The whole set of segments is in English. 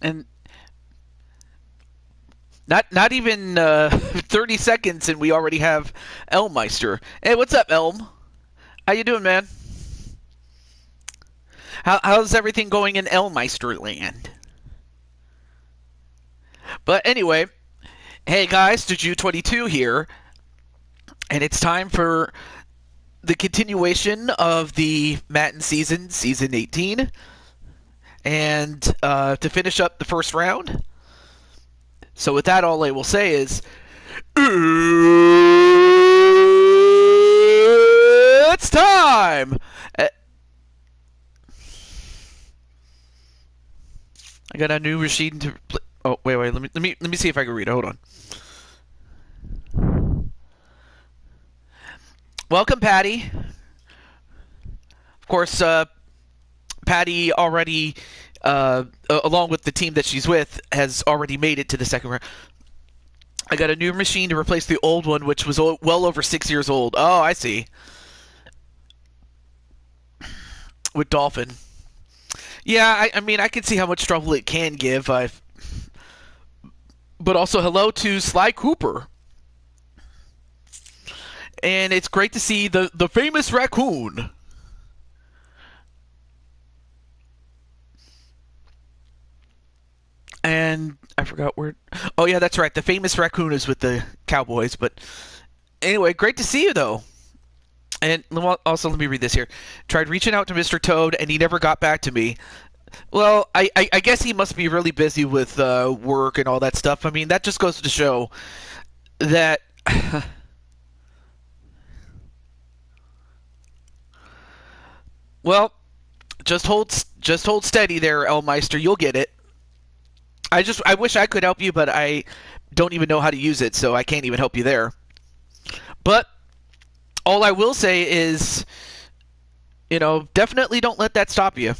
And not even 30 seconds, and we already have Elmeister. Hey, what's up, Elm? How you doing, man? How's everything going in Elmeister land? But anyway, hey guys, Juju22 here, and it's time for the continuation of the Madden season 18, and to finish up the first round. So with that, all I will say is, it's time. I got a new machine to. Oh wait. Let me see if I can read it. Hold on. Welcome, Patty. Of course, Patty already, along with the team that she's with, has already made it to the second round. I got a new machine to replace the old one, which was well over 6 years old. Oh, I see. With Dolphin. Yeah, I mean, I can see how much trouble it can give. But also, hello to Sly Cooper. And it's great to see the famous raccoon. And I forgot where. Oh, yeah, that's right. The famous raccoon is with the Cowboys. But anyway, great to see you, though. And also, let me read this here. Tried reaching out to Mr. Toad, and he never got back to me. Well, I guess he must be really busy with work and all that stuff. I mean, that just goes to show that. Well, just hold steady there, Elmeister. You'll get it. I wish I could help you, but I don't even know how to use it, so I can't even help you there. But all I will say is, definitely don't let that stop you.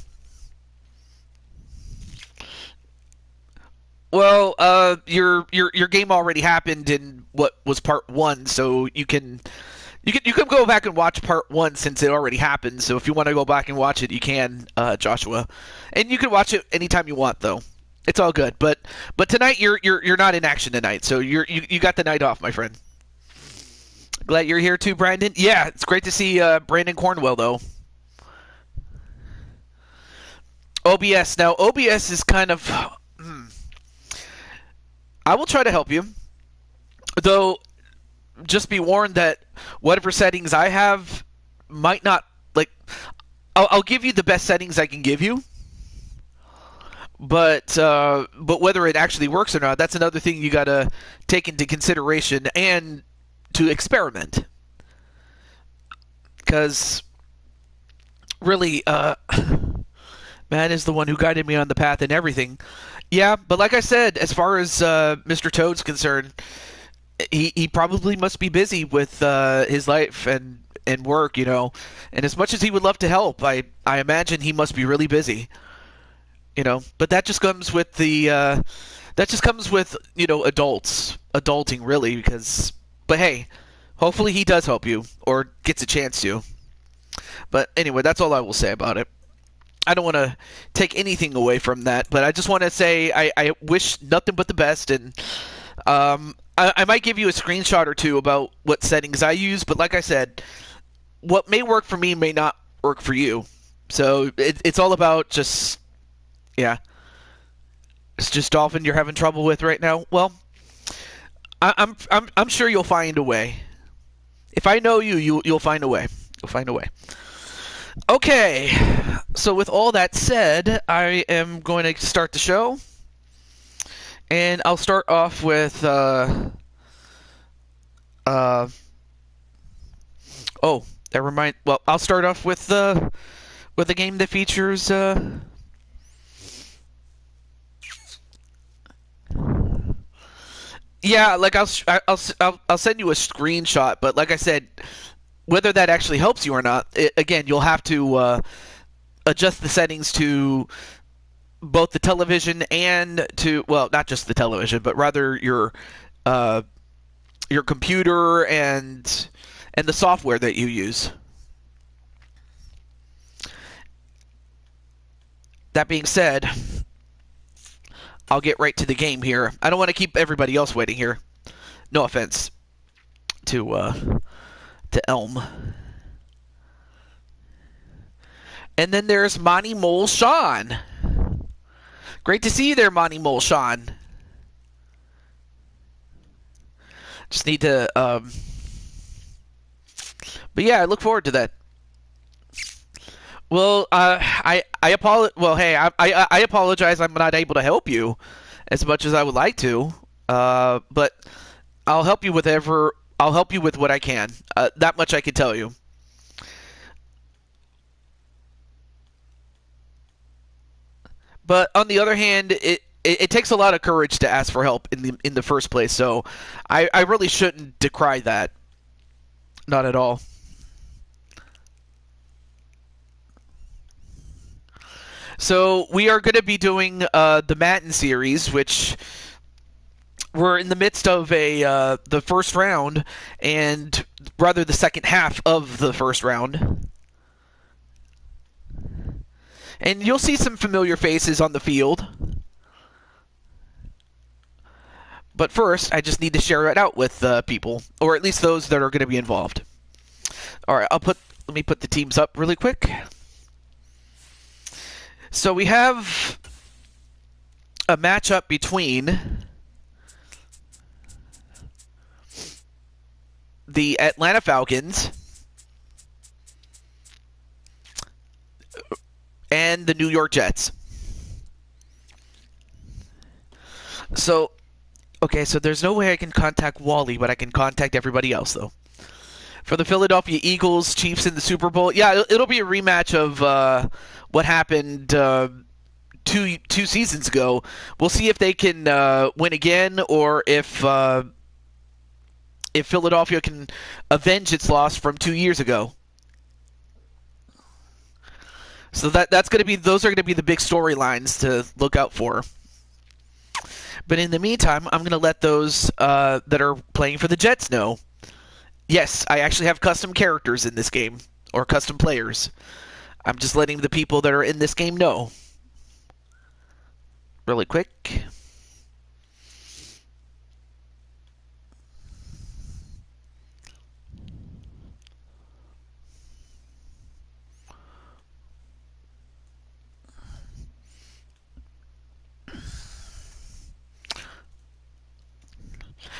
Well, your game already happened in what was part 1, so you can go back and watch part 1 since it already happened. So if you want to go back and watch it, you can, Joshua, and you can watch it anytime you want, though. It's all good. But tonight you're not in action tonight, so you got the night off, my friend. Glad you're here too, Brandon. Yeah, it's great to see Brandon Cornwell, though. OBS. Now, OBS is kind of. I will try to help you, though. Just be warned that whatever settings I have might not like. I'll give you the best settings I can give you, but whether it actually works or not, that's another thing you gotta take into consideration and to experiment. Because really, man is the one who guided me on the path and everything. Yeah, but like I said, as far as Mr. Toad's concerned, he probably must be busy with his life and work, And as much as he would love to help, I imagine he must be really busy, But that just comes with adulting, really. But hey, hopefully he does help you or gets a chance to. But anyway, that's all I will say about it. I don't want to take anything away from that, but I just want to say I wish nothing but the best, and I might give you a screenshot or two about what settings I use, but like I said, what may work for me may not work for you. So it's all about just, yeah. It's just Dolphin you're having trouble with right now. Well, I'm sure you'll find a way. If I know you'll find a way. You'll find a way. Okay, so with all that said, I am going to start the show, and I'll start off with oh, well, I'll start off with a game that features yeah, like I'll send you a screenshot, but like I said, whether that actually helps you or not, again, you'll have to adjust the settings to both the television and to, well, not just the television, but rather your computer and the software that you use. That being said, I'll get right to the game here. I don't want to keep everybody else waiting here. No offense to Elm. And then there's Monty Mole Sean. Great to see you there, Monty Mole Sean. Just need to, but yeah, I look forward to that. Well, I apologize. Well, hey, I apologize. I'm not able to help you as much as I would like to. But I'll help you with I'll help you with what I can. That much I can tell you. But on the other hand, it takes a lot of courage to ask for help in the first place. So I really shouldn't decry that. Not at all. So we are going to be doing the Madden series, which we're in the midst of the first round, and rather the second half of the first round. And you'll see some familiar faces on the field. But first, I just need to share it out with people, or at least those that are going to be involved. All right, let me put the teams up really quick. So we have a matchup between the Atlanta Falcons and the New York Jets. So, okay, so there's no way I can contact Wally, but I can contact everybody else, though. For the Philadelphia Eagles, Chiefs in the Super Bowl, yeah, it'll be a rematch of what happened two seasons ago. We'll see if they can win again, or if Philadelphia can avenge its loss from 2 years ago. So those are gonna be the big storylines to look out for. But in the meantime, I'm gonna let those that are playing for the Jets know. Yes, I actually have custom characters in this game, or custom players. I'm just letting the people that are in this game know. Really quick.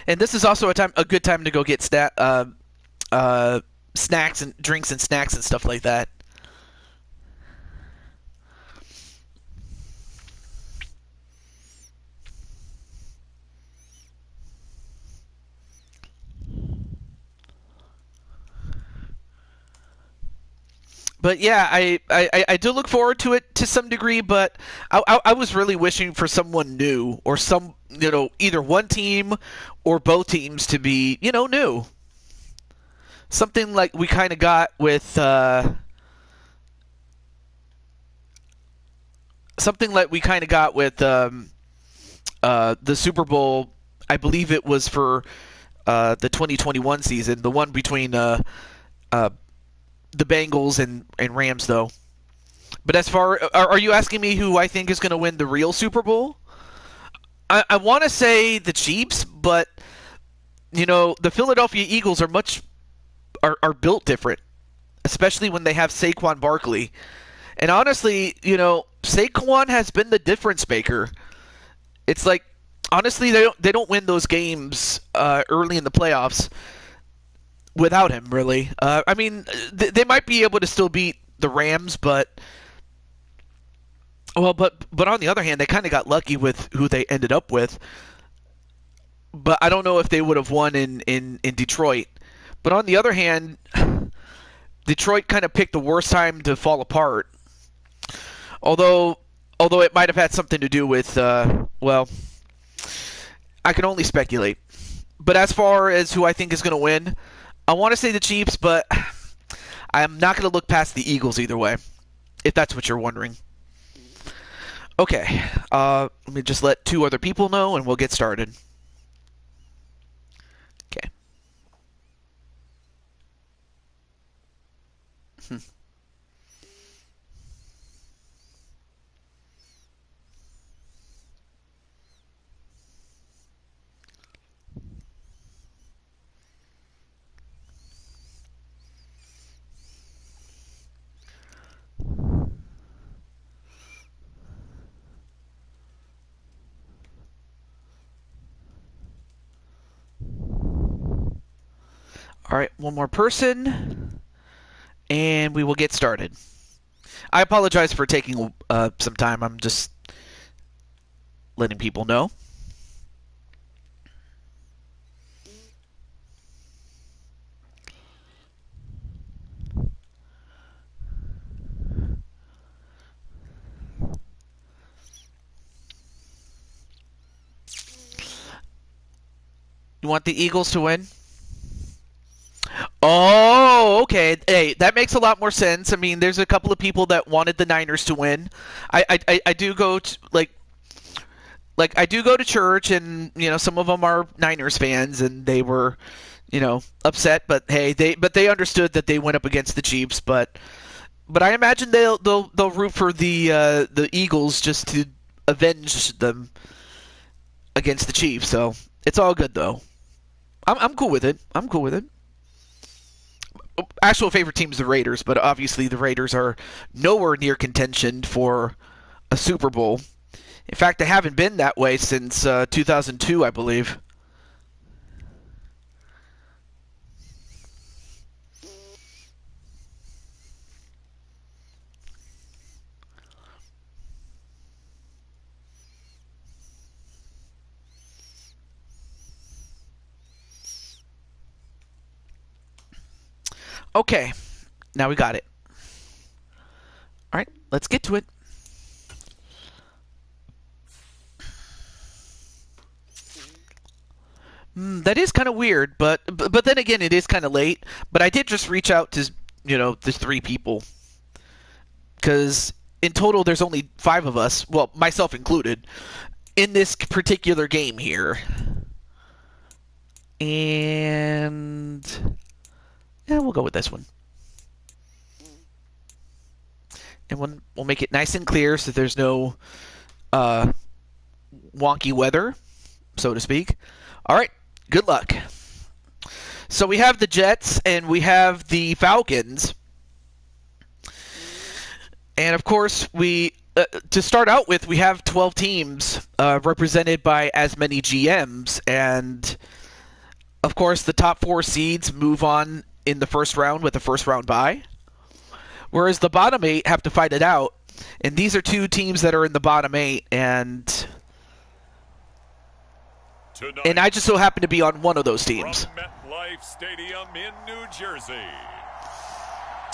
And this is also a good time to go get snacks and drinks and snacks and stuff like that. But yeah, I do look forward to it to some degree, but I was really wishing for someone new, or either one team or both teams to be new. Something like we kind of got with the Super Bowl. I believe it was for the 2021 season, the one between the Bengals and Rams, though. But as far, are you asking me who I think is going to win the real Super Bowl? I want to say the Chiefs, but the Philadelphia Eagles are built different, especially when they have Saquon Barkley. And honestly, Saquon has been the difference maker. It's like, honestly, they don't win those games early in the playoffs without him, really. I mean, they might be able to still beat the Rams, but on the other hand, they kind of got lucky with who they ended up with. But I don't know if they would have won in Detroit. But on the other hand, Detroit kind of picked the worst time to fall apart. Although it might have had something to do with, I can only speculate. But as far as who I think is going to win, I want to say the Chiefs, but I'm not going to look past the Eagles either way, if that's what you're wondering. Okay, let me just let two other people know, and we'll get started. Okay. All right, one more person, and we will get started. I apologize for taking some time. I'm just letting people know. You want the Eagles to win? Oh, okay. Hey, that makes a lot more sense. I mean, there's a couple of people that wanted the Niners to win. I do go to I do go to church, and some of them are Niners fans, and they were upset. But hey, they understood that they went up against the Chiefs. But I imagine they'll root for the Eagles just to avenge them against the Chiefs. So it's all good though. I'm cool with it. I'm cool with it. Actual favorite team is the Raiders, but obviously the Raiders are nowhere near contention for a Super Bowl. In fact, they haven't been that way since 2002, I believe. Okay, now we got it. All right, let's get to it. That is kind of weird, but then again, it is kind of late. But I did just reach out to the 3 people, because in total there's only 5 of us, well, myself included, in this particular game here. And yeah, we'll go with this one. And we'll make it nice and clear so there's no wonky weather, so to speak. All right, good luck. So we have the Jets and we have the Falcons. And of course, to start out with, we have 12 teams represented by as many GMs. And of course, the top 4 seeds move on in the first round with a first-round bye, whereas the bottom 8 have to fight it out. And these are 2 teams that are in the bottom 8, and I just so happen to be on one of those teams. From MetLife Stadium in New Jersey.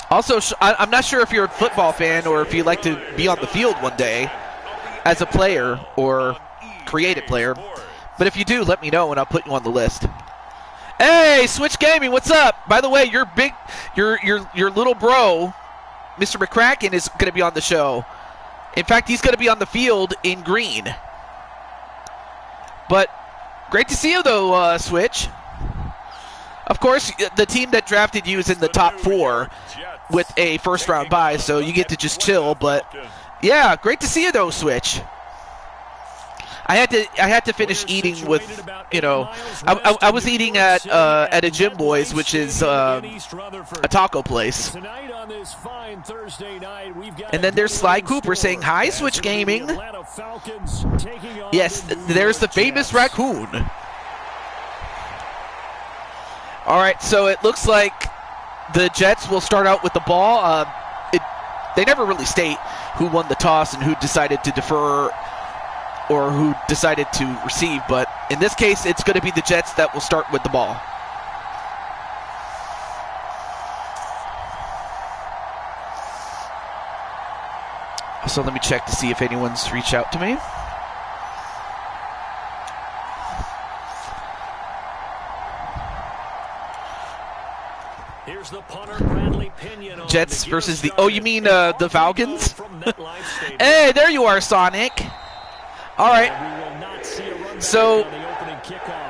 Also, I'm not sure if you're a football fan or if you'd like to be on the field one day as a player or creative player, but if you do, let me know and I'll put you on the list. Hey, Switch Gaming, what's up? By the way, your little bro, Mr. McCracken, is going to be on the show. In fact, he's going to be on the field in green. But great to see you, though, Switch. Of course, the team that drafted you is in the top 4 with a first-round bye, so you get to just chill. But yeah, great to see you, though, Switch. I had to finish eating with, I was eating at a Jim Boy's, which is a taco place. And then there's Sly Cooper saying, "Hi, Switch Gaming." Yes, there's the famous raccoon. All right, so it looks like the Jets will start out with the ball. They never really state who won the toss and who decided to defer or who decided to receive, but in this case, it's going to be the Jets that will start with the ball. So let me check to see if anyone's reached out to me. Here's the punter, Bradley Pinion. Jets versus the... Oh, you mean the Falcons? Hey, there you are, Sonic. All right. So,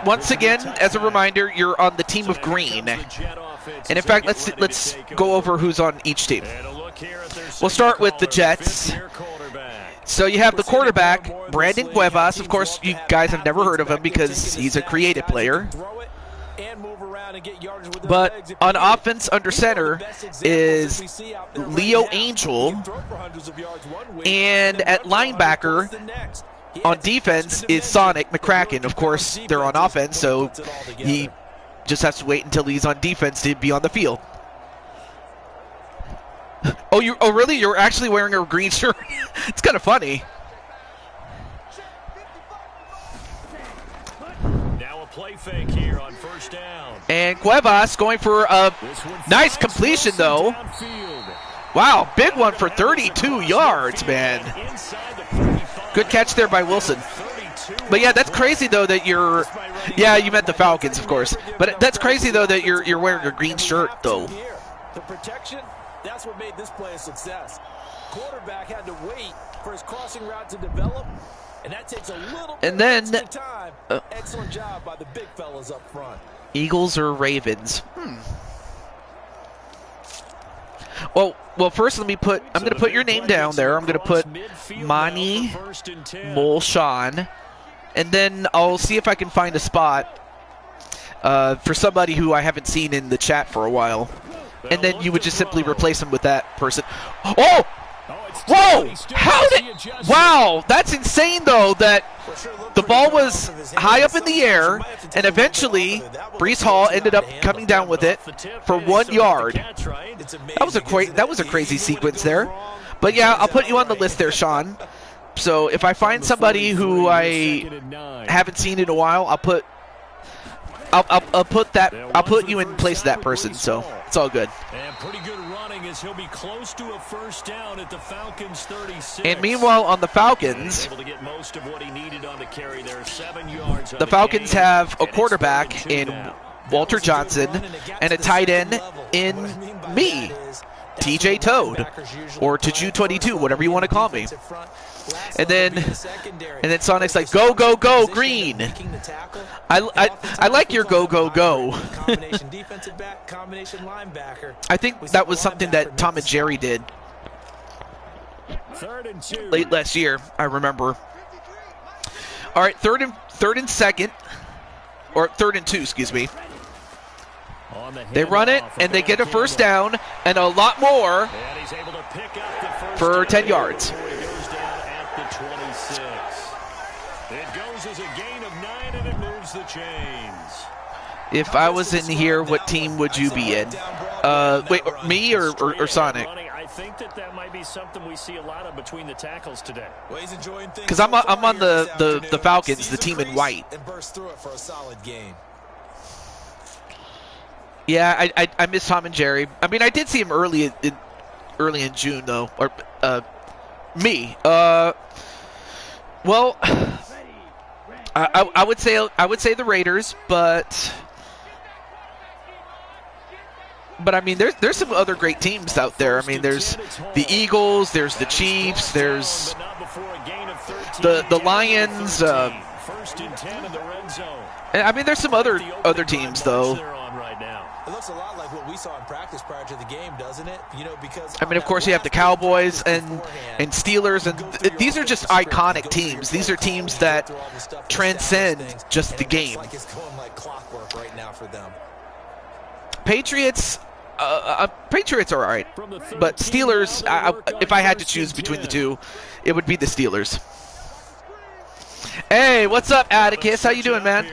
once again, as a reminder, you're on the team of green. And in fact, let's go over who's on each team. We'll start with the Jets. So you have the quarterback, Brandon Cuevas. Of course, you guys have never heard of him because he's a creative player. But on offense under center is Leo Angel. And at linebacker on defense is Sonic McCracken. Of course, they're on offense, so he just has to wait until he's on defense to be on the field. Oh, really? You're actually wearing a green shirt? It's kind of funny. Now a play fake here on first down. And Cuevas going for a nice completion, though. Wow, big one for 32 yards, man. Good catch there by Wilson. But yeah, that's crazy though that you're. Yeah, you meant the Falcons, of course. But that's crazy though that you're wearing a green shirt though. The protection, that's what made this play a success. Quarterback had to wait for his crossing route to develop, and that takes a little bit of time. Excellent job by the big fellas up front. Eagles or Ravens? Well, first let me put. I'm going to put your name down there. I'm going to put Mani Molshan, and then I'll see if I can find a spot for somebody who I haven't seen in the chat for a while, and then you would just simply replace him with that person. Oh! Whoa! How did? Wow, that's insane though. That the ball was high up in the air, and eventually Breece Hall ended up coming down with it for 1 yard. That was a crazy sequence there. But yeah, I'll put you on the list there, Sean. So if I find somebody who I haven't seen in a while, I'll put you in place of that person. So it's all good. And pretty good running as he'll be close to a first down at the Falcons 36. And meanwhile on the Falcons, able to get most of what he needed on the carry there, 7 yards. The Falcons have a quarterback in Walter Johnson and a tight end in me, TJ Toad, or Taju22, whatever you want to call me. And then Sonic's like, go, go, go, green. I like your go, go, go. I think that was something that Tom and Jerry did late last year, I remember. All right, third and second, or 3rd and 2, excuse me. They run it, and they get a first down, and a lot more for 10 yards. It goes as a gain of 9, and it moves the chains. If I was in here, what team would you be in? Wait, me or Sonic? I think that might be something we see a lot of between the tackles today. Because I'm on the Falcons, the team in white. Yeah, I miss Tom and Jerry. I mean, I did see him early in June though. Or me. Well, I would say the Raiders, but I mean there's some other great teams out there. I mean there's the Eagles, there's the Chiefs, there's the Lions. I mean there's some other teams though. It looks a lot like what we saw in practice prior to the game, doesn't it? You know, because I mean, of course, you have the Cowboys and Steelers, and these are just iconic teams. These are teams that transcend just the game. It's going like clockwork right now for them. Patriots are all right, but Steelers. If I had to choose between the two, it would be the Steelers. Hey, what's up, Atticus? How you doing, man?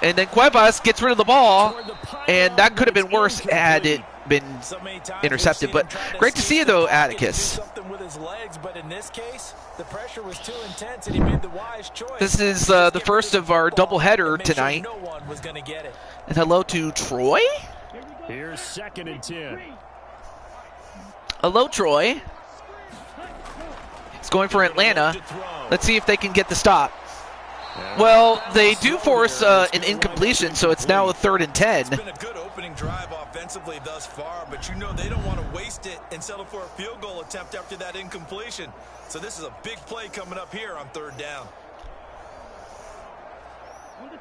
And then Cuevas gets rid of the ball, and that could have been worse had it been intercepted. But great to see you, though, Atticus. This is the first of our doubleheader tonight. And hello to Troy. Here's 2nd and 10. Hello, Troy. He's going for Atlanta. Let's see if they can get the stop. Well, they do force an incompletion, so it's now a 3rd and 10. It's been a good opening drive offensively thus far, but you know they don't want to waste it and settle for a field goal attempt after that incompletion. So this is a big play coming up here on 3rd down.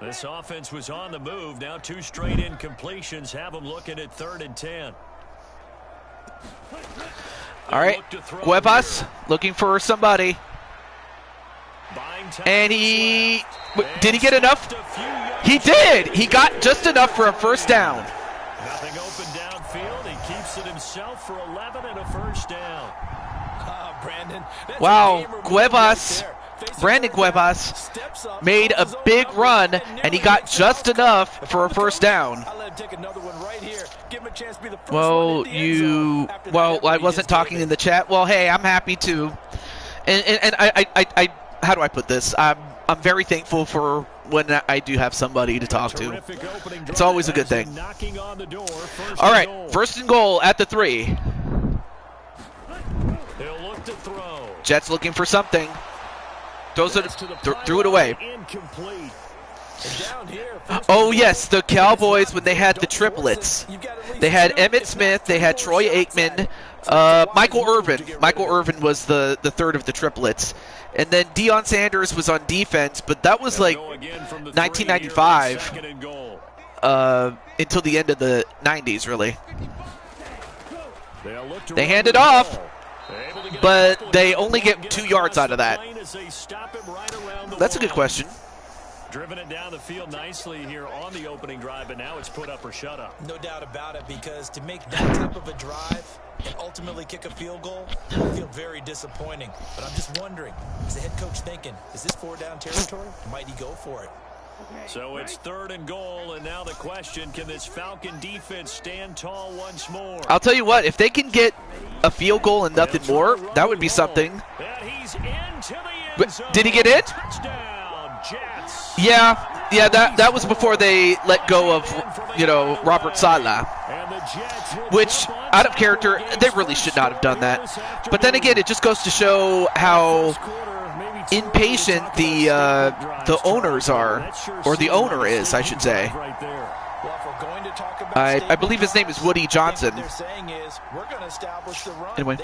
This offense was on the move. Now 2 straight incompletions have them looking at 3rd and 10. All right, Cuevas looking for somebody. And did he get enough? He did. He got just enough for a first down. Nothing open downfield. He keeps it himself for 11 and a first down. Brandon, wow, Cuevas Brandon Cuevas made a big run, and he got just enough for a first down. Well, I wasn't talking in the chat. Well, hey, I'm happy too. And I how do I put this? I'm very thankful for when I do have somebody to talk to. It's always a good thing. All right, first and goal at the 3. Jets looking for something. Threw it away. Oh, yes, the Cowboys, when they had the triplets. They had Emmitt Smith, they had Troy Aikman, Michael Irvin. Michael Irvin was the third of the triplets. And then Deion Sanders was on defense, but that was like 1995 until the end of the 90s, really. They hand it off, but they only get 2 yards out of that. That's a good question. Driven it down the field nicely here on the opening drive, but now it's put up or shut up. No doubt about it, because to make that type of a drive and ultimately kick a field goal will feel very disappointing. But I'm just wondering, is the head coach thinking, is this 4-down territory? Might he go for it? So it's 3rd and goal, and now the question, can this Falcon defense stand tall once more? I'll tell you what, if they can get a field goal and nothing more, that would be something. But did he get in? Yeah, that was before they let go of, Robert Saleh. Which, out of character, they really should not have done that. But then again, it just goes to show how impatient the owners are, or the owner is, I should say. I believe his name is Woody Johnson. Anyway.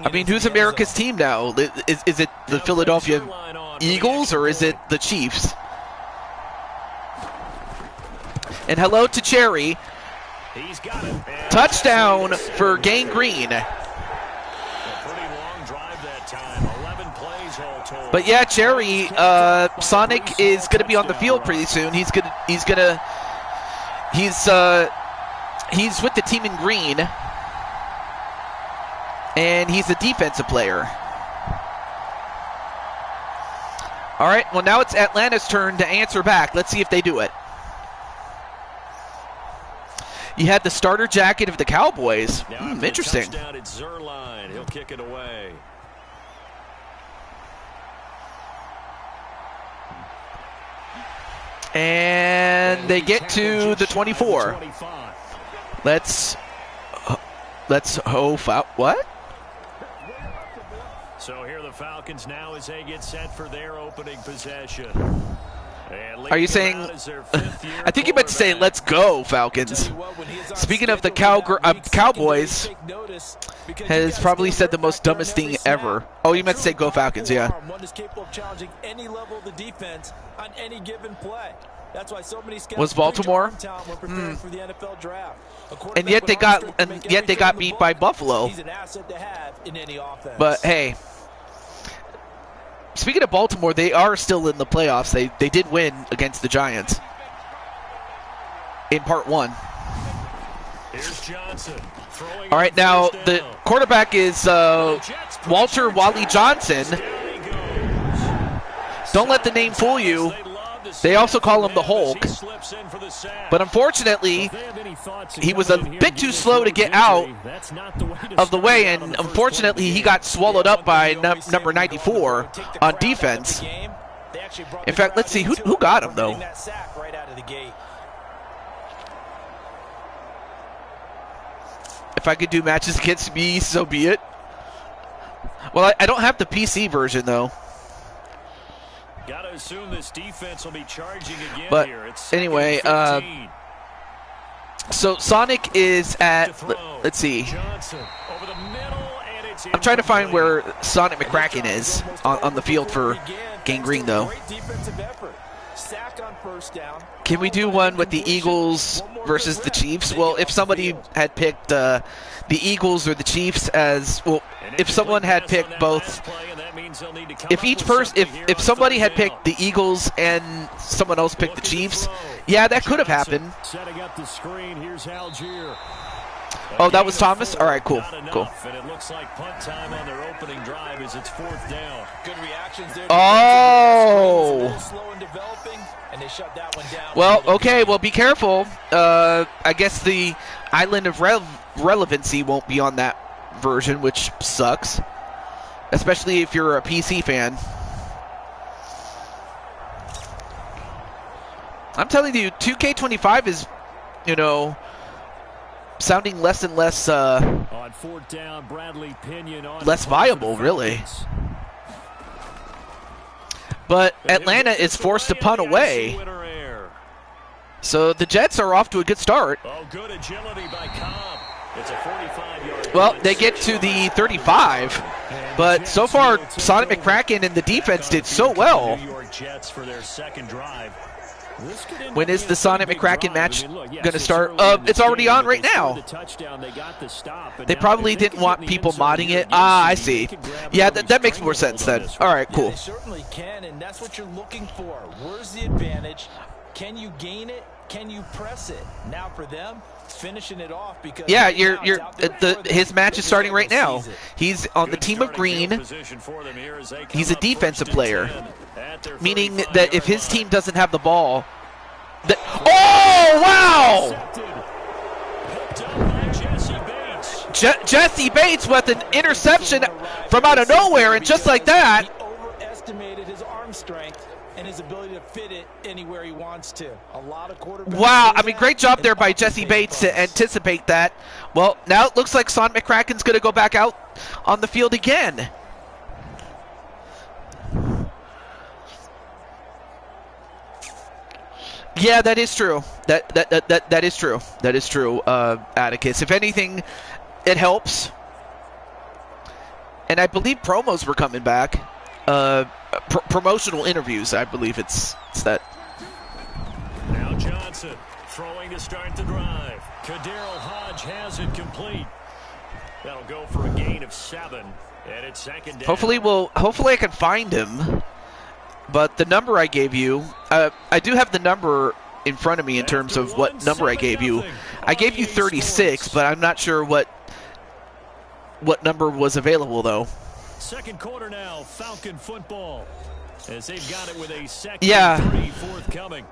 I mean, who's America's team now? Is it the Philadelphia Eagles or is it the Chiefs? And hello to Cherry. Touchdown for Gang Green. But yeah, Cherry, Sonic is going to be on the field pretty soon. He's with the team in green, and he's a defensive player. All right, well now it's Atlanta's turn to answer back. Let's see if they do it. You had the starter jacket of the Cowboys. Interesting. He'll kick it away. And they get to the 24. Let's hope out. What? So here the Falcons now as they get set for their opening possession. Are you saying? I think you meant to say, "Let's go, Falcons." Speaking of the Cowboys, has probably said the most dumbest thing ever. Oh, you meant to say, "Go Falcons," yeah. One is capable of challenging any level of the defense on any given play. That's why so many scouts was Baltimore, and yet they got beat by Buffalo. But hey. Speaking of Baltimore, they are still in the playoffs. They did win against the Giants in part 1. Here's Johnson. All right, now the quarterback is Walter Wally Johnson. Don't let the name fool you. They also call him the Hulk. But unfortunately, he was a bit too slow to get out of the way, and unfortunately, he got swallowed up by number 94 on defense. In fact, let's see, who got him, though? If I could do matches against me, so be it. Well, I don't have the PC version, though. Got to assume this defense will be charging again but here. It's anyway, so Sonic is at, let's see. I'm trying to find where Sonic McCracken is on the field for Gang Green, though. Can we do one with the Eagles versus the Chiefs? Well, if somebody had picked the Eagles or the Chiefs as, well, if someone had picked both, if somebody had picked the Eagles and someone else picked the Chiefs, yeah, that could have happened. Oh, that was Thomas? All right, cool. Cool. And it looks like punt time on their opening drive as it's 4th down. Good reactions there. Oh. Slow in developing, and they shut that one down. Well, okay, well, be careful. I guess the island of relevancy won't be on that version, which sucks. Especially if you're a PC fan. I'm telling you, 2K25 is, you know, sounding less and less On 4th down, Bradley Pinion on less viable, really. But Atlanta is forced to punt away. So the Jets are off to a good start. Oh, good agility by Cobb. It's a 45-yard. Well, they get to the 35, but so far Sonic McCracken and the defense did so well. New York Jets for their second drive. When is the Sonic McCracken match going to start? It's already on right now. They probably didn't want people modding it. Ah, I see. Yeah, that makes more sense then. All right, cool. They certainly can, and that's what you're looking for. Where's the advantage? Can you gain it? Can you press it? Now for them, finishing it off because yeah, his match is starting right now. He's on the team of green. He's a defensive player, meaning that if his team doesn't have the ball, oh wow! Jesse Bates with an interception from out of nowhere, and just like that. He overestimated his arm strength and his ability to fit it anywhere he wants to. A lot of quarterbacks. Wow, I mean, great job there by Jesse Bates to anticipate that. Well, now it looks like Sonic McCracken's going to go back out on the field again. Yeah, that is true. That is true. That is true, Atticus. If anything, it helps. And I believe promos were coming back. Promotional interviews, I believe it's that. Now Johnson throwing to start the drive. Kadarrell Hodge has it complete. That'll go for a gain of 7, and it's 2nd down. Hopefully I can find him. But the number I gave you, I do have the number in front of me in terms of what number I gave you. I gave you 36, but I'm not sure what number was available though. Second quarter now, Falcon football, as they've got it with a second and 3 forthcoming.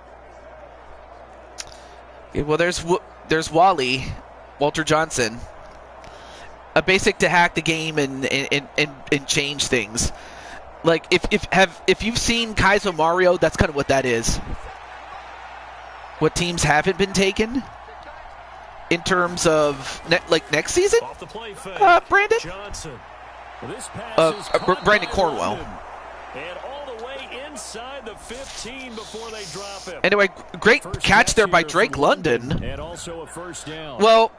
Yeah, well, there's Walter Johnson, a basic to hack the game and change things. Like if you've seen Kaizo Mario, that's kind of what that is. What teams haven't been taken in terms of next season? Off the play fake. Brandon. Johnson. This pass is Brandon Cornwell. And all the way inside the 15 before they drop him. Anyway, great catch there by Drake London. And also a first down. Well,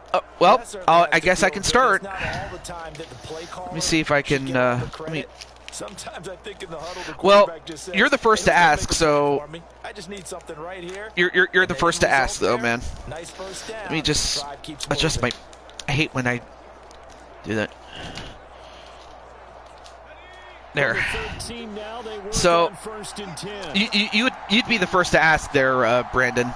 I guess I can start. Let me see if I can. Sometimes I think in the huddle, the well, quarterback just says, you're the first to ask, so I just need something right here. You're the first to ask, though, man. Nice first down. Let me just adjust my. I hate when I do that. There. So you'd be the first to ask there, Brandon.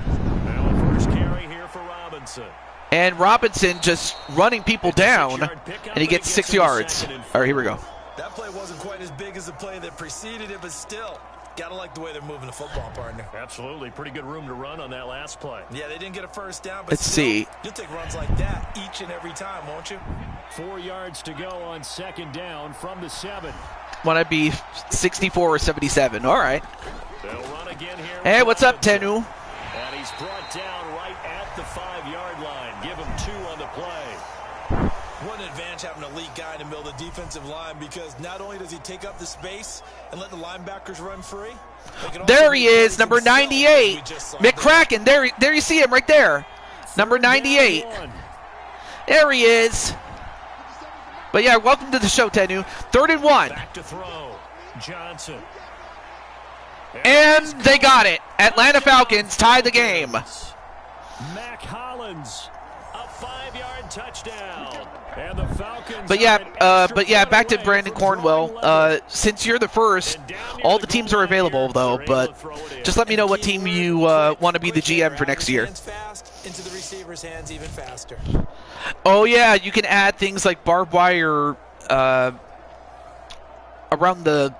Now first carry here for Robinson. And Robinson just running people down, and he gets 6 yards. All right, here we go. That play wasn't quite as big as the play that preceded it, but still, gotta like the way they're moving the football, partner. Absolutely, pretty good room to run on that last play. Yeah, they didn't get a first down, but let's see. You'll take runs like that each and every time, won't you? 4 yards to go on 2nd down from the 7. Want to be 64 or 77? All right. They'll run again here. Hey, what's up, Tenu? And he's brought down right at the 5-yard line. Give him 2 on the play. What an advantage having an elite guy in the middle of the defensive line, because not only does he take up the space and let the linebackers run free. There he is, number 98, McCracken. There you see him right there, number 98. There he is. But yeah, welcome to the show, Tenu. 3rd and 1. Back to throw. Johnson. And they got it. Atlanta Falcons tie the game. Mac Hollins, a 5-yard touchdown. And the Falcons. But yeah, back to Brandon Cornwell. Since you're the first, all the teams are available though. But just let me know what team you want to be the GM for next year. into the receiver's hands even faster. Oh yeah, you can add things like barbed wire around the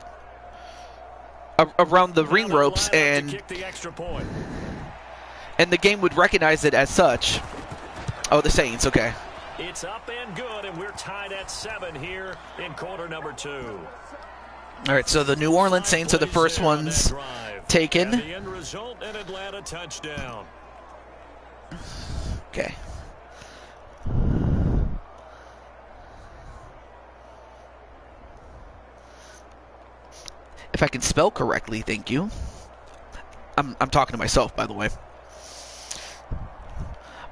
ring ropes, and the game would recognize it as such. Oh, the Saints, okay. It's up and good, and we're tied at 7 here in quarter number 2. All right, so the New Orleans Saints are the first ones taken. And the end result, an Atlanta touchdown. Okay. If I can spell correctly, thank you. I'm talking to myself, by the way.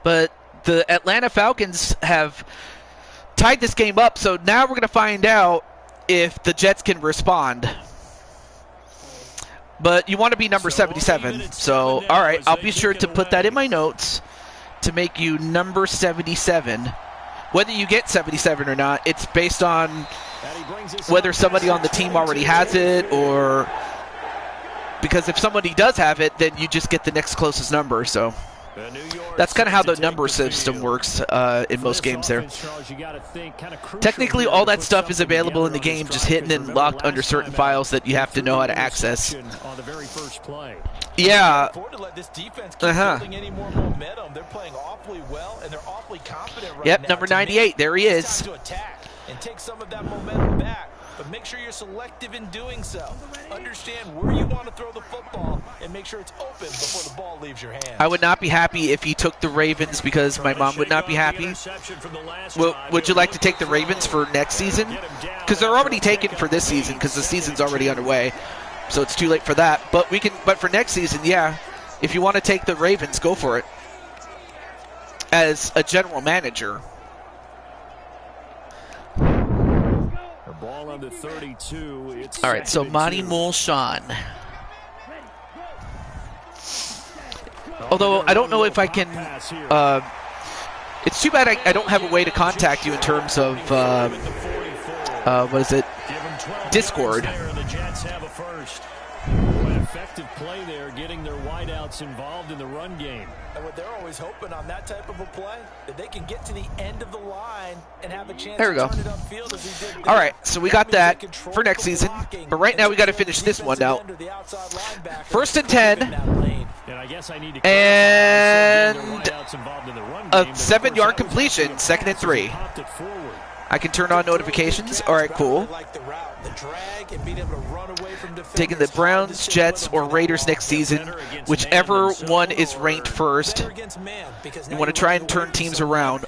But the Atlanta Falcons have tied this game up, so now we're going to find out if the Jets can respond. But you want to be number 77. So, all right, I'll be sure to put that in my notes to make you number 77. Whether you get 77 or not, it's based on whether somebody on the team already has it, or because if somebody does have it, then you just get the next closest number. So that's kind of how the number system works in most games there. Technically, all that stuff is available in the game, just hidden and locked under certain files that you have to know how to access. Yeah. Yep, number 98. There he is. And take some of that momentum back, but make sure you're selective in doing so. Understand where you want to throw the football and make sure it's open before the ball leaves your hands. I would not be happy if he took the Ravens, because my mom would not be happy. Would you like to take the Ravens for next season? Because they're already taken for this season, because the season's already underway, so it's too late for that. But we can. But for next season, yeah, if you want to take the Ravens, go for it. As a general manager. Ball on the 32. All right, so Monty Mulshawn. Although I don't know if I can. It's too bad I don't have a way to contact you in terms of what is it? Discord. The Jets have a first. Effective play there, getting their wideouts involved in the run game. And what they're always hoping on that type of a play, that they can get to the end of the line and have a chance there we to go. turn it upfield as he did. All right, so we got that for next season. But right now we got to finish this one out. First and 10. And a 7-yard completion, 2nd and 3. I can turn on notifications. All right, cool. Taking the Browns, Jets, or Raiders next season, whichever one is ranked first. You want to try and turn teams around.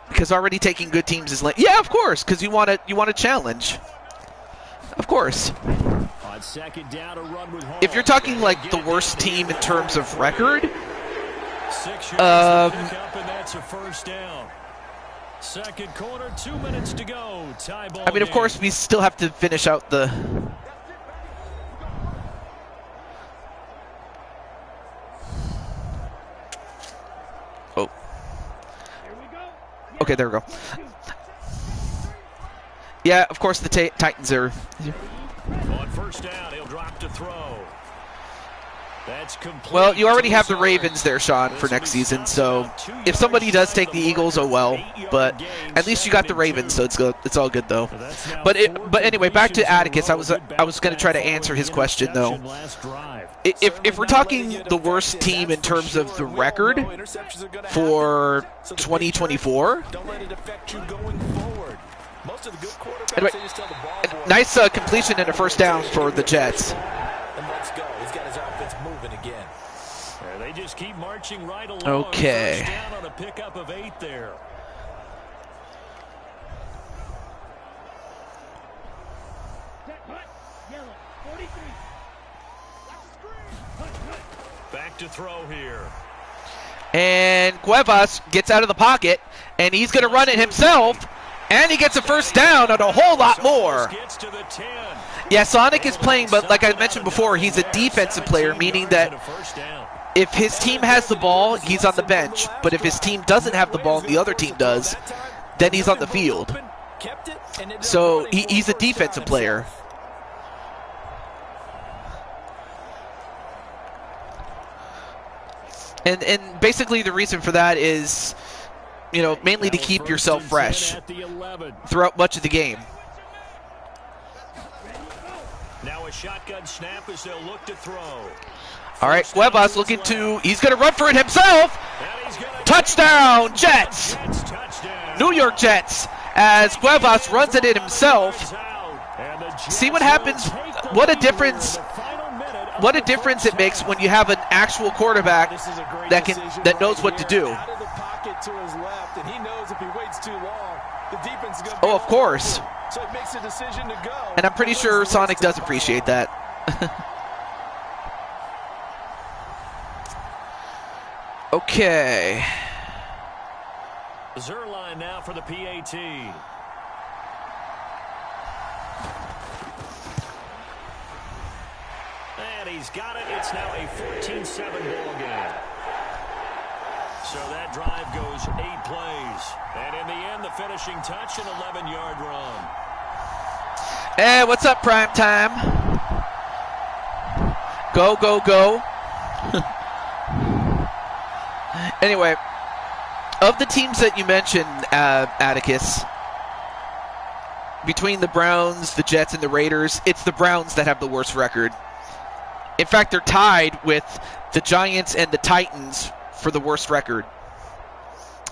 Because already taking good teams is like, yeah, of course, because you want a challenge. Of course. If you're talking like the worst team in terms of record, that's a first down. Second quarter, 2 minutes to go. Tie ball. I mean, of course, we still have to finish out the. Oh. Okay, there we go. Yeah, of course, the Titans are. On first down, he'll drop to throw. That's complete. Well, you already have the Ravens there, Sean, for next season. So if somebody does take the Eagles, oh well. But at least you got the Ravens, so it's good. It's all good though. But anyway, back to Atticus. I was going to try to answer his question though. If we're talking the worst team in terms of the record for 2024. Anyway, nice completion and a first down for the Jets. They just keep marching right along. Okay. First down on a pickup of 8 there. Back to throw here. And Cuevas gets out of the pocket, and he's going to run it himself, and he gets a first down and a whole lot more. Gets to the 10. Yeah, Sonic is playing, but like I mentioned before, he's a defensive player, meaning that if his team has the ball, he's on the bench. But if his team doesn't have the ball and the other team does, then he's on the field. So he's a defensive player. And basically the reason for that is, you know, mainly to keep yourself fresh throughout much of the game. Now a shotgun snap as they'll look to throw. All right, Cuevas looking to, he's going to run for it himself. Touchdown, Jets. New York Jets, as Cuevas runs it in himself. See what happens, what a difference it makes when you have an actual quarterback that knows what to do. Oh, of course. And I'm pretty sure Sonic does appreciate that. Okay. Zerline now for the PAT. And he's got it. It's now a 14-7 ball game. So that drive goes 8 plays. And in the end, the finishing touch, an 11-yard run. Hey, what's up, Prime Time? Go, go, go. Anyway, of the teams that you mentioned, Atticus, between the Browns, the Jets, and the Raiders, it's the Browns that have the worst record. In fact, they're tied with the Giants and the Titans for the worst record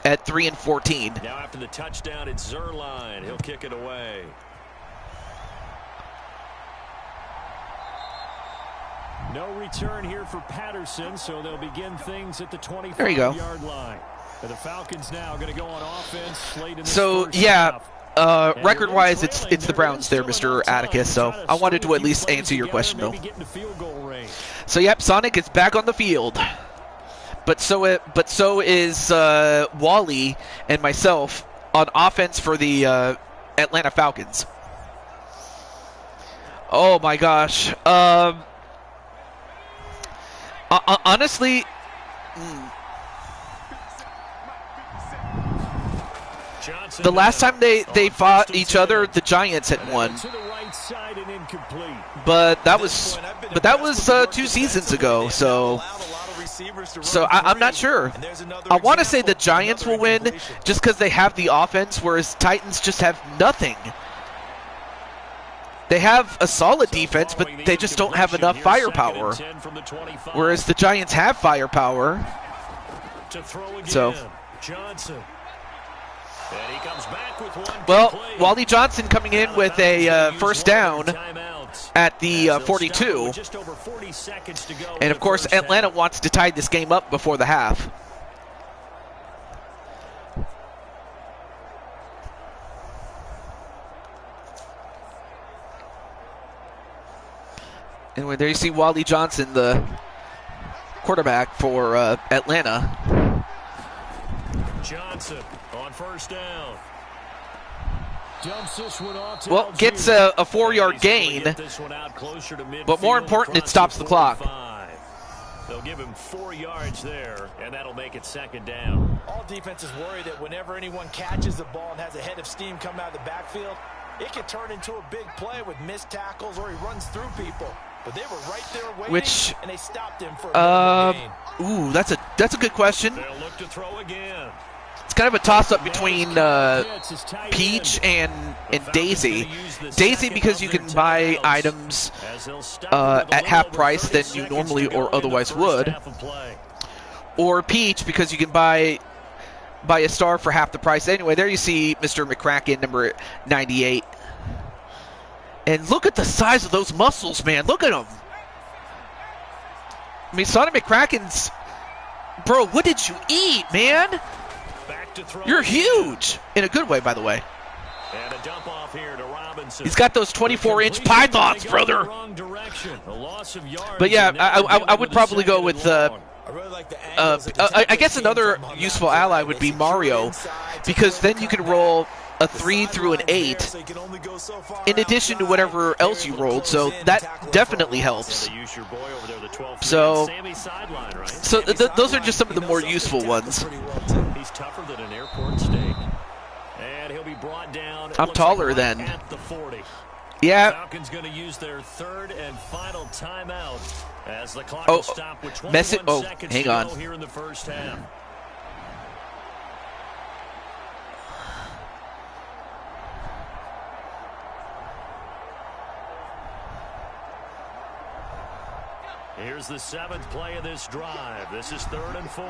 at 3-14. Now after the touchdown, it's Zerline. He'll kick it away. No return here for Patterson, so they'll begin things at the 25-yard line. And the Falcons now going to go on offense late in this first half. Record-wise, it's the Browns there, Mr. Atticus, so I wanted to at least answer your question, though. So, yep, Sonic is back on the field. But so is Wally and myself on offense for the Atlanta Falcons. Oh, my gosh. Honestly... The last time they fought each other, the Giants had won. But that was 2 seasons ago, so I'm not sure. I want to say the Giants will win just because they have the offense, whereas Titans just have nothing. They have a solid defense, but they just don't have enough firepower. Whereas the Giants have firepower. So. Well, Wally Johnson coming in with a first down at the 42. And, of course, Atlanta wants to tie this game up before the half. Anyway, there you see Wally Johnson, the quarterback for Atlanta. Johnson on first down. Well, gets a 4-yard gain, but more important, it stops the clock. They'll give him 4 yards there, and that'll make it second down. All defenses worry that whenever anyone catches the ball and has a head of steam come out of the backfield, it can turn into a big play with missed tackles or he runs through people. But they were right there waiting, and they stopped him for a gain. Ooh, that's a good question. They'll look to throw again. It's kind of a toss-up between Peach and Daisy. Daisy because you can buy items at half price than you normally or otherwise would. Or Peach because you can buy a star for half the price. Anyway, there you see Mr. McCracken, number 98. And look at the size of those muscles, man. Look at them. I mean, Sonic McCracken's... Bro, what did you eat, man? You're huge. In a good way, by the way. And a dump off here to Robinson. He's got those 24-inch pythons, brother. But yeah, I would probably go with... I guess another useful ally would be Mario, because then you can roll a 3 through an 8 in addition to whatever else you rolled, so that definitely helps. So those are just some of the more useful ones. He's tougher than an airport steak. And he'll be brought down. I'm taller than. At the 40. Yeah. Falcons going to use their third and final timeout as the clock will stop with 21 seconds hang to on. go here in the first half. Here's the 7th play of this drive. This is 3rd and 4.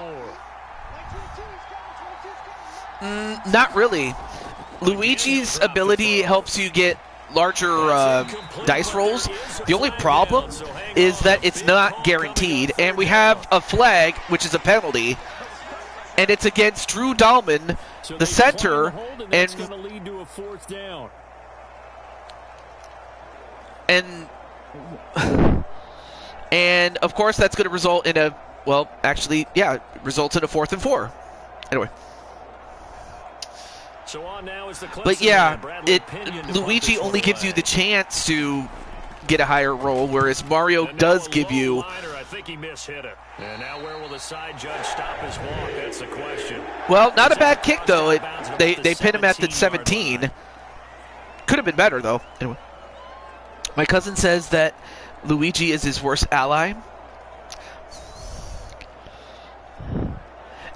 Not really. Luigi's ability helps you get larger dice rolls. The only problem is that it's not guaranteed, and we have a flag, which is a penalty, and it's against Drew Dahlman, the center, and of course that's going to result in a, well, actually, yeah, results in a 4th and 4. Anyway. But yeah, Luigi only gives you the chance to get a higher roll, whereas Mario does give you. I think he mishit it. And now where will the side judge stop his walk? That's the question. Well, not a bad kick though. They pin him at the 17. Could have been better though. Anyway, my cousin says that Luigi is his worst ally.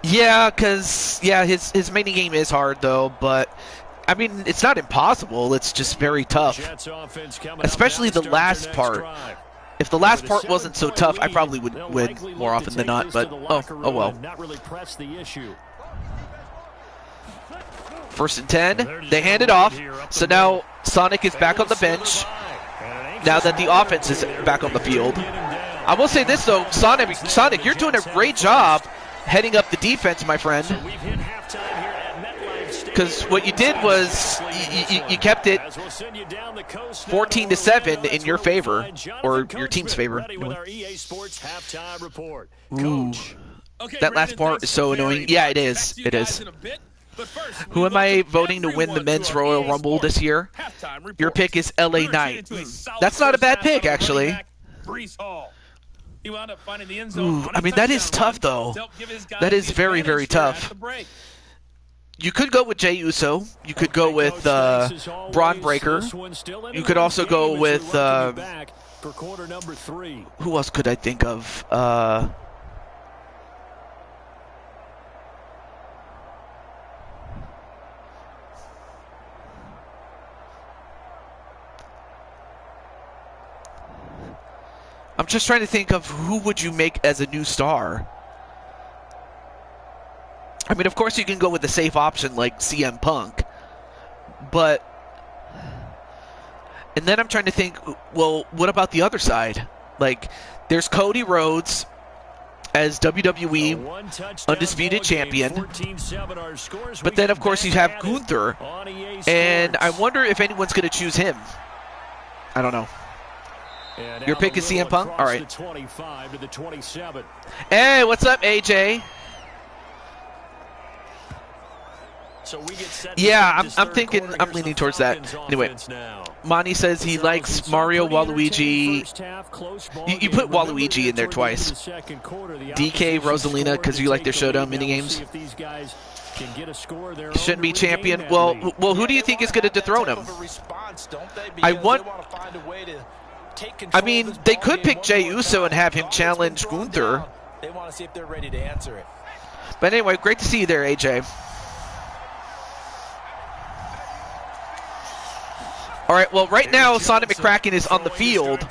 Yeah, because, yeah, his main game is hard, though, but, I mean, it's not impossible. It's just very tough, especially the last part. If the last part wasn't so tough, I probably would win more often than not, but, oh well. 1st and 10, they hand it off, so now Sonic is back on the bench, now that the offense is back on the field. I will say this, though, Sonic, you're doing a great job heading up the defense, my friend, because what you did was you kept it 14-7 in your favor, or your team's favor. Ooh, that last part is so annoying. Yeah, it is. It is. Who am I voting to win the men's Royal Rumble this year? Your pick is LA Knight. That's not a bad pick, actually. Ooh, I mean, that is tough, though. That is very, very tough. You could go with Jey Uso. You could go with Braun Breaker. You could also go with... who else could I think of? I'm just trying to think of who would you make as a new star. I mean, of course you can go with the safe option like CM Punk, but... And then I'm trying to think, well, what about the other side? Like, there's Cody Rhodes as WWE Undisputed Champion, but then, of course, you have Gunther, and I wonder if anyone's going to choose him. I don't know. Your pick is CM Punk? All right. Hey, what's up, AJ? Yeah, I'm thinking, I'm leaning towards that. Anyway, Monty says he likes Mario, Waluigi. You put Waluigi in there twice. DK, Rosalina, because you like their showdown minigames. He shouldn't be champion. Well, who do you think is going to dethrone him? I mean, they could pick Jey Uso and have him challenge Gunther. They want to see if they're ready to answer it. But anyway, great to see you there, AJ. All right, well, right now, Sonic McCracken is on the field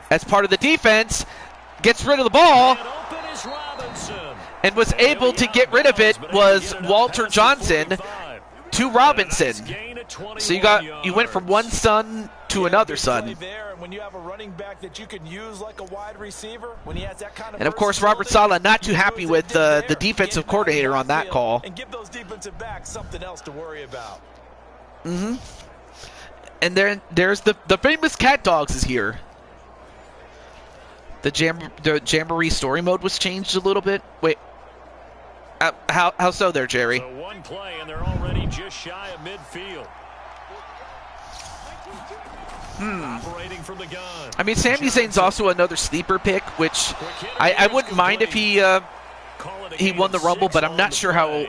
as part of the defense, gets rid of the ball, and was able to get rid of it was Walter Johnson to Robinson. So you went from one son to another son. And of course, Robert Saleh not too happy with the defensive coordinator on that call. And give those defensive backs something else to worry about. Mm-hmm. And there's the famous Cat Dogs is here. The Jamboree story mode was changed a little bit. Wait, how so there, Jerry? So one play and they're already just shy of midfield. Operating from the gun. I mean, Sami Zayn's also another sleeper pick, which I wouldn't mind if he he won the Rumble, but I'm not sure how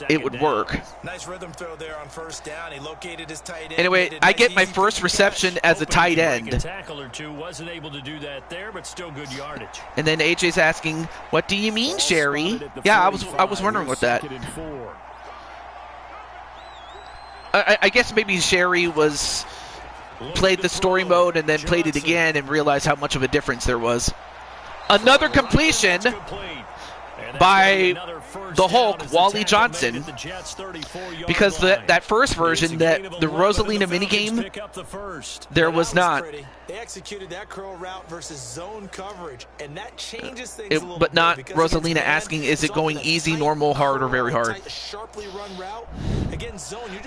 it would work. Nice rhythm throw there on first down. He located his tight end. Anyway, I get my first reception as a tight end. Tackle or two, wasn't able to do that there, but still good yardage. And then AJ's asking, "What do you mean, Sherry?" Yeah, I was wondering what that. I guess maybe Sherry played the story mode and then played it again and realized how much of a difference there was. Another completion by the Hulk, Wally Johnson, because that first version, the Rosalina minigame, there was not. They executed that curl route versus zone coverage, and that changes things a little but not bit Rosalina asking, is it going easy, normal, hard, or very hard? The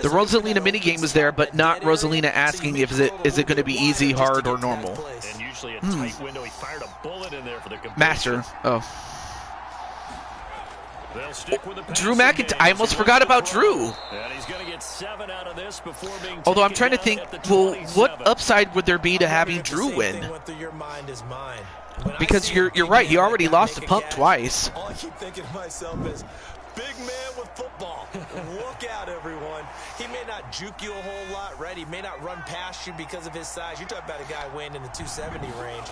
Rosalina minigame was there, but not Rosalina asking if is it going to be easy, hard, or normal. And usually a tight window. He fired a bullet in there for the completion. Master. Oh. Drew McIntyre. I almost forgot about Drew. Although I'm trying to think, well, what upside would there be to having Drew win? Because you're right. He already lost to Punk twice. All I keep thinking to myself is, big man with football. Look out, everyone. He may not juke you a whole lot, right? He may not run past you because of his size. You're talking about a guy weighing in the 270 range.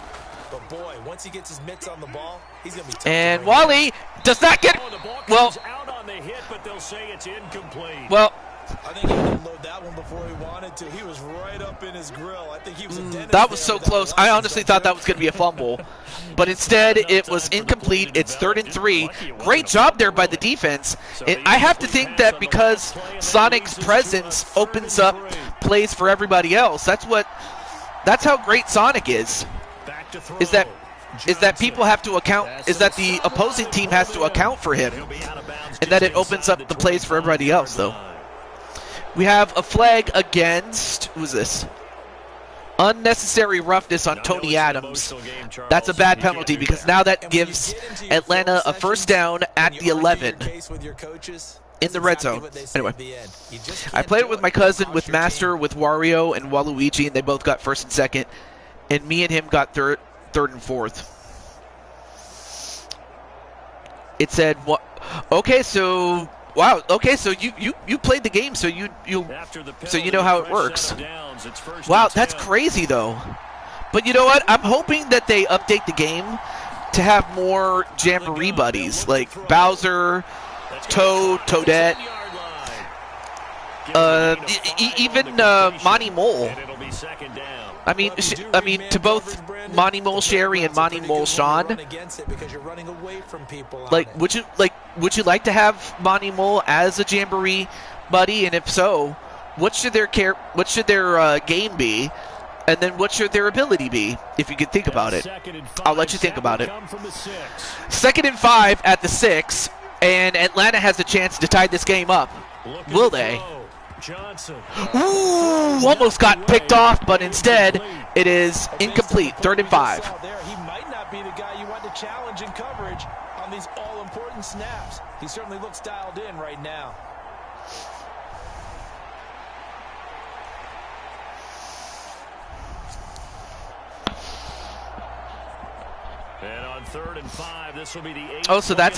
But boy, once he gets his mitts on the ball, he's going to be tough. And Wally does not get. Well, out on the hit, but they'll say it's incomplete. Well, I think he didn't load that one before he wanted to. He was right up in his grill. I think he was a dentist. That was so close. I honestly thought that was going to be a fumble. But instead, it was incomplete. It's 3rd and 3. Great job there by the defense. I have to think that because Sonic's presence opens up plays for everybody else. That's how great Sonic is. Is that people have to account, is that the opposing team has to account for him, and that it opens up the plays for everybody else, though. We have a flag against, who's this? Unnecessary roughness on Tony Adams. That's a bad penalty because now that gives Atlanta a first down at the 11 in the red zone. Anyway, I played it with my cousin, with Master, with Wario, and Waluigi, and they both got 1st and 2nd. And me and him got 3rd and 4th. It said, "What? Okay, so wow. Okay, so you played the game, so you know how it works." Wow, that's crazy though. But you know what? I'm hoping that they update the game to have more Jamboree buddies like Bowser, Toad, Toadette, even Monty Mole. I mean, to both Monty Mole Sherry and Monty Mole Sean. Would you like to have Monty Mole as a Jamboree buddy? And if so, what should their game be? And then what should their ability be? If you could think about it, I'll let you think about it. 2nd and 5 at the 6, and Atlanta has a chance to tie this game up. Will they? Ooh, almost got picked off, but instead it is incomplete. 3rd and 5. He might not be the guy you want to challenge in coverage on these all-important snaps. He certainly looks dialed in right now. And on 3rd and 5, this will be the 8th. Oh, so that's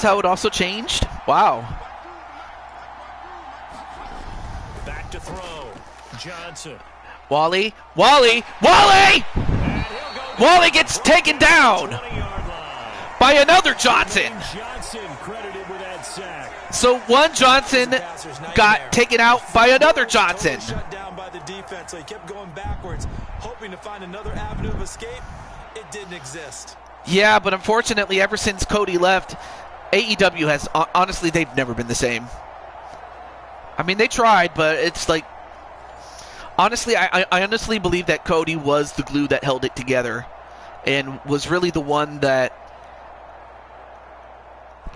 how it also changed? Wow. Back to throw. Johnson. Wally gets taken down by another Johnson. So one Johnson got taken out by another Johnson. Shut down by the defense, so he kept going backwards, hoping to find another avenue of escape. It didn't exist. Yeah, but unfortunately, ever since Cody left, AEW has, honestly, they've never been the same. I mean, they tried, but it's like, honestly, I honestly believe that Cody was the glue that held it together and was really the one that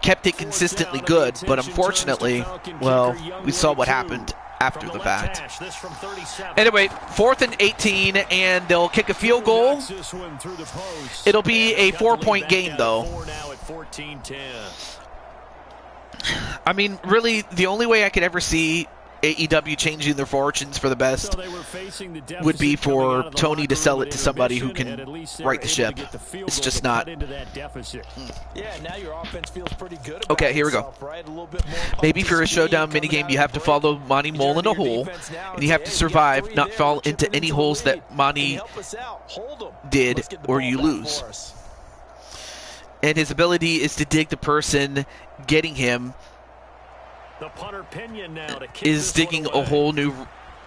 kept it consistently good. But unfortunately, well, we saw what happened after the fact. Anyway, 4th and 18, and they'll kick a field goal. It'll be a 4-point game, though. I mean, really, the only way I could ever see AEW changing their fortunes for the best So they were facing the would be deficit coming out for of the Tony to locker sell room it to at somebody who intermission, and can at least they right were the able ship. to get the field It's goal just to not. cut into that deficit. Yeah, now your offense feels pretty good about Okay, here we go. itself, right? A little bit more Maybe up for to a showdown speed coming minigame, out you of have to break. follow Monty You Mole turn in a to your hole, defense now and you have say, to "Hey, we got survive, three not there. fall We're chipping into any into a holes lead. that Can Monty you help us out? Hold them. did, Let's get the or ball you back lose. for us." And his ability is to dig the person getting him The punter Pinion now to kick is this digging one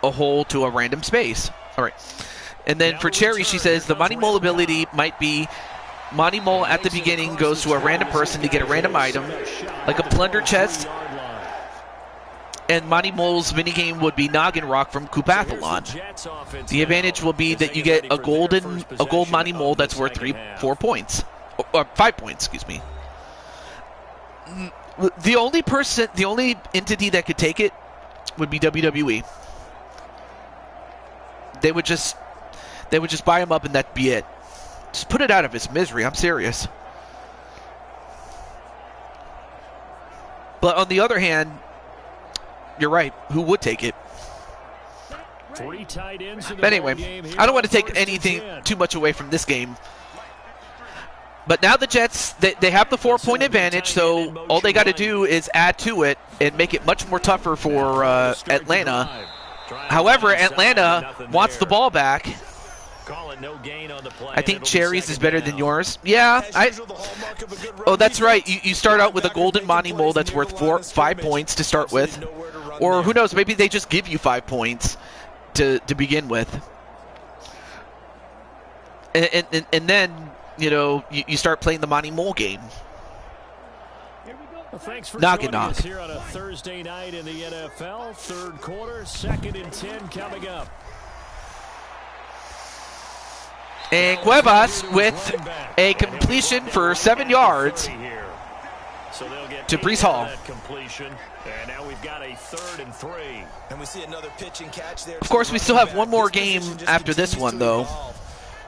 a hole to a random space. All right. And then Now for the Cherry, return. she says the Here Monty comes Mole Randall ability Cobb. might be Monty Mole at the Makes it beginning across goes the to a 20 random as person to this get a guy random takes item, a shot like a at the plunder chest. 23-yard line. And Monty Mole's minigame would be Noggin Rock from So here's the Koopathlon. Jets offense The advantage now will be as they that you get get ready for their first a gold possession Monty Mole of the that's worth second half. 4 points. Or 5 points, excuse me. The only entity that could take it would be WWE. They would just buy him up and that'd be it. Just put it out of its misery. I'm serious. But on the other hand, you're right. Who would take it? Three tight ends in the But anyway, ball game here I don't want on to take first and anything 10. too much away from this game. But now the Jets, they have the 4-point advantage, so all they got to do is add to it and make it much more tougher for Atlanta. However, Atlanta wants the ball back. Call it no gain on the play, I and think it'll be Cherry's is second better down. than yours. Yeah, oh, that's right. You start out with a golden Monty Mole that's worth 5 points to start with. Or who knows, maybe they just give you 5 points to begin with. And then, you start playing the Monty Mole game. Well, thanks for Knock it, joining knock. us here on a Thursday night in the NFL. Third quarter, 2nd and 10 coming up. And Cuevas with a completion for 7 yards So they'll get to Brees Hall. that completion. And now we've got a 3rd and 3. And we see another pitch and catch there. Of course, we still have one more game after this one, though.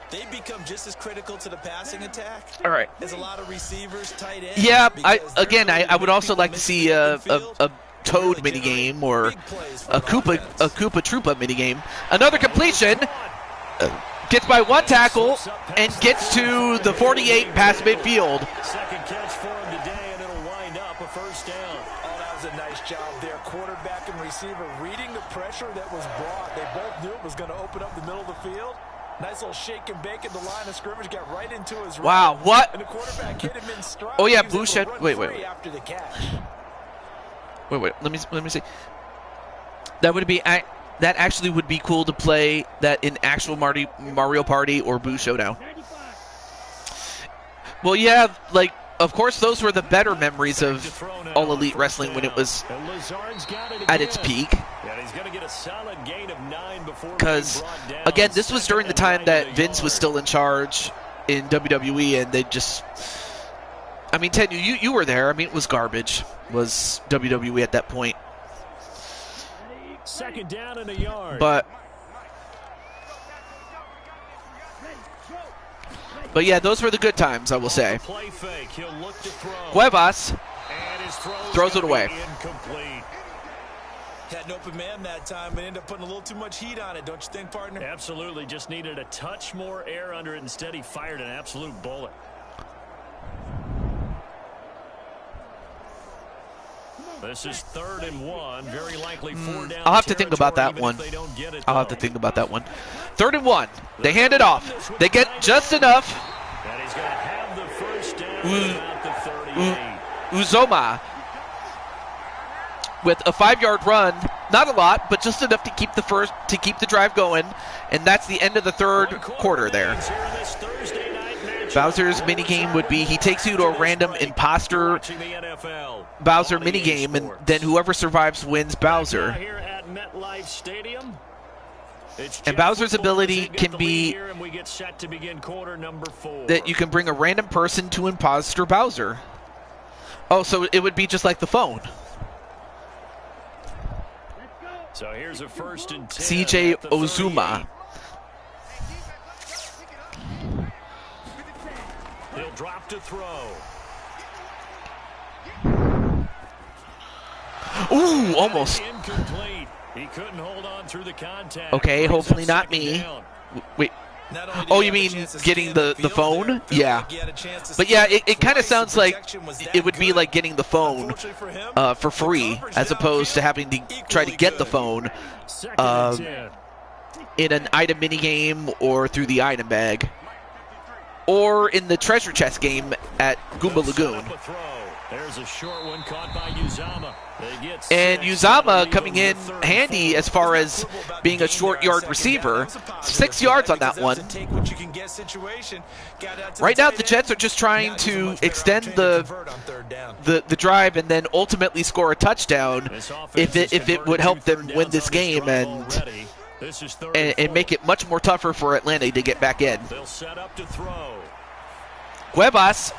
They become just as critical to the passing attack All right. as a lot of receivers, tight ends. Yeah, because they're I would also like to see a Toad really minigame or big plays for a an Koopa offense. Troopa minigame. Another completion. Gets by one tackle and gets to the 48 past midfield. Second catch for him today, and it'll wind up a first down. Oh, that was a nice job there. Quarterback and receiver reading the pressure that was brought. They both knew it was going to open up the middle of the field. Nice little shake and bake at the line of scrimmage. Got right into his Wow, route. what? And the quarterback hit him in stride. Oh, yeah, He was able Bush to had- run wait. free after the catch. Wait. Let me see. That actually would be cool to play that in actual Mario Party or Boo Showdown. Well, yeah, of course, those were the better memories of All Elite Wrestling when it was And Lazard's got it at its again. peak. And he's going to get a solid gain of 9 before being Because, brought down. again, this was during the Second and time right that at Vince was yard. still in charge in WWE, and they just... I mean, Ted, you were there. I mean, it was garbage, was WWE at that point. Second down and a yard. But yeah, those were the good times, I will say. Play fake. He'll look to throw. Cuevas And his throws it gonna away. be Incomplete. Had an open man that time, but ended up putting a little too much heat on it, don't you think, partner? Absolutely. Just needed a touch more air under it. Instead, he fired an absolute bullet. This is 3rd and 1. Very likely 4 down. I'll have to think about that territory, one. even if they don't get it, I'll have to though. think about that one. 3rd and 1. They hand it off. They get just enough. And he's going to have the first down at about the 38. Uzoma with a 5-yard run. Not a lot, but just enough to keep the drive going. And that's the end of the third quarter there. Bowser's minigame would be he takes you to a random imposter Bowser minigame, and then whoever survives wins Bowser. And Bowser's ability can be that you can bring a random person to imposter Bowser. Oh, so it would be just like the phone. So here's a 1st and 10. CJ at the Ozuma. 38. He'll drop to throw. Ooh, almost. Incomplete. He couldn't hold on through the contact. Okay, hopefully not me. Wait. Oh, you mean getting the phone? Yeah. But yeah, it kind of sounds like it would be like getting the phone for free, as opposed to having to try to get the phone in an item minigame or through the item bag, or in the treasure chest game at Goomba Lagoon. There's a short one caught by Uzama. And Uzama coming in handy as far as being a short yard receiver. 6 yards on that one. Right now, the Jets are just trying to extend the drive and then ultimately score a touchdown if it would help them win this game and make it much more tougher for Atlanta to get back in. Cuevas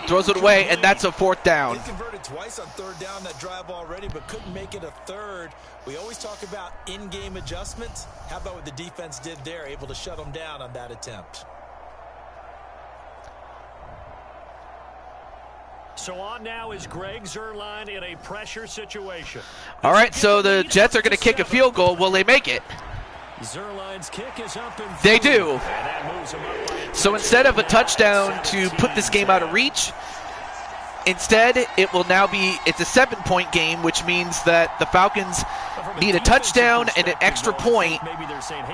throws it away, and that's a 4th down. They converted twice on 3rd down that drive already, but couldn't make it a 3rd. We always talk about in-game adjustments. How about what the defense did there, able to shut them down on that attempt? So on now is Greg Zuerlein in a pressure situation. All right, so the Jets are going to kick a field goal. Will they make it? Zuerlein's kick is up and they do. So instead of a touchdown to put this game out of reach, instead it will now be, it's a 7-point game, which means that the Falcons need a touchdown and an extra point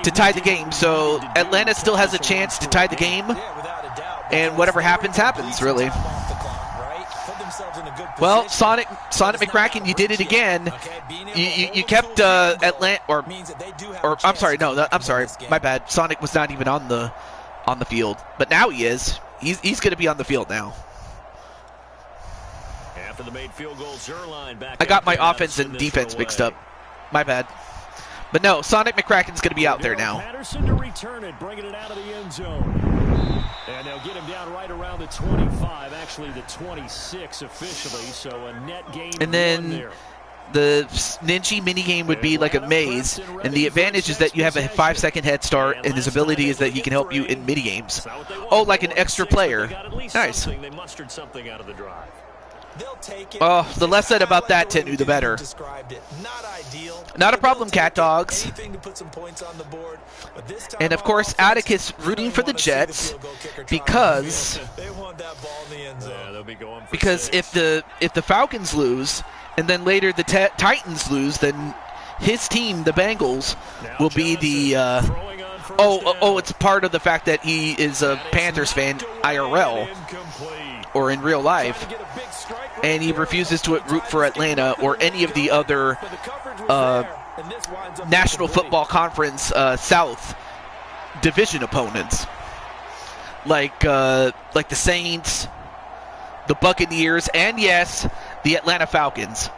to tie the game. So Atlanta still has a chance to tie the game, and whatever happens, happens, really. Well, Sonic McCracken, you did it again. You kept Atlanta, or I'm sorry, no, I'm sorry, my bad. Sonic was not even on the field, but now he is. He's going to be on the field now. After the made field goal, Zuerlein back. I got my offense and defense mixed up. My bad. But no, Sonic McCracken's going to be out there now. Patterson to return it, bringing it out of the end zone. And they'll get him down right around the 25, actually the 26 officially, so a net gain. And then the Ninja minigame would be like a maze, and the advantage is that you have a 5-second head start, and his ability is that he can help you in minigames. Oh, like an extra player. Nice. They mustered something out of the drive. Oh, the less said about that, Tenu, the better. Not a problem, cat dogs. And of course, Atticus rooting for the Jets because if the Falcons lose and then later the Titans lose, then his team, the Bengals, will be the it's part of the fact that he is a Panthers fan IRL or in real life, and he refuses to root for Atlanta or any of the other National Football Conference South division opponents, like the Saints, the Buccaneers, and yes, the Atlanta Falcons.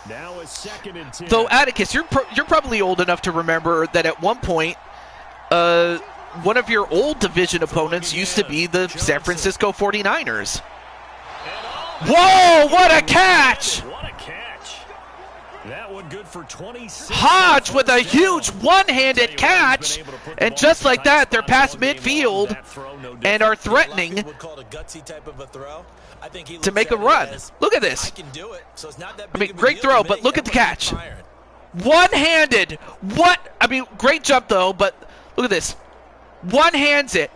Now is 2nd and 10. Though Atticus, you're probably old enough to remember that at one point, one of your old division opponents used to be the San Francisco 49ers. Whoa, what a catch! What a catch. That one good for 26. Hodge with a huge one-handed catch, and just like that, they're past midfield and are threatening to make a run. Look at this. I mean, great throw, but look at the catch. One-handed. What? I mean, great jump, though, but look at this. One-hands it.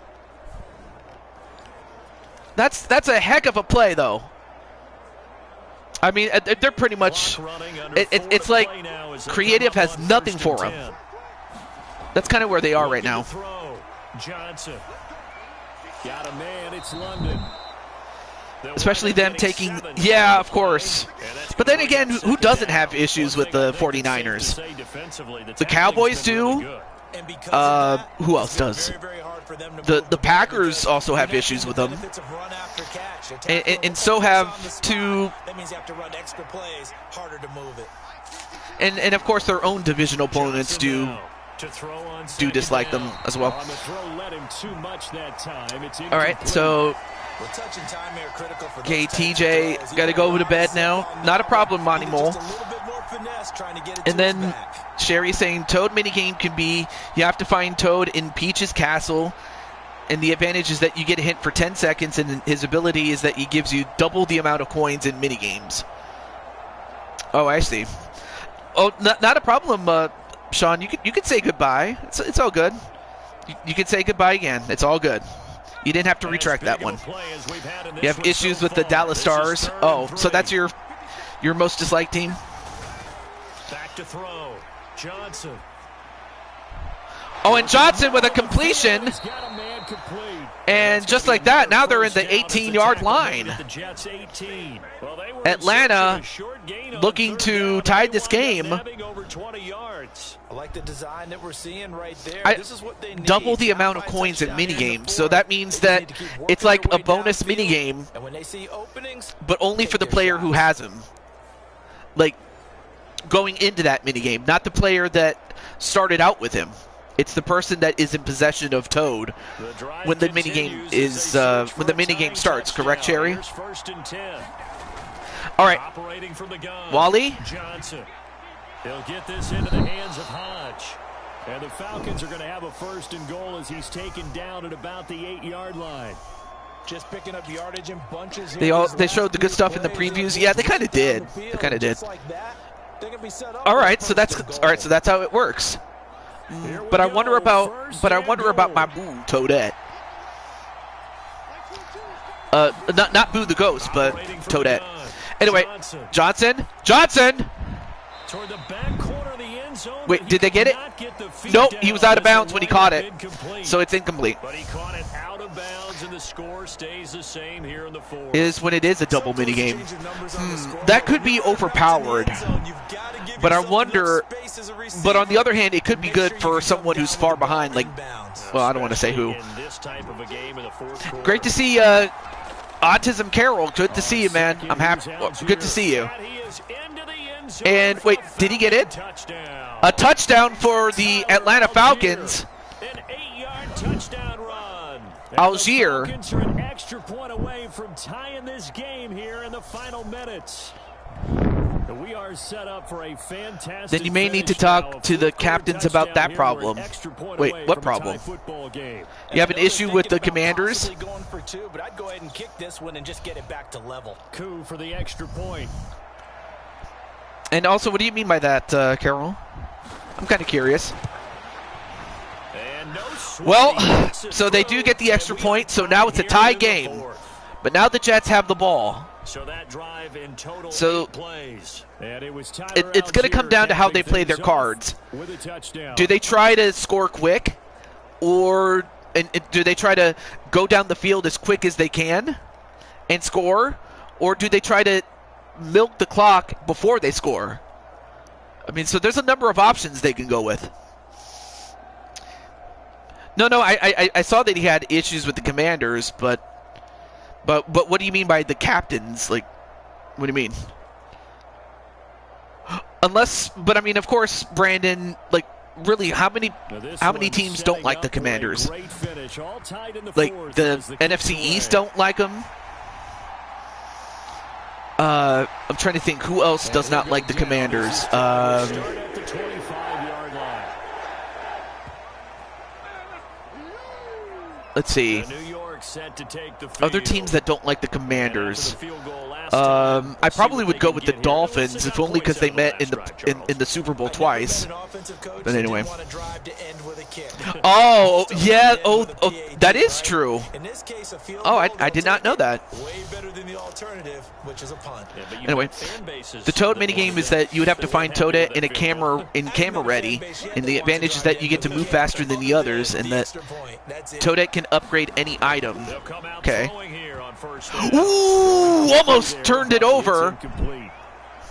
That's a heck of a play, though. I mean, they're pretty much, it's like creative has nothing for them. That's kind of where they are right now. Johnson got a man. It's London. Especially them taking, yeah, of course. But then again, who doesn't have issues with the 49ers? The Cowboys do. Who else does? The Packers also have issues with them. And so have two. And of course their own divisional opponents do dislike them as well. All right, so okay, TJ got to go to bed now. Not a problem, Monty Mole. And then Sherry saying Toad minigame can be, you have to find Toad in Peach's castle, and the advantage is that you get a hint for 10 seconds, and his ability is that he gives you double the amount of coins in minigames. Oh, I see. Oh, not a problem, Sean. You could say goodbye. It's all good. You can say goodbye again. It's all good. You didn't have to retract that one. You have issues with the Dallas Stars. Oh, so that's your most disliked team? Back to throw. Johnson. Oh, and Johnson with a completion. And just like that, now they're in the 18-yard line. Atlanta looking to tie this game. I like the design that we're seeing right there. This is what they need. Double the amount of coins in minigames, so that means that it's like a bonus minigame, but only for the player who has them. Like, going into that minigame, not the player that started out with him. It's the person that is in possession of Toad when the minigame is when the minigame starts. Correct, Cherry? All right, Wally. Johnson. He'll get this into the hands of Hodge. And the Falcons are going to have a 1st and goal as he's taken down at about the 8-yard line. Just picking up yardage in bunches. They showed the good stuff in the previews. Yeah, they kind of did. They kind of did. All right, so that's how it works. But I wonder about my boo Toadette. Not Boo the Ghost, but Toadette. Anyway, Johnson. Toward the back corner of the end zone. Wait, did they get it? Nope, he was out of bounds when he caught it, so it's incomplete. But he caught it out of bounds, and the score stays the same here in the 4th. Is when it is a double minigame. That could be overpowered. But I wonder. But on the other hand, it could be good for someone who's far behind. Like, well, I don't want to say who. Great to see Autism Carol. Good to see you, man. I'm happy. Good to see you. And wait, did he get it? A touchdown for the Atlanta Falcons. An 8-yard touchdown run. Algier. The Falcons are an extra point away from tying this game here in the final minutes. We are set up for a fantastic. Then you may need to talk to the captains about that problem. Wait, what problem? You have an issue with the Commanders? Going for 2, but I'd go ahead and kick this one and just get it back to level. Coup for the extra point. And also, what do you mean by that, Carol? I'm kind of curious. Well, so they do get the extra point, so now it's a tie game. But now the Jets have the ball. So that drive in total so 8 plays. It's going to come down to how they play their cards. Do they try to score quick? Or do they try to go down the field as quick as they can and score? Or do they try to milk the clock before they score? I mean, so there's a number of options they can go with. No, I saw that he had issues with the Commanders, but what do you mean by the captains? Like, what do you mean? But I mean, of course, Brandon, like, really, how many teams don't like the Commanders? Like, the NFC East don't like them? I'm trying to think who else does not like the Commanders. Let's see. Other teams that don't like the Commanders. I probably would go with the Dolphins, if only because they met in the Super Bowl twice. But anyway. Oh, yeah. Oh, that is true. Oh, I did not know that. Anyway, the Toad minigame is that you would have to find Toadette in camera ready, and the advantage is that you get to move faster than the others, and that Toadette can upgrade any item. Okay. Ooh, almost turned it over.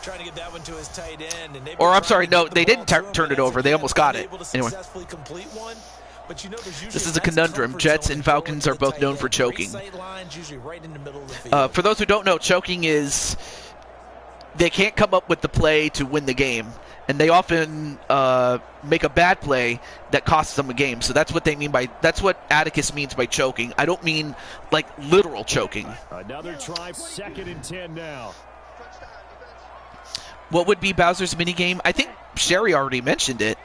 Trying to get that one to his tight end, and or I'm sorry, no, they didn't turn it over. They almost got it. Anyway. This is a conundrum. Jets and Falcons are both known for choking. For those who don't know, choking is they can't come up with the play to win the game, and they often make a bad play that costs them a game. So that's what they mean by that's what Atticus means by choking. I don't mean like literal choking. Another try, 2nd and 10 now. What would be Bowser's minigame? I think Sherry already mentioned it.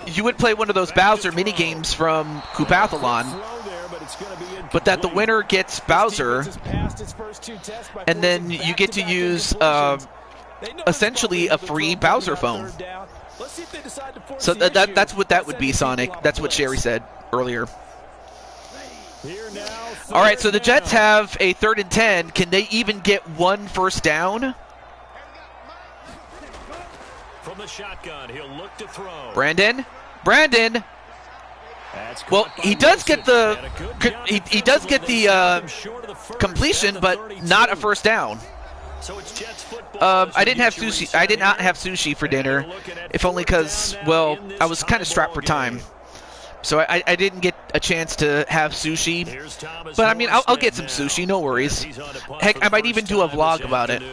You would play one of those Bowser minigames from Koopathlon. but that the winner gets Bowser, and then you get to use essentially a free Bowser phone. So that's what that would be, Sonic. That's what Sherry said earlier. All right, so the Jets have a 3rd and 10. Can they even get one first down? From the shotgun, he'll look to throw. Brandon. Well, he does get the completion, but not a first down. I didn't have sushi. I did not have sushi for dinner, if only because, well, I was kind of strapped for time. So I didn't get a chance to have sushi. But, I mean, I'll get some sushi, no worries. Heck, I might even do a vlog about it.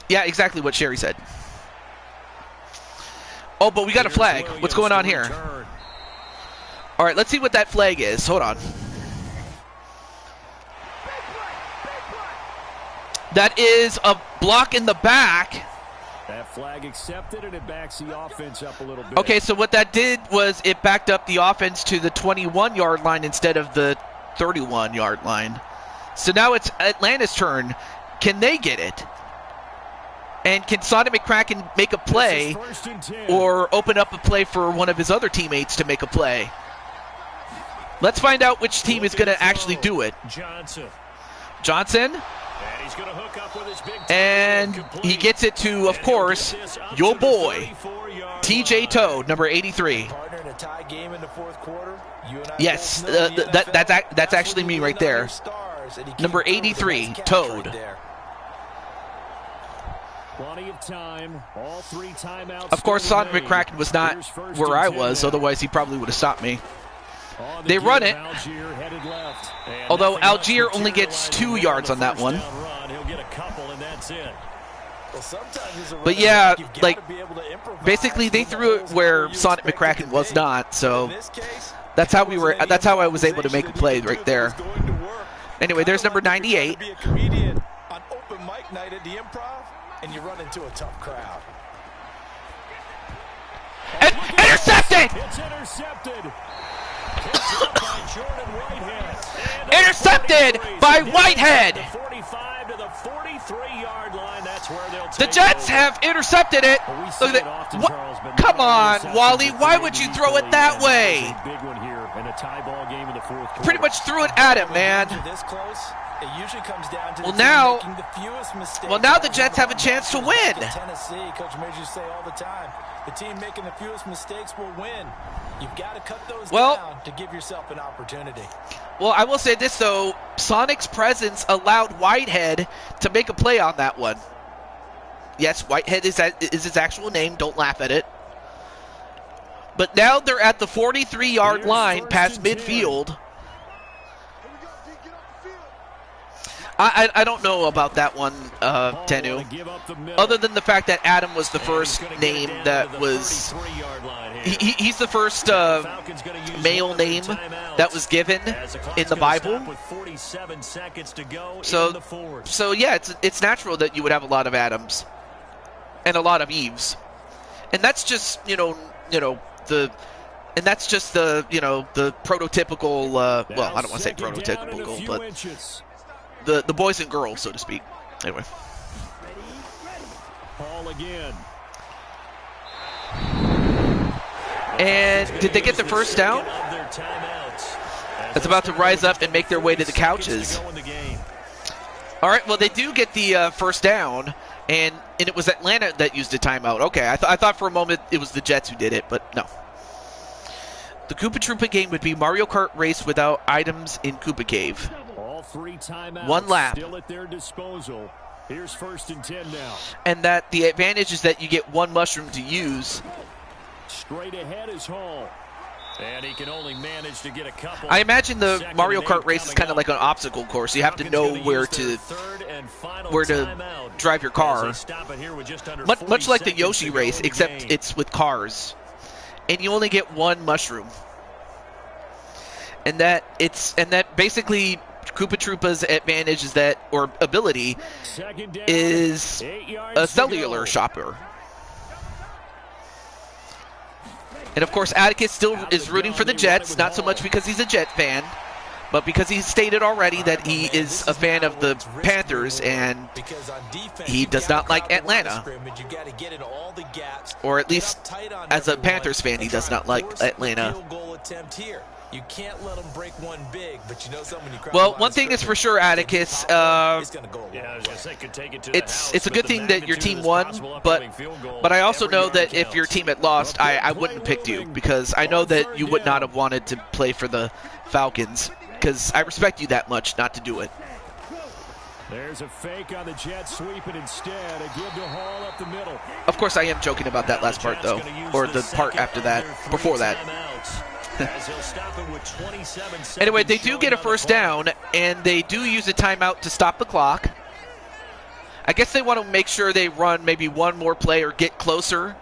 Yeah, exactly what Sherry said. Oh, but we got a flag. What's going on here? All right, let's see what that flag is. Hold on. That is a block in the back. That flag accepted, and it backs the offense up a little bit. Okay, so what that did was it backed up the offense to the 21-yard line instead of the 31-yard line. So now it's Atlanta's turn. Can they get it? And can Sonic McCracken make a play or open up a play for one of his other teammates to make a play? Let's find out which team is going to actually do it. Johnson. And he gets it to, of course, your boy, TJ Toad, number 83. Yes, that's actually me right there. Number 83, Toad. Of course, Sonic McCracken was not where I was, otherwise he probably would have stopped me. They run it, although Algier only gets 2 yards on that one. But yeah, like, basically they threw it where Sonic McCracken was not, so that's how I was able to make a play right there. Anyway, there's number 98. And you run into a tough crowd. And intercepted! It's intercepted. Intercepted by Whitehead. The Jets have intercepted it. Look at that. Come on, Wally. Why would you throw it that way? Pretty much threw it at him, man. Well, now the Jets have a chance to win. Tennessee, Coach Major say all the time, the team making the fewest mistakes will win. You've got to cut those down to give yourself an opportunity. Well, I will say this, though. Sonic's presence allowed Whitehead to make a play on that one. Yes, Whitehead is his actual name. Don't laugh at it. But now they're at the 43-yard line past midfield. I don't know about that one, Tenu. Other than the fact that Adam was the first name that was... He's the first male name that was given in the Bible. So yeah, it's natural that you would have a lot of Adams and a lot of Eves. And that's just, the prototypical, well, I don't want to say prototypical, but the boys and girls, so to speak. Anyway. Ball again. And did they get the first down? That's about to rise up and make their way to the couches. All right, well, they do get the first down, and it was Atlanta that used a timeout. Okay, I thought for a moment it was the Jets who did it, but no. The Koopa Troopa game would be Mario Kart race without items in Koopa Cave. All 3 timeouts 1 lap. Still at their disposal. Here's 1st and 10 now. And that the advantage is that you get 1 mushroom to use. Straight ahead is Hall. And he can only manage to get a couple. I imagine the Mario Kart race is kind of like an obstacle course. You have to know where to drive your car. Much like the Yoshi race, except it's with cars. And you only get 1 mushroom. And that basically Koopa Troopa's advantage is that, or ability, is a cellular shopper. And of course, Atticus still is rooting for the Jets, not so much because he's a Jet fan, but because he's stated already that he is a fan of the Panthers and he does not like Atlanta. Or at least as a Panthers fan, he does not like Atlanta. You can't let them break one big, but you know something. Well, one thing is for sure, Atticus. It's a good thing that your team won, but I also know that if your team had lost, I wouldn't pick you because I know that you would not have wanted to play for the Falcons because I respect you that much not to do it. There's a fake on the jet sweep, and instead a give to Hall up the middle. Of course, I am joking about that last part though, or the part after that, before that. Anyway, they do get a first down, and they do use a timeout to stop the clock. I guess they want to make sure they run maybe one more play or get closer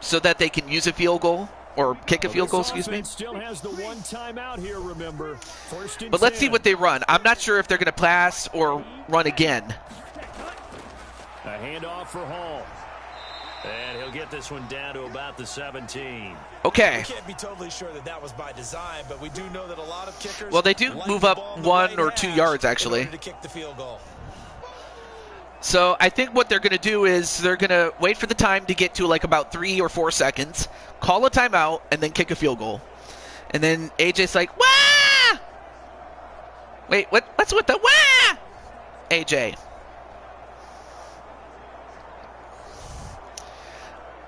so that they can use a field goal or kick a field goal, excuse me. Still has the one timeout here, remember. But let's see what they run. I'm not sure if they're going to pass or run again. A handoff for Hall. And he'll get this one down to about the 17. Okay. We can't be totally sure that was by design, but we do know that a lot of kickers. Well, they do move up 1 or 2 yards actually. To kick the field goal. So I think what they're going to do is they're going to wait for the time to get to like about 3 or 4 seconds, call a timeout, and then kick a field goal. And then AJ's like, wah! Wait, what's with the wah? AJ.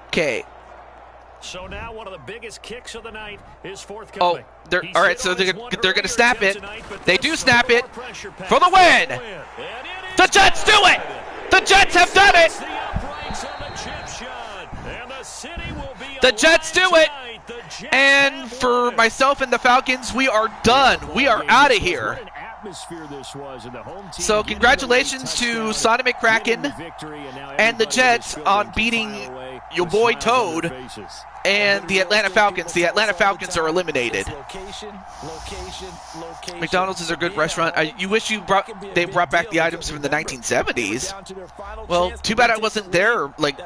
Okay. So now one of the biggest kicks of the night is forthcoming. Oh, all right, so they're going to snap it. They do snap it for the win. The Jets do it. The Jets have done it. The Jets do it. And for myself and the Falcons, we are done. We are out of here. So congratulations to Sonic McCracken and the Jets on beating your boy Toad and the Atlanta Falcons. The Atlanta Falcons are eliminated. McDonald's is a good restaurant. You wish they brought back the items from the 1970s. Well, too bad I wasn't there. Like,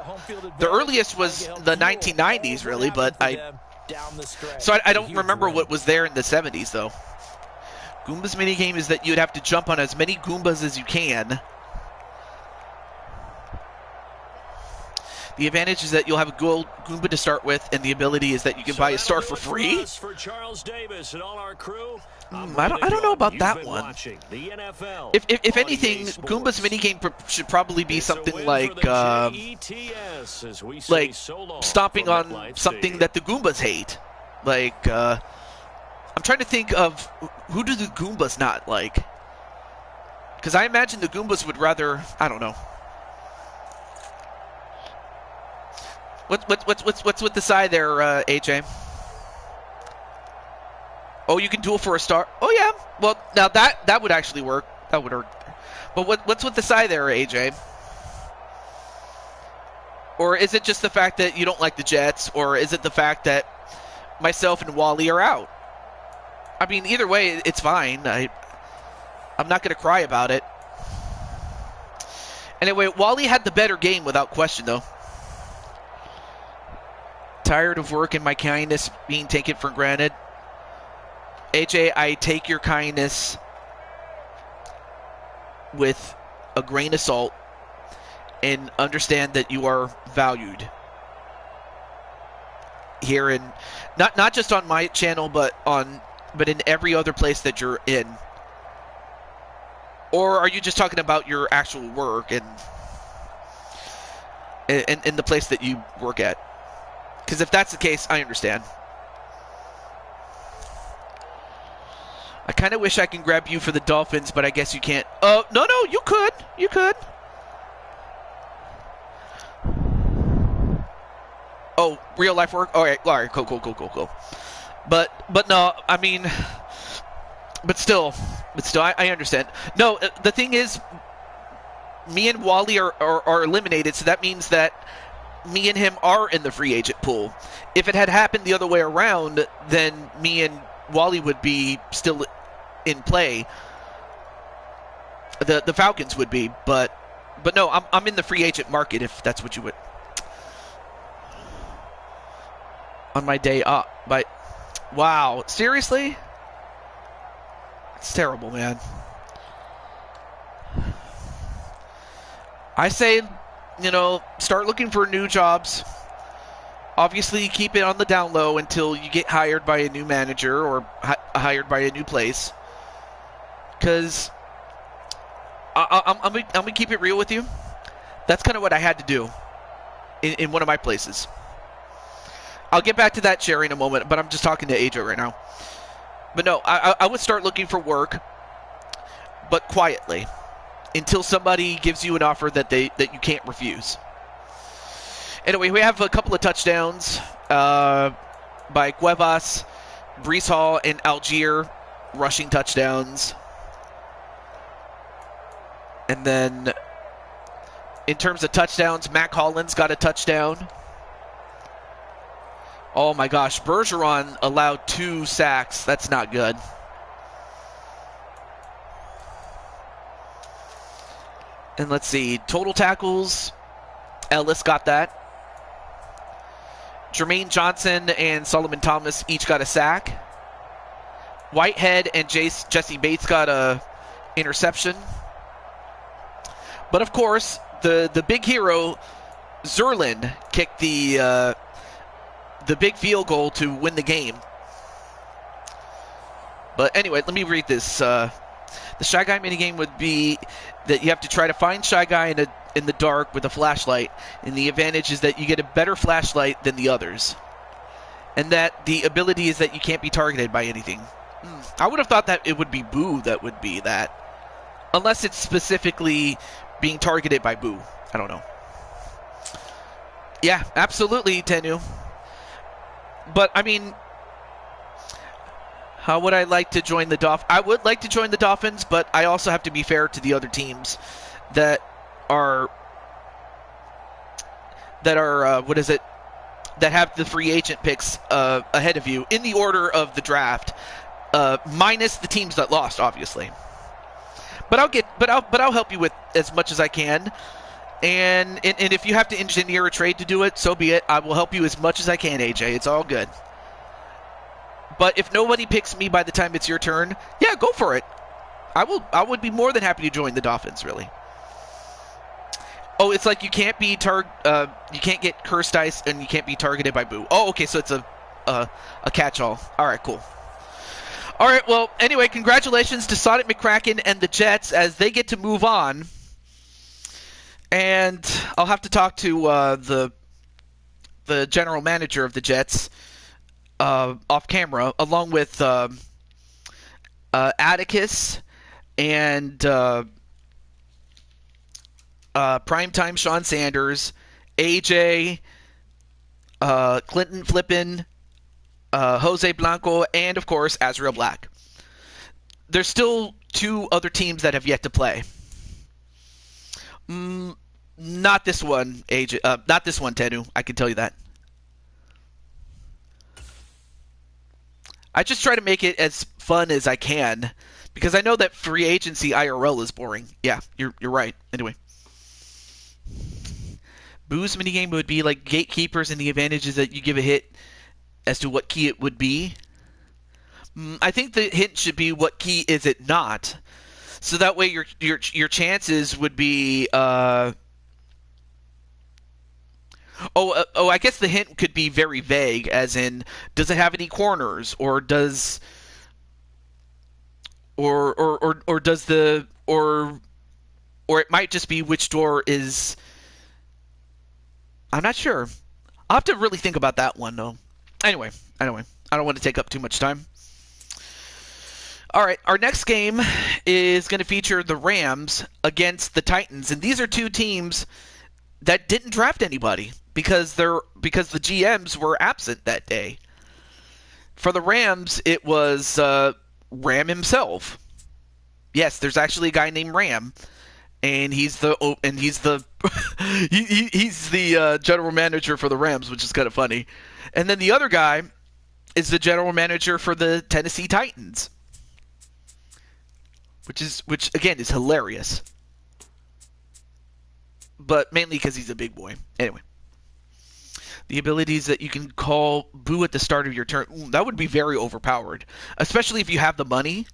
the earliest was the 1990s, really, but I don't remember what was there in the 70s, though. Goomba's minigame is that you'd have to jump on as many Goombas as you can. The advantage is that you'll have a gold Goomba to start with, and the ability is that you can buy a star for free. I don't know about that one. If anything, Goomba's minigame should probably be something like stomping on something that the Goombas hate. Like, I'm trying to think of who do the Goombas not like? Because I imagine the Goombas would rather, I don't know. What's with the side there, AJ? Oh, you can duel for a star. Oh yeah. Well, now that would actually work. That would work. But what's with the side there, AJ? Or is it just the fact that you don't like the Jets, or is it the fact that myself and Wally are out? I mean, either way, it's fine. I'm not going to cry about it. Anyway, Wally had the better game without question, though. Tired of work and my kindness being taken for granted. AJ, I take your kindness with a grain of salt and understand that you are valued here in not just on my channel, but in every other place that you're in. Or are you just talking about your actual work and in the place that you work at? Because if that's the case, I understand. I kind of wish I can grab you for the Dolphins, but I guess you can't. Oh, no, you could. You could. Oh, real life work? All right, cool. But no, I mean, but still, I understand. No, the thing is, me and Wally are eliminated, so that means that me and him are in the free agent pool. If it had happened the other way around, then me and Wally would be still in play. The Falcons would be, but no, I'm in the free agent market, if that's what you would. on my day off. But wow, seriously? It's terrible, man. I say, start looking for new jobs. Obviously, keep it on the down low until you get hired by a new manager or hired by a new place. Because I'm going to keep it real with you. That's kind of what I had to do in one of my places. I'll get back to that, Sherry, in a moment, but I'm just talking to AJ right now. But no, I would start looking for work, but quietly, until somebody gives you an offer that you can't refuse. Anyway, we have a couple of touchdowns by Cuevas, Brees Hall, and Algier, rushing touchdowns. And then, in terms of touchdowns, Mac Hollins got a touchdown. Oh my gosh, Bergeron allowed 2 sacks. That's not good. And let's see, total tackles, Ellis got that. Jermaine Johnson and Solomon Thomas each got a sack. Whitehead and Jesse Bates got a interception. But of course, the big hero, Zerlin, kicked the big field goal to win the game. But anyway, let me read this. The Shy Guy minigame would be that you have to try to find Shy Guy in the dark with a flashlight, and the advantage is that you get a better flashlight than the others. And that the ability is that you can't be targeted by anything. I would have thought that it would be Boo that would be that. Unless it's specifically being targeted by Boo. I don't know. Yeah, absolutely, Tenu. But, I mean, how would I like to join the Dolphins? I would like to join the Dolphins, but I also have to be fair to the other teams that are that have the free agent picks ahead of you in the order of the draft, minus the teams that lost, obviously. But I'll help you with as much as I can. And if you have to engineer a trade to do it, so be it. I will help you as much as I can, AJ. It's all good. But if nobody picks me by the time it's your turn, yeah, go for it. I would be more than happy to join the Dolphins, really. Oh, it's like you can't be you can't get cursed dice and you can't be targeted by Boo. Oh, okay, so it's a catch-all. All right, cool. All right, well, anyway, congratulations to Sonic McCracken and the Jets as they get to move on. And I'll have to talk to the general manager of the Jets off camera, along with Atticus and Primetime Sean Sanders, AJ, Clinton Flippin, Jose Blanco, and, of course, Azrael Black. There's still 2 other teams that have yet to play. Not this one, AJ. Not this one, Tenu. I can tell you that. I just try to make it as fun as I can, because I know that free agency IRL is boring. Yeah, you're right. Anyway. Boo's minigame would be like gatekeepers, and the advantage is that you give a hint as to what key it would be. I think the hint should be what key is it not. So that way your chances would be I guess the hint could be very vague, as in, does it have any corners, or does or does the or it might just be which door is. I'm not sure. I'll have to really think about that one, though. Anyway, I don't want to take up too much time. All right, our next game is going to feature the Rams against the Titans, and these are 2 teams that didn't draft anybody because the GMs were absent that day. For the Rams, it was Ram himself. Yes, there's actually a guy named Ram, and he's the he's the general manager for the Rams, which is kind of funny. And then the other guy is the general manager for the Tennessee Titans, which again is hilarious, but mainly because he's a big boy. Anyway, The abilities that you can call Boo at the start of your turn. Ooh, that would be very overpowered. Especially if you have the money.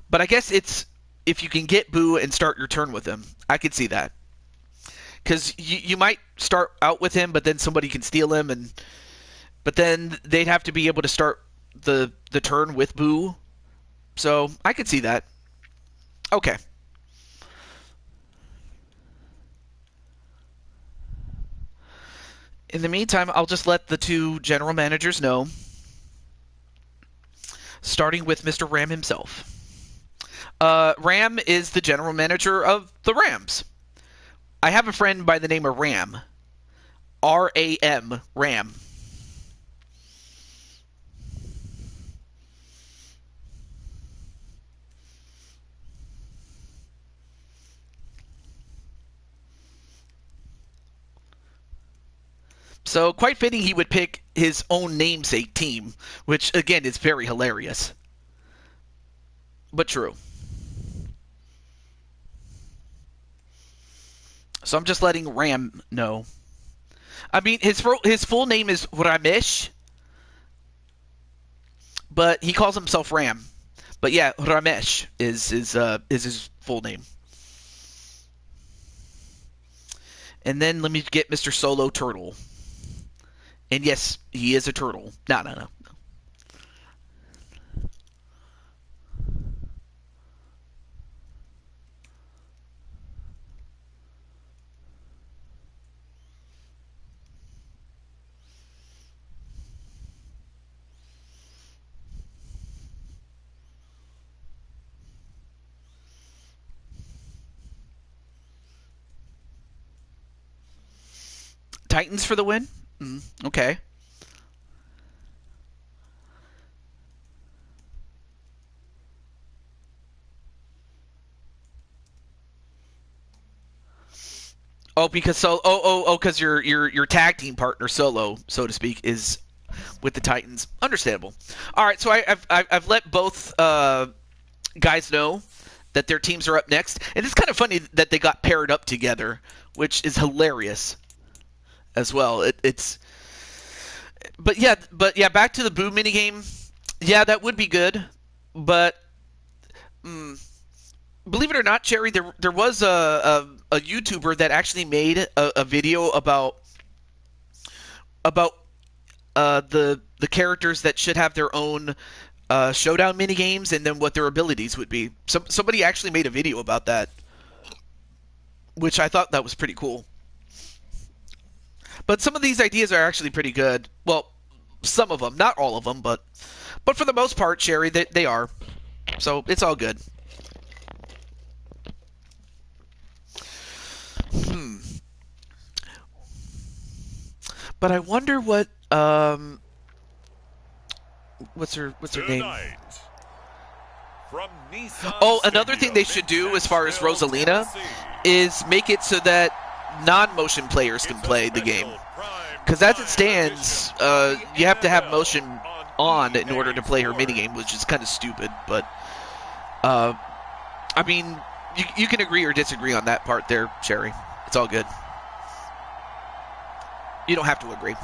But I guess it's if you can get Boo and start your turn with him. I could see that. Because you might start out with him, but then somebody can steal him. But then they'd have to be able to start the turn with Boo. So I could see that. Okay. In the meantime, I'll just let the two general managers know, starting with Mr. Ram himself. Ram is the general manager of the Rams. I have a friend by the name of Ram. R-A-M, Ram. So, quite fitting he would pick his own namesake team, which, again, is very hilarious. But true. So I'm just letting Ram know. I mean, his full name is Ramesh, but he calls himself Ram. But yeah, Ramesh is his full name. And then let me get Mr. Solo Turtle. And yes, he is a turtle. No. Titans for the win? Okay. Oh, because because your tag team partner Solo, so to speak, is with the Titans. Understandable. All right, so I've let both guys know that their teams are up next, and it's kind of funny that they got paired up together, which is hilarious as well. But yeah, back to the Boo minigame. Yeah, that would be good, but believe it or not, Cherry, there was a YouTuber that actually made a video about the characters that should have their own showdown minigames and then what their abilities would be. Somebody actually made a video about that, which I thought that was pretty cool. But some of these ideas are actually pretty good. Well, some of them, not all of them, but for the most part, Cherry, they are. So it's all good. But I wonder what what's her name? Oh, another thing they should do as far as Rosalina is make it so that non-motion players can play the game. Because as it stands, you have to have motion on in order to play her minigame, which is kind of stupid. But I mean, you can agree or disagree on that part there, Cherry. It's all good. You don't have to agree.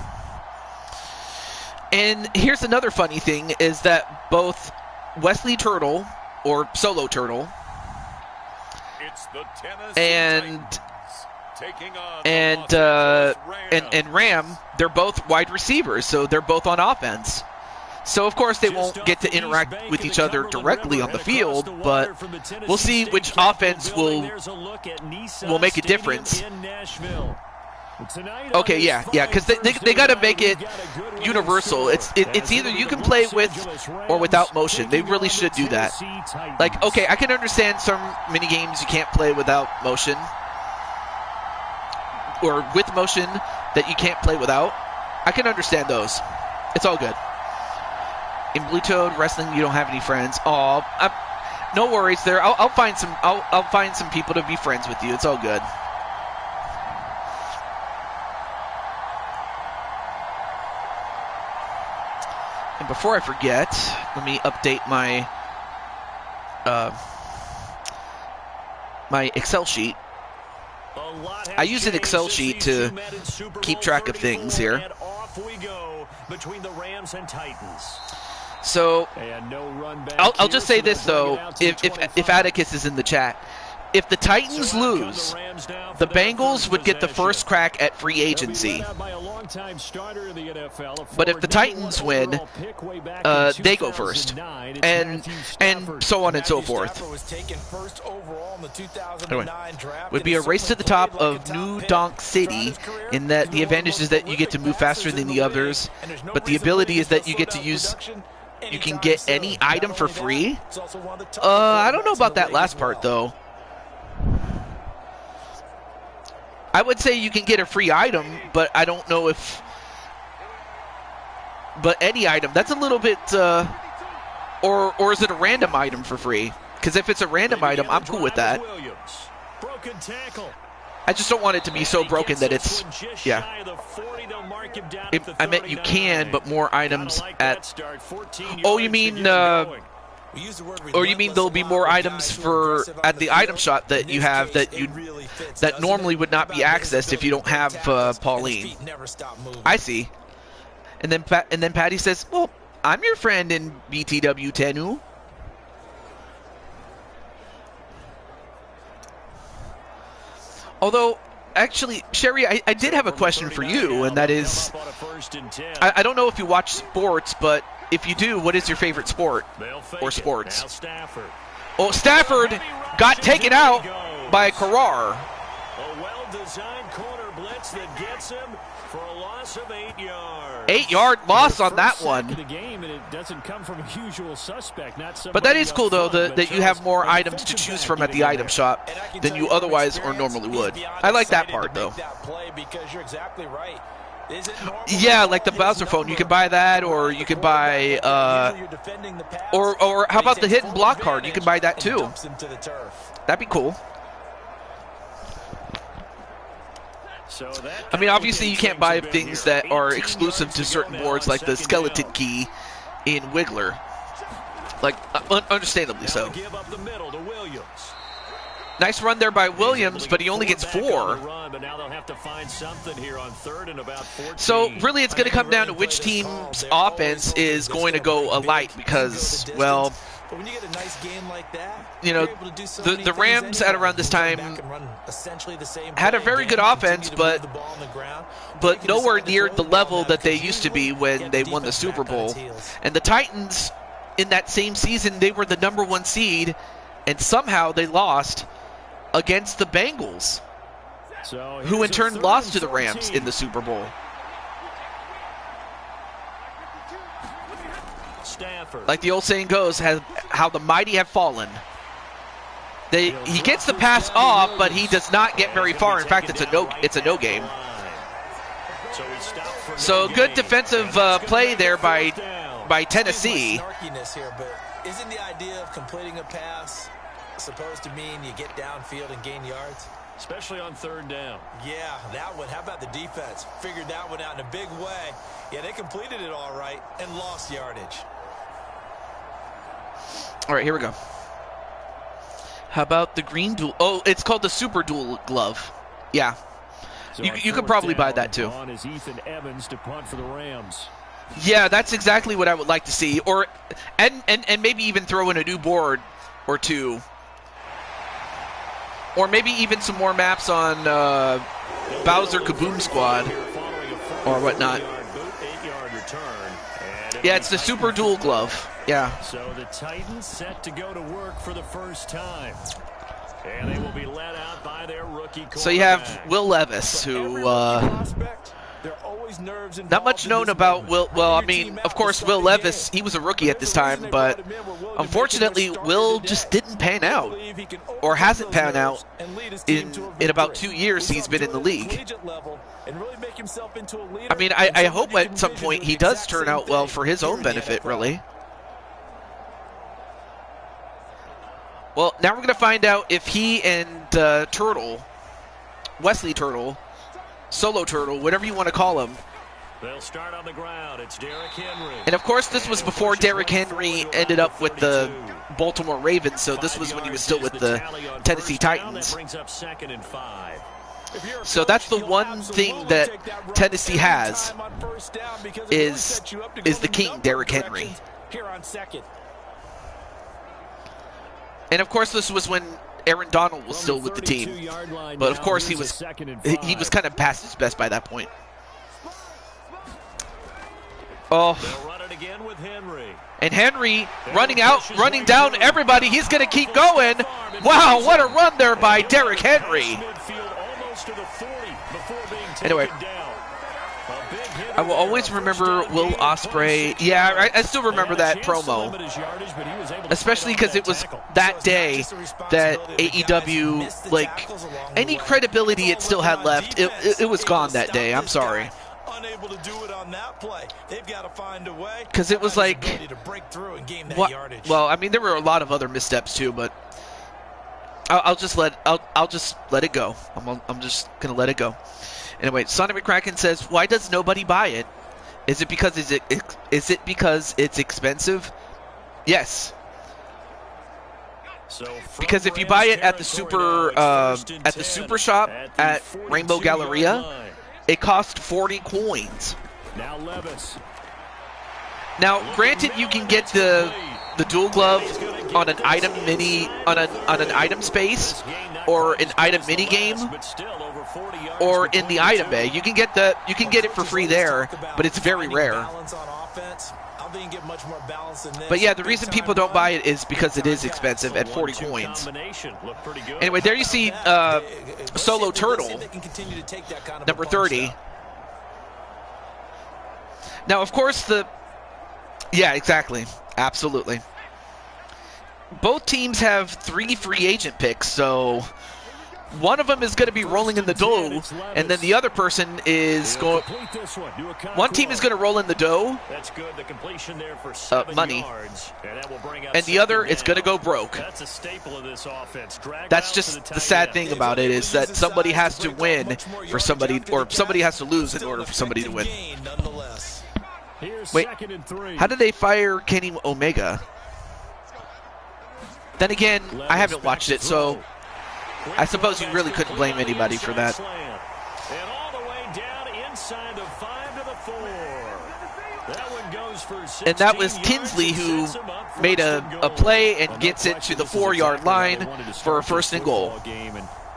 And here's another funny thing, is that both Wesley Turtle, or Solo Turtle, and Ram, they're both wide receivers, so they're both on offense. So, of course, they won't get to interact with each other directly on the field, but we'll see which offense will make a difference. Okay, yeah, because they got to make it universal. It's either you can play with or without motion. They really should do that. Like, okay, I can understand some mini games you can't play without motion, or with motion that you can't play without. I can understand those. It's all good. In Blue Toad Wrestling, you don't have any friends. Oh, no worries there. I'll find some. I'll find some people to be friends with you. It's all good. And before I forget, let me update my my Excel sheet. I use an Excel sheet to keep track of things here. And off we go between the Rams and Titans. So I'll just say this though, if Atticus is in the chat, if the Titans lose, the Bengals would get the first crack at free agency. But if the Titans win, they go first, and so on and so forth. Would be a race to the top of New Donk City, in that the advantage is that you get to move faster than the others, but the ability is that you get to use. You can get any item for free. I don't know about that last part though. I would say you can get a free item, but I don't know if... But any item, that's a little bit... Or is it a random item for free? Because if it's a random item, I'm cool with that. I just don't want it to be so broken that it's... Yeah. I meant you can, but more items at... Oh, you mean... Or you mean there'll be more items for at the item shop that you have that normally would not be accessed if you don't have Pauline. I see. And then Patty says, "Well, I'm your friend in BTW Tenu." Although, actually, Sherry, I did have a question for you, and that is, I don't know if you watch sports, but if you do, what is your favorite sport or sports? Oh, Stafford got taken out by Carrar. A well-designed corner blitz that gets him for a loss of 8 yards. 8-yard loss on that one. But that is cool, though, that you have more items to choose from at the item shop than you otherwise or normally would. I like that part, though. Yeah, like the Bowser phone. You can buy that, or you can buy, or how about the hit and block card? You can buy that too. That'd be cool. I mean, obviously you can't buy things that are exclusive to certain boards, like the skeleton key in Wiggler. Like, understandably so. Nice run there by Williams, but he only gets 4. So really it's going to come down to which team's offense is going to go alight because, well, you know, the Rams at around this time had a very good offense, but nowhere near the level that they used to be when they won the Super Bowl. And the Titans, in that same season, they were the #1 seed, and somehow they lost against the Bengals, who in turn lost to the Rams in the Super Bowl. Like the old saying goes, how the mighty have fallen. He gets the pass off, but he does not get very far. In fact, it's a no game. So good defensive play there by Tennessee. Isn't the idea of completing a pass supposed to mean you get downfield and gain yards? Especially on 3rd down. Yeah, that one. How about the defense? Figured that one out in a big way. Yeah, they completed it all right and lost yardage. All right, here we go. How about the green dual? Oh, it's called the Super Dual Glove. Yeah. So you could probably buy that too. Is Ethan Evans to punt for the Rams. Yeah, that's exactly what I would like to see. Or and maybe even throw in a new board or two. Or maybe even some more maps on Bowser Kaboom Squad or whatnot. Yeah, it's the Super Dual Glove. Yeah. So the Titans set to go to work for the first time. And they will be led out by their rookie quarterback. So you have Will Levis, who not much known about Will. Well, I mean, of course, Will Levis, he was a rookie at this time, but unfortunately, Will just didn't pan out, or hasn't panned out in about 2 years he's been in the league. I mean, I hope at some point he does turn out well for his own benefit, really. Well, now we're going to find out if he and Wesley Turtle, Solo Turtle, whatever you want to call him. They'll start on the ground. It's Derrick Henry. And of course, this was before Derrick Henry ended up with the Baltimore Ravens, so this was when he was still with the Tennessee Titans. Brings up 2nd and 5. So that's the one thing that Tennessee has is the king, Derrick Henry. And of course, this was when Aaron Donald was still with the team, but of course he was kind of past his best by that point. Oh, and Henry running down everybody. He's going to keep going. Wow, what a run there by Derrick Henry. Anyway, I will always remember Will Ospreay. Yeah, I still remember that promo, especially because it was that day that AEW, like, any credibility it still had left, it was gone that day. I'm sorry. Unable to do it on that play. They've got to find a way. Because it was like, well, I mean, there were a lot of other missteps too, but I'll just let it go. I'm just gonna let it go. Anyway, Sonic McCracken says, "Why does nobody buy it? Is it because it's expensive?" Yes. Because if you buy it at the Super Shop at Rainbow Galleria, it cost 40 coins. Now, granted, you can get the dual glove on an item on an item space or an item mini game or in the item bay. You can get it for free there, but it's very rare. But yeah, the reason people don't buy it is because it is expensive at 40 coins. Anyway, there you see Solo Turtle, number 30. Now, of course, yeah, exactly. Absolutely. Both teams have 3 free agent picks, so one of them is going to be rolling in the dough, and then the other person is going. One team is going to roll in the dough, money, and the other is going to go broke. That's just the sad thing about it, is that somebody has to win for somebody, or somebody has to lose in order for somebody to win. Wait, how did they fire Kenny Omega? Then again, I haven't watched it, so I suppose you really couldn't blame anybody for that. And all the way down inside the 5 to the 4. That one goes for 16 and that was Tinsley who made a play and gets it to the 4-yard line for a 1st and goal.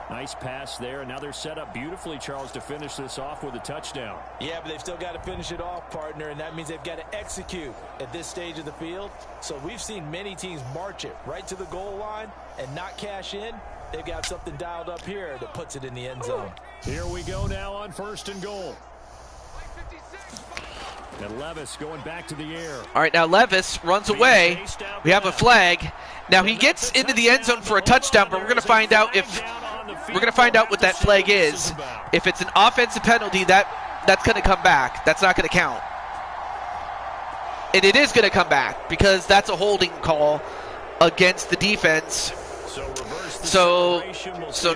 Nice pass there. Now they're set up beautifully, Charles, to finish this off with a touchdown. Yeah, but they've still got to finish it off, partner, and that means they've got to execute at this stage of the field. So we've seen many teams march it right to the goal line and not cash in. They've got something dialed up here that puts it in the end zone. Here we go now on 1st and goal. And Levis going back to the air. All right, now Levis runs away. We have a flag. Now he gets into the end zone for a touchdown, but we're going to find out what that flag is. If it's an offensive penalty, that's going to come back. That's not going to count. And it is going to come back because that's a holding call against the defense. So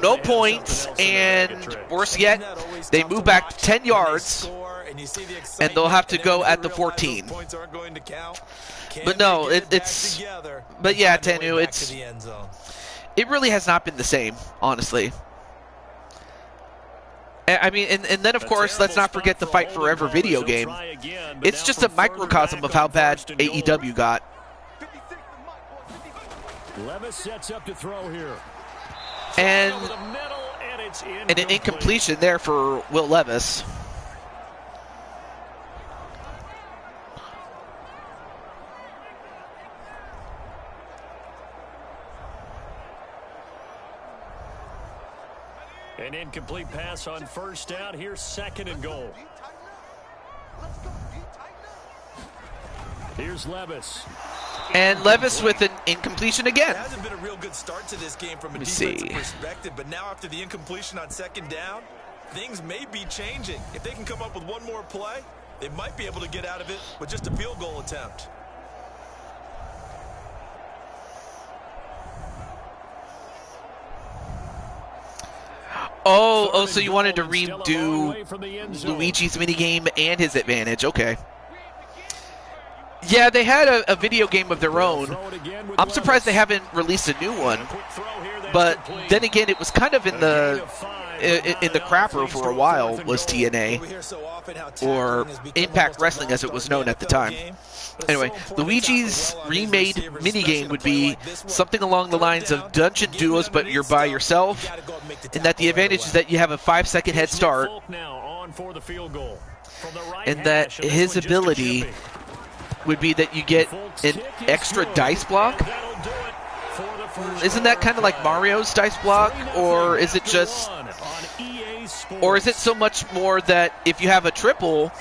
no points, and worse yet, they move back 10 yards, and they'll have to go at the 14. But no, but yeah, Tanu, it really has not been the same, honestly. I mean, and then, of course, let's not forget the Fight Forever video game. It's just a microcosm of how bad AEW got. Levis sets up to throw here. And an incompletion there for Will Levis. An incomplete pass on 1st down. Here's 2nd and goal. Here's Levis. And Levis with an incompletion again. It hasn't been a real good start to this game from a defensive perspective, but now after the incompletion on 2nd down, things may be changing. If they can come up with one more play, they might be able to get out of it with just a field goal attempt. Oh, so you wanted to redo Luigi's minigame and his advantage. Okay. Yeah, they had a video game of their own. I'm surprised they haven't released a new one. But then again, it was kind of in the in the crapper for a while was TNA, or Impact Wrestling as it was known at the time. Anyway, Luigi's remade minigame would be something along the lines of dungeon duos, but you're by yourself, and that the advantage is that you have a 5-second head start, and that his ability would be that you get an extra dice block. Isn't that kind of like Mario's dice block, or is it just, or is it so much more that if you have a triple,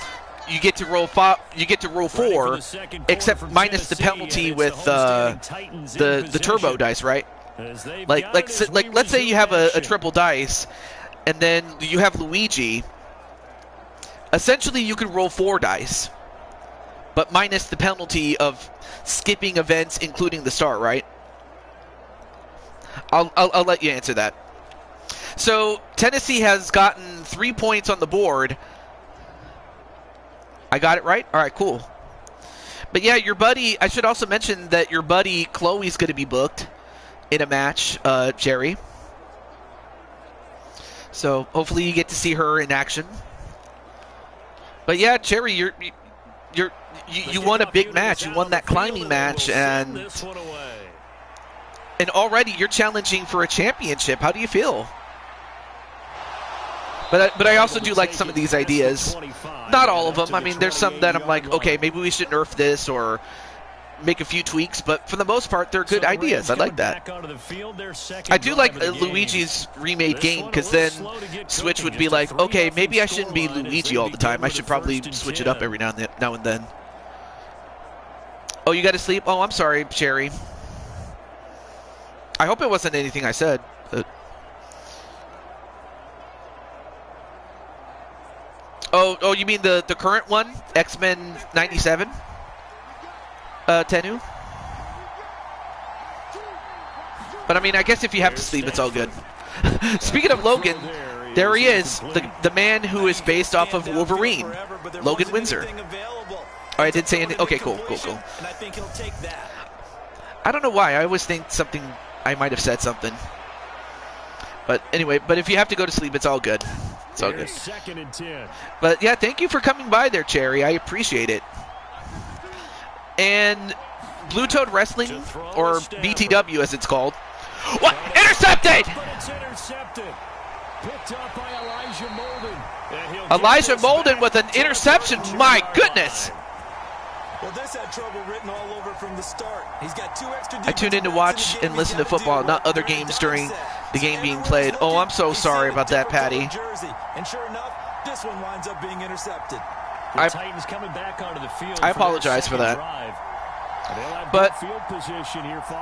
you get to roll 4, except minus the penalty with the turbo dice, right? Like let's say you have a triple dice, and then you have Luigi. Essentially, you can roll 4 dice, but minus the penalty of skipping events, including the start, right? I'll let you answer that. So Tennessee has gotten 3 points on the board. I got it right? All right, cool. But yeah, your buddy, I should also mention that your buddy Chloe's going to be booked in a match, Jerry. So hopefully you get to see her in action. But yeah, Jerry, you won a big match. You won that climbing match, and already you're challenging for a championship. How do you feel? But I also do like some of these ideas. Not all of them. I mean, there's some that I'm like, okay, maybe we should nerf this or make a few tweaks. But for the most part, they're good ideas. I like that. I do like Luigi's remade game, because then Switch would be like, okay, maybe I shouldn't be Luigi all the time. I should probably switch it up every now and then. Oh, you got to sleep? Oh, I'm sorry, Sherry. I hope it wasn't anything I said. Oh, you mean the current one? X-Men 97? Tennu? But I mean, I guess if you have to sleep, it's all good. Speaking of Logan, there he is. The man who is based off of Wolverine. Logan Windsor. Oh, I didn't say anything. Okay, cool. I don't know why. I always think something... I might have said something. But anyway, if you have to go to sleep, it's all good. It's all good. But yeah, thank you for coming by there, Cherry. I appreciate it. And Blue Toad Wrestling, or BTW as it's called. What? Intercepted! Picked up by Elijah Molden. Elijah Molden with an interception. My goodness. Well, this had trouble written all over from the start. He's got 2 extra. I tune in to watch and listen to football, not other games during the game being played. Oh, I'm so sorry about that, Patty. And sure enough, this one winds up being intercepted. The Titans coming back onto the field. I apologize for that. But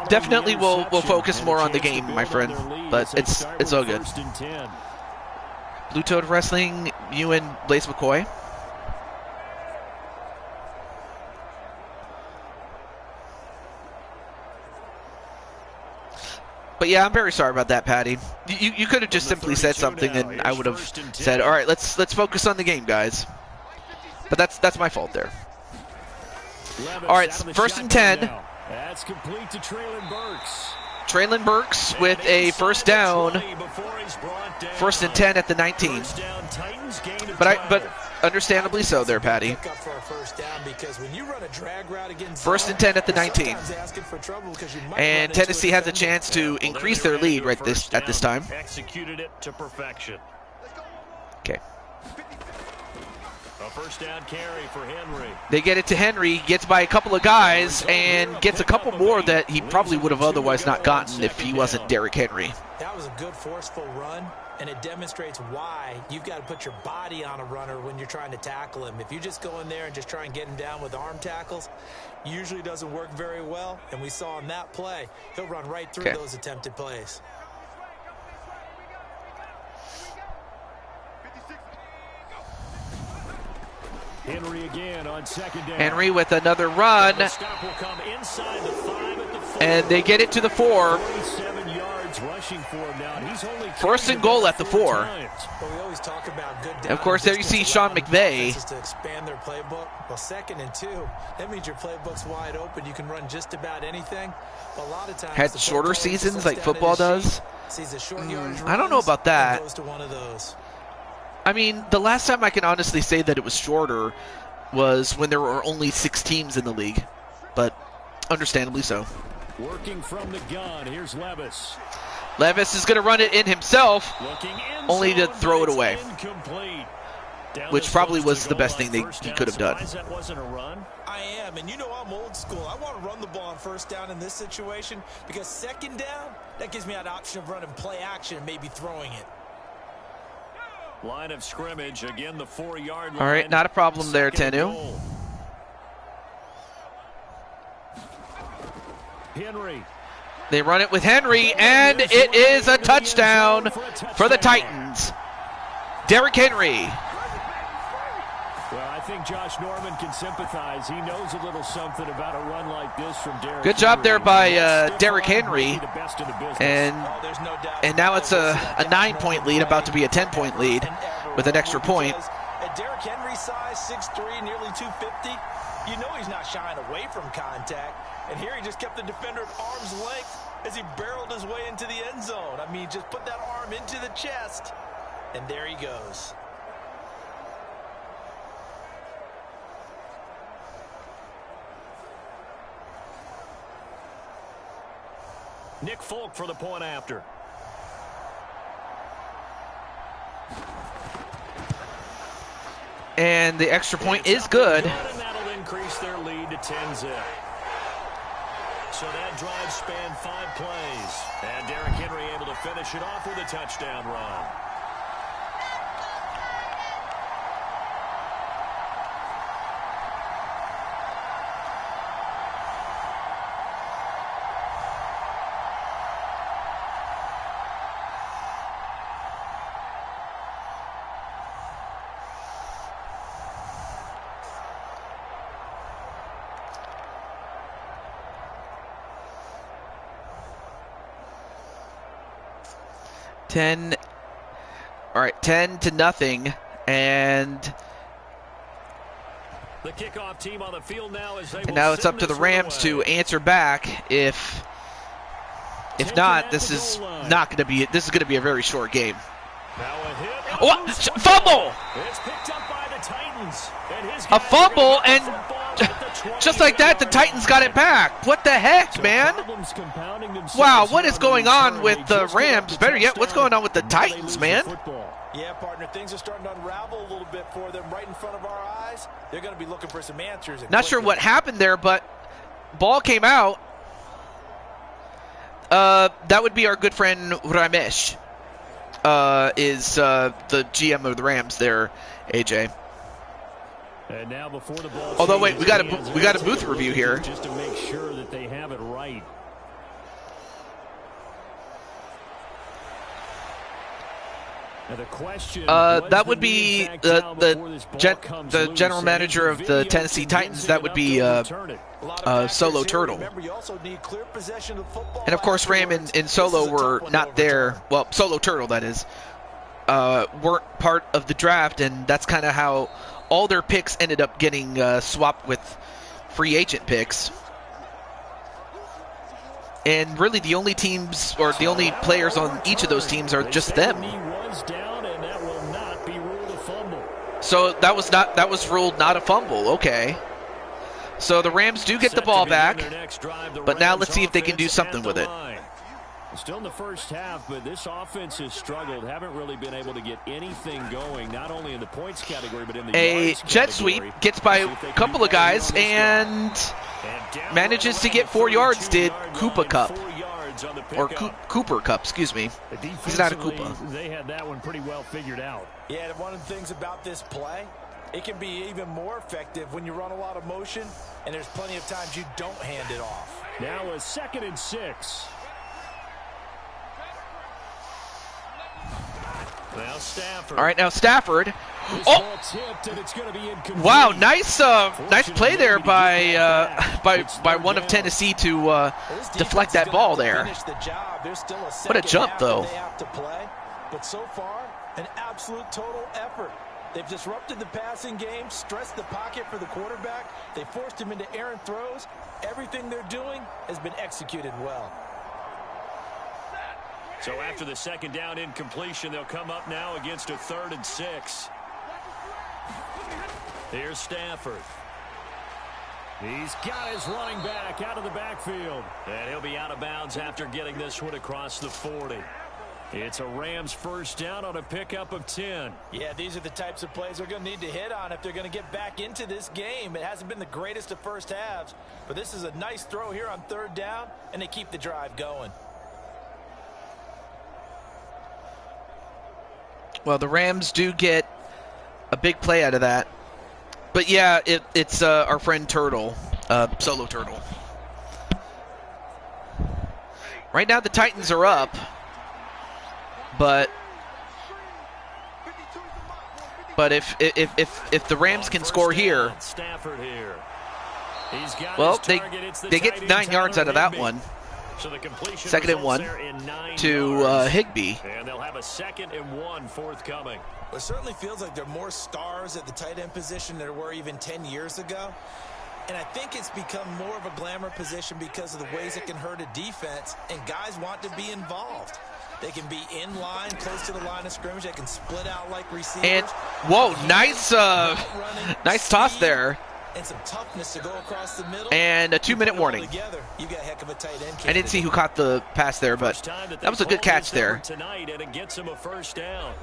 definitely we'll focus more on the game, my friend. But it's all good. Blue Toad Wrestling, you and Blaze McCoy. But yeah, I'm very sorry about that, Patty. You could have just simply said something, and I would have said, "All right, let's focus on the game, guys." But that's my fault there. All right, 1st and 10. That's complete to Traylon Burks. Traylon Burks with a first down. 1st and 10 at the 19. But understandably so there, Patty. 1st and 10 at the 19. And Tennessee has a chance to increase their lead at this time. Executed it to perfection. Okay. A first down carry for Henry. They get it to Henry, gets by a couple of guys, and gets a couple more that he probably would have otherwise not gotten if he wasn't Derrick Henry. That was a good forceful run, and it demonstrates why you've got to put your body on a runner when you're trying to tackle him. If you just go in there and just try and get him down with arm tackles, usually doesn't work very well, and we saw on that play, he'll run right through those attempted plays. Henry again on 2nd down. Henry with another run. The stop will come inside the 5 at the 4. And they get it to the 4. 47 yards rushing for him now. He's only 1st and goal at the 4. But we always talk about good of course, there you see Sean McVay. To expand their playbook. Well, 2nd and 2, that means your playbook's wide open. You can run just about anything. A lot of times had shorter seasons like football does. I don't know about that. Goes to one of those. I mean, the last time I can honestly say that it was shorter was when there were only 6 teams in the league, but understandably so. Working from the gun, here's Levis. Levis is going to run it in himself, only to throw it away, which probably was the best thing he could have done. That wasn't a run. I am, and you know I'm old school. I want to run the ball on first down in this situation because second down, that gives me an option of running play action and maybe throwing it. Line of scrimmage, again the 4-yard line. All right, not a problem there, Tenu. Henry. They run it with Henry, and it is a touchdown for the Titans. Derrick Henry. Well, I think Josh Norman can sympathize. He knows a little something about a run like this from Derrick. Good job there by Derrick Henry. And now it's a 9-point lead, about to be a 10-point lead with an extra point. At Derrick Henry's size, 6'3", nearly 250, you know he's not shying away from contact. And here he just kept the defender at arm's length as he barreled his way into the end zone. I mean, just put that arm into the chest, and there he goes. Nick Folk for the point after. And the extra point is good. And that'll increase their lead to 10-zip. So that drive spanned 5 plays. And Derrick Henry able to finish it off with a touchdown run. All right, 10-0, and the kickoff team on the field now as they now it's up to the Rams to answer back. If not, this is not going to be. This is going to be a very short game. Oh, fumble! It's picked up by the Titans. A fumble, and just like that, the Titans got it back. What the heck, man? Wow, what is going on with the Rams? Better yet, what's going on with the Titans, man? Yeah, partner, things are starting to unravel a little bit for them right in front of our eyes. They're going to be looking for some answers. Not sure what happened there, but ball came out. That would be our good friend Ramesh. Is the GM of the Rams there, AJ. And now before the ball although wait, we got a booth review here. Just to make sure that they have it right. Now the question that would be the general manager of the Tennessee Titans. That would be Solo Turtle. And of course, Ram and Solo were not there. Well, Solo Turtle, that is, weren't part of the draft, and that's kind of how all their picks ended up getting swapped with free agent picks. And really, the only teams or the only players on each of those teams are just them. So that was ruled not a fumble. Okay. So the Rams do get the ball back, but now let's see if they can do something with it. Still in the first half, but this offense has struggled. Haven't really been able to get anything going, not only in the points category, but in the yards jet sweep gets by a couple of guys and manages to get 4 yards, did Koopa Cup. Or Cooper Cup, excuse me. He's not a Koopa. They had that one pretty well figured out. Yeah, one of the things about this play, it can be even more effective when you run a lot of motion, and there's plenty of times you don't hand it off. Now a 2nd and 6. Now Stafford. All right, now Stafford. Oh! Wow, nice play there by one of Tennessee to deflect that ball there. What a jump, though. But so far, an absolute total effort. They've disrupted the passing game, stressed the pocket for the quarterback. They forced him into errant throws. Everything they're doing has been executed well. So after the second down incompletion, they'll come up now against a 3rd and 6. Here's Stafford. He's got his running back out of the backfield. And he'll be out of bounds after getting this one across the 40. It's a Rams first down on a pickup of 10. Yeah, these are the types of plays they're going to need to hit on if they're going to get back into this game. It hasn't been the greatest of first halves, but this is a nice throw here on 3rd down, and they keep the drive going. Well, the Rams do get a big play out of that. But, yeah, it's our friend Turtle, Solo Turtle. Right now the Titans are up, but if the Rams can score here, well, they get 9 yards out of that one. So the completion 2nd and 1 to Higbee. And they'll have a 2nd and 1 forthcoming. Well, it certainly feels like there are more stars at the tight end position than there were even 10 years ago. And I think it's become more of a glamour position because of the ways it can hurt a defense, and guys want to be involved. They can be in line, close to the line of scrimmage. They can split out like receivers. And, whoa, nice toss there. And some toughness to go across the middle. And a 2-minute warning. You got a heck of a tight end. I didn't see who caught the pass there, but that was a good catch there. Tonight, and it gets him a first down.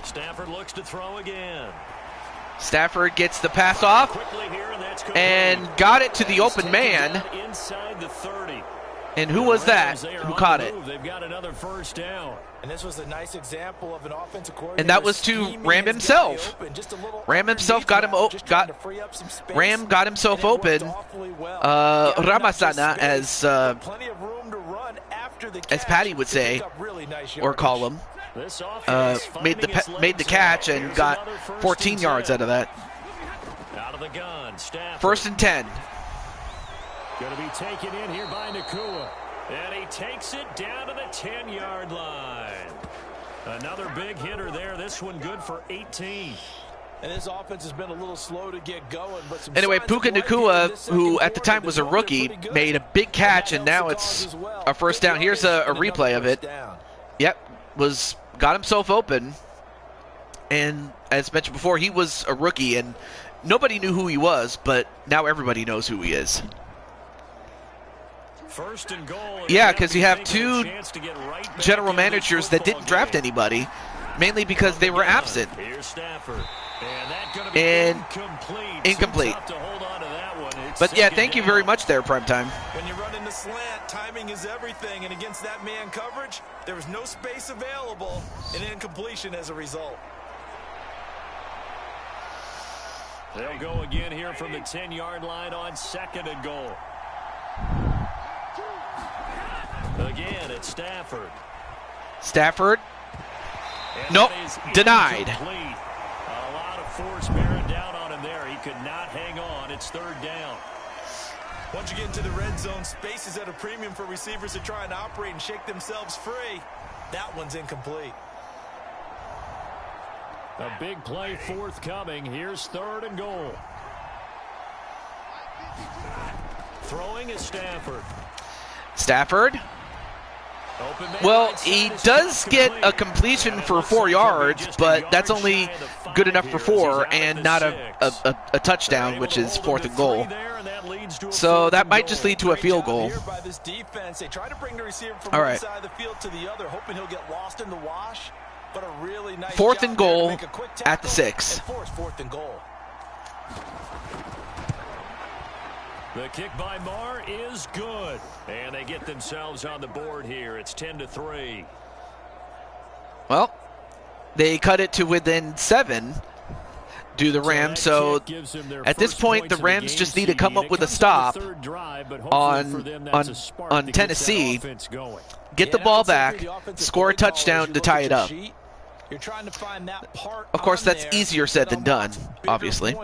Stafford looks to throw again. Stafford gets the pass off and got it to the open man. Inside the 30. And who was that who caught it? They've got another first down. And this was a nice example of an offensive coordinator. And that was to Ram himself. Ram himself got Ram got himself open. Ramasana, as Patty would say, or call him. Made the catch and got 14 yards out of that. Out of the gun, Stafford. 1st and 10. Going to be taken in here by Nakua. And he takes it down to the 10-yard line. Another big hitter there. This one good for 18. And this offense has been a little slow to get going. But anyway, Puka Nakua, who at the time was a rookie, made a big catch, and now it's a first down. Here's a replay of it. Yep, got himself open. And as mentioned before, he was a rookie, and nobody knew who he was, but now everybody knows who he is. First and goal. Yeah, because you have 2 general managers that didn't draft anybody, mainly because they were absent. Here's Stafford. And incomplete. But yeah, thank you very much there, Primetime. When you run in the slant, timing is everything, and against that man coverage, there was no space available, and incompletion as a result. They'll go again here from the 10-yard line on 2nd and goal. Again, it's Stafford. Stafford. Nope, denied. A lot of force bearing down on him there. He could not hang on. It's 3rd down. Once you get into the red zone, space is at a premium for receivers to try and operate and shake themselves free. That one's incomplete. A big play forthcoming. Here's 3rd and goal. Throwing is Stafford. Stafford. Well, he does get a completion for 4 yards, but that's only good enough for 4 and not a touchdown, which is 4th and goal. So that might just lead to a field goal. All right. 4th and goal at the 6. The kick by Marr is good. And they get themselves on the board here. It's 10-3. Well, they cut it to within 7, do the Rams. So at this point, the Rams just need to come up with a stop on Tennessee, get the ball back, score a touchdown to tie it up. Of course, that's easier said than done, obviously.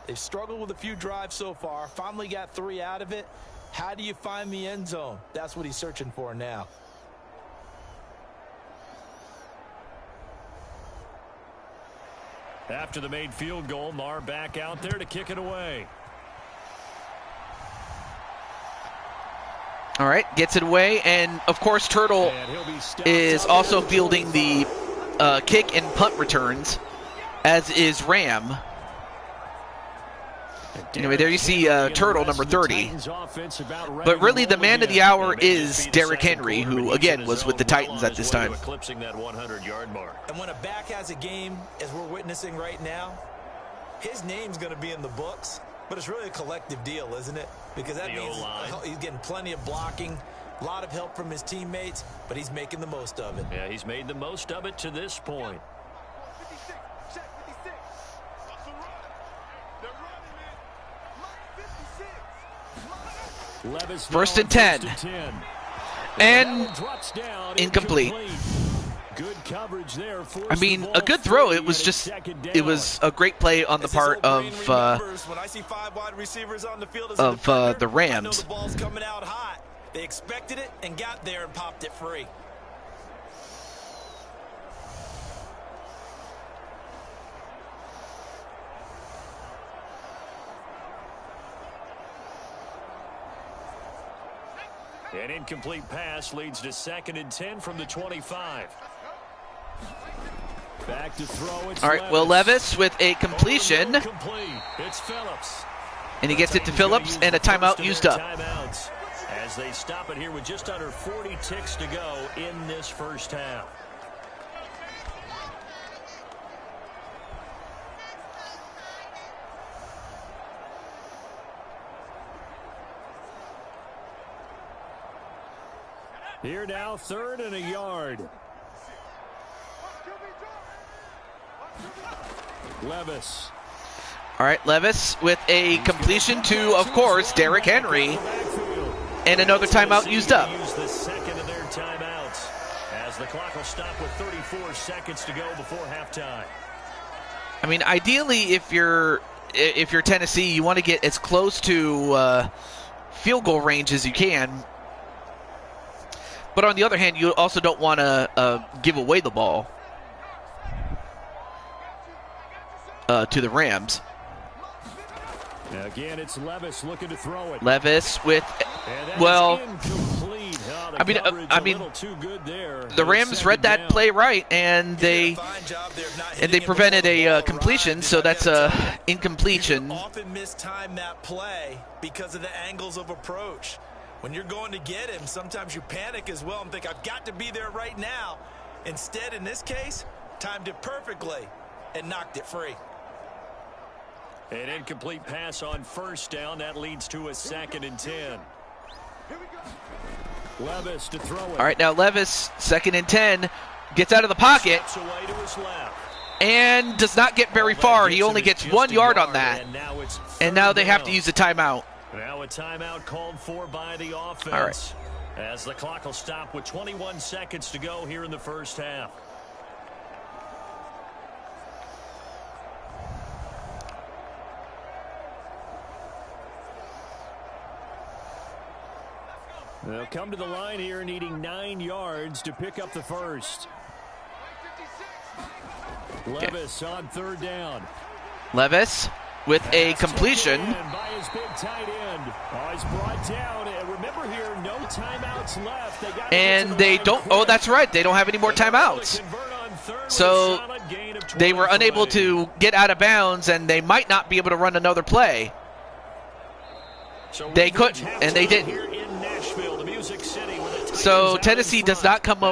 They've struggled with a few drives so far. Finally got 3 out of it. How do you find the end zone? That's what he's searching for now. After the made field goal, Marr back out there to kick it away. All right, gets it away, and of course Turtle is also fielding the kick and punt returns, as is Ram. Anyway, there you see Turtle, number 30. But really, the man of the hour is Derrick Henry, who, again, was with the Titans at this time. And when a back has a game, as we're witnessing right now, his name's going to be in the books. But it's really a collective deal, isn't it? Because that means he's getting plenty of blocking, a lot of help from his teammates, but he's making the most of it. Yeah, he's made the most of it to this point. First and 10. And incomplete. Good coverage there. I mean, a good throw. It was just, it was a great play on the part of the Rams. The ball's coming out hot. They expected it and got there and popped it free. An incomplete pass leads to 2nd and 10 from the 25. Back to throw. All right, Will Levis with a completion. It's Phillips. And he gets it to Phillips, and a timeout used up. Timeouts as they stop it here with just under 40 ticks to go in this first half. Here now, 3rd and a yard. Levis. All right, Levis with a completion to, of course, Derrick Henry. And another timeout used up. Use the second of their timeouts as the clock will stop with 34 seconds to go before halftime. I mean, ideally, if you're Tennessee, you want to get as close to field goal range as you can. But on the other hand, you also don't want to give away the ball to the Rams. Again, it's Levis looking to throw it. Levis with, well, I mean, the Rams read that play right, and they prevented a completion, so that's a incompletion. Often mistime that play because of the angles of approach. When you're going to get him, sometimes you panic as well and think, I've got to be there right now. Instead, in this case, timed it perfectly and knocked it free. An incomplete pass on first down. That leads to a 2nd and 10. Levis to throw it. All right, now Levis, 2nd and 10, gets out of the pocket and does not get very far. He only gets 1 yard on that. And now they have to use a timeout. Now a timeout called for by the offense. All right. As the clock will stop with 21 seconds to go here in the first half. They'll come to the line here needing 9 yards to pick up the first. Levis on 3rd down. Levis with a completion. By his big tight end. He's brought down. And remember here, no timeouts left. And they don't, oh, that's right. They don't have any more timeouts. So they were unable to get out of bounds, and they might not be able to run another play. They couldn't, and they didn't. So Tennessee does not come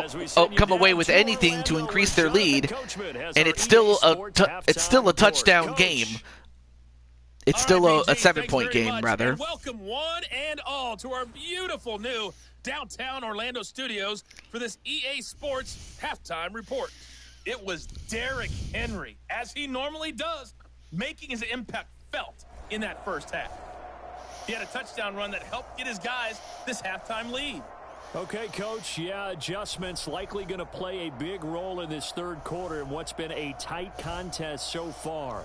away with anything to increase their lead, and it's still a touchdown game. It's still a 7-point game, rather. And welcome one and all to our beautiful new downtown Orlando studios for this EA Sports halftime report. It was Derrick Henry, as he normally does, making his impact felt in that first half. He had a touchdown run that helped get his guys this halftime lead. Okay, Coach, yeah, adjustments likely going to play a big role in this third quarter in what's been a tight contest so far.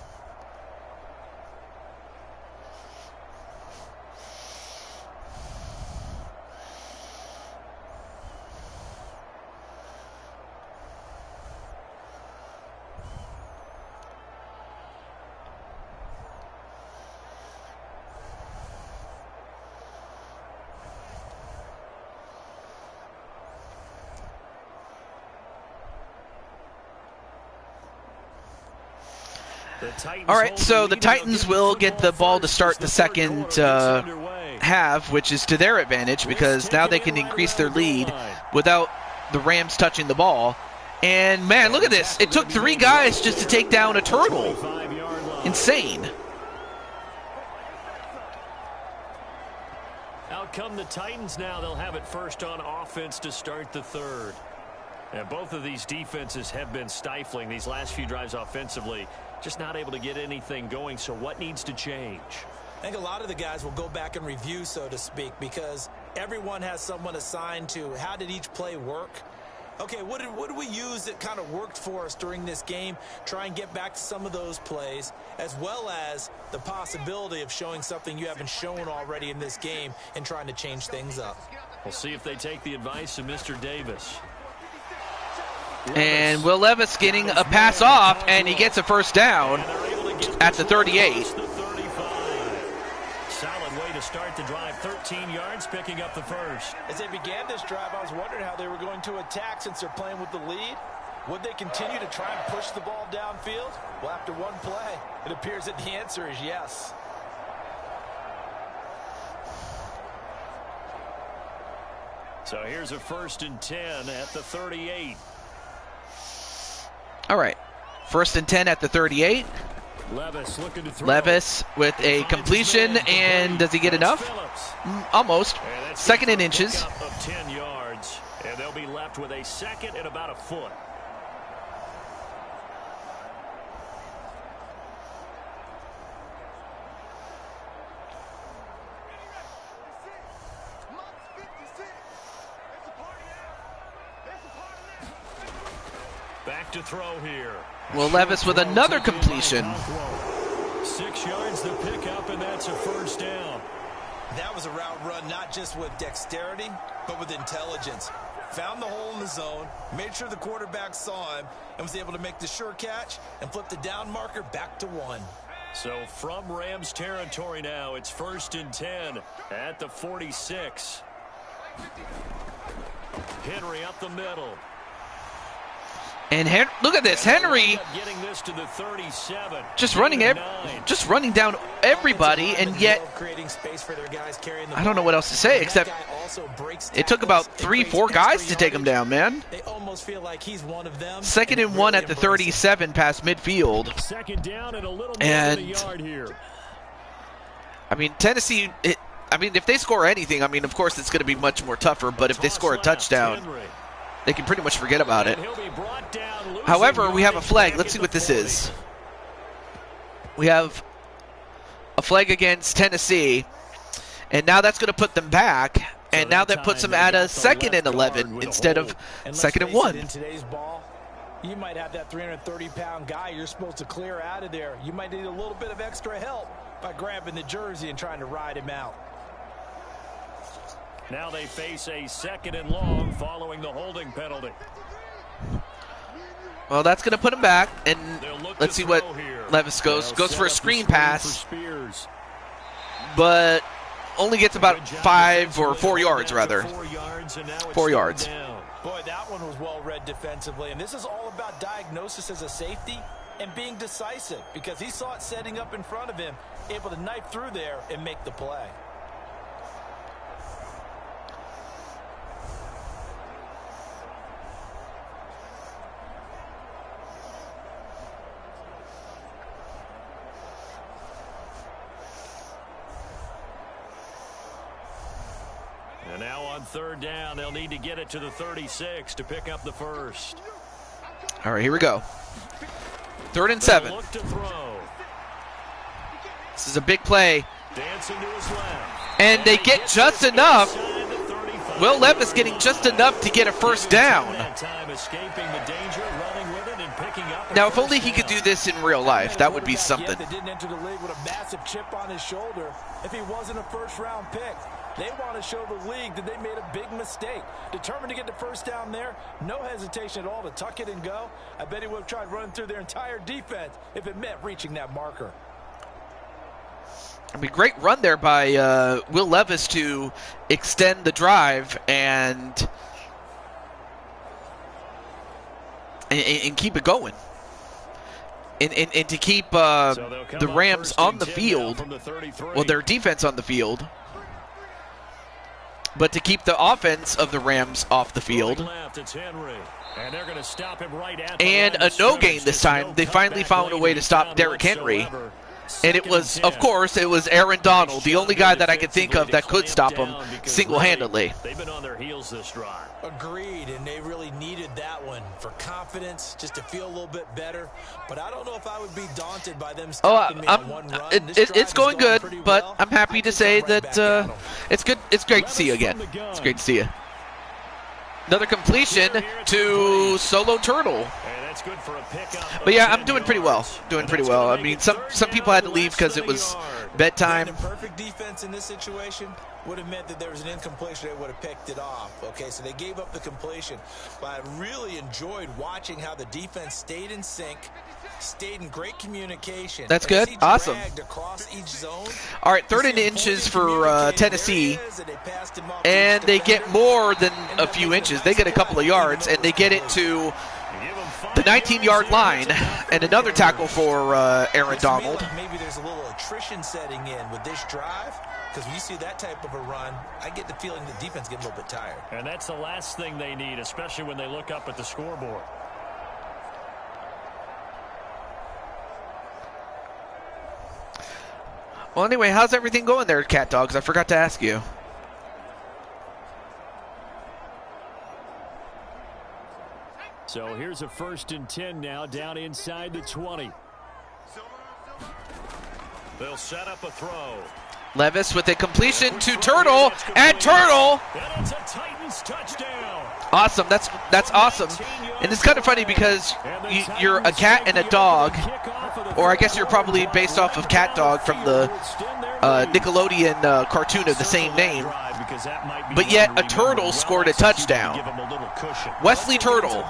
All right, so the Titans will get the ball to start the second half, which is to their advantage because now they can increase their lead without the Rams touching the ball. And, man, look at this. It took 3 guys just to take down a turtle. Insane. Out come the Titans now. They'll have it first on offense to start the third. And both of these defenses have been stifling these last few drives offensively. Just not able to get anything going. So what needs to change? I think a lot of the guys will go back and review, so to speak, because everyone has someone assigned to how did each play work. Okay, what did we use that kind of worked for us during this game? Try and get back to some of those plays, as well as the possibility of showing something you haven't shown already in this game and trying to change things up. We'll see if they take the advice of Mr. Davis. And Will Levis getting a pass off, and he gets a first down at the 38. Start the drive, 13 yards, picking up the first. As they began this drive, I was wondering how they were going to attack since they're playing with the lead. Would they continue to try and push the ball downfield? Well, after one play, it appears that the answer is yes. So here's a 1st and 10 at the 38. All right, 1st and 10 at the 38. Levis looking to throw. Levis with a completion, and does he get enough? Almost. 2nd and inches. Of 10 yards, and they'll be left with a 2nd and about a foot. Back to throw here. Will Levis with another completion. 6 yards to pick up, and that's a first down. That was a route run not just with dexterity, but with intelligence. Found the hole in the zone, made sure the quarterback saw him, and was able to make the sure catch and flip the down marker back to 1. So from Rams territory now, it's 1st and 10 at the 46. Henry up the middle. And look at this, Henry getting this to the 37. just running down everybody, and yet I don't know what else to say except it took about 3-4 guys to take him down, man. They almost feel like he's one of them. 2nd and 1 at the 37 past midfield. 2nd down and a little more than a yard here. I mean, Tennessee, if they score anything, I mean, of course it's going to be much more tougher, but if they score a touchdown, they can pretty much forget about it. However, we have a flag. Let's see what this is. We have a flag against Tennessee, and now that's going to put them back, and now that puts them at a 2nd and 11 instead of 2nd and 1. In today's ball, you might have that 330-pound guy you're supposed to clear out of there. You might need a little bit of extra help by grabbing the jersey and trying to ride him out. Now they face a 2nd and long following the holding penalty. Well, that's going to put him back, and let's see what Levis goes. Goes for a screen pass, but only gets about 5 or 4 yards, rather. 4 yards. Boy, that one was well read defensively, and this is all about diagnosis as a safety and being decisive because he saw it setting up in front of him, able to knife through there and make the play. And now on 3rd down, they'll need to get it to the 36 to pick up the first. All right, here we go. 3rd and 7. Look to throw. This is a big play. Dancing to his left. And they get just enough. Will Levis getting just enough to get a first down. Now, if only he could do this in real life, that would be something. They didn't enter the league with a massive chip on his shoulder if he wasn't a first-round pick. They want to show the league that they made a big mistake. Determined to get the first down there, no hesitation at all to tuck it and go. I bet he would have tried running through their entire defense if it meant reaching that marker. I mean, great run there by Will Levis to extend the drive and keep it going. and to keep the Rams on the field, well, their defense on the field, but to keep the offense of the Rams off the field. And a no gain this time. They finally found a way to stop Derrick Henry. And it was, of course, it was Aaron Donald, the only guy that I could think of that could stop him single-handedly. They've been on their heels this drive. Agreed, and they really needed that one for confidence, just to feel a little bit better. But I don't know if I would be daunted by them stopping me on one run. It's going good, but I'm happy to say that it's good. It's great to see you again. It's great to see you. Another completion to Solo Turtle. But yeah, I'm doing pretty well. I mean, some people had to leave because it was bedtime. The perfect defense in this situation would have meant that there was an incompletion. They would have picked it off. Okay, so they gave up the completion. But I really enjoyed watching how the defense stayed in sync, stayed in great communication. That's good. Awesome. All right, 3rd and inches for Tennessee. And they get more than a few inches. They get a couple of yards, and they get it to the 19-yard line, and another tackle for Aaron Donald. Like maybe there's a little attrition setting in with this drive, because when you see that type of a run, I get the feeling the defense gets a little bit tired. And that's the last thing they need, especially when they look up at the scoreboard. Well, anyway, how's everything going there, Cat Dogs? I forgot to ask you. So here's a 1st and 10 now, down inside the 20. They'll set up a throw. Levis with a completion to Turtle, and Turtle. And it's a Titans touchdown. Awesome. That's awesome. And it's kind of funny because you're a cat and a dog, or I guess you're probably based off of Cat Dog from the Nickelodeon cartoon of the same name. But yet a turtle scored a touchdown. Wesley Turtle.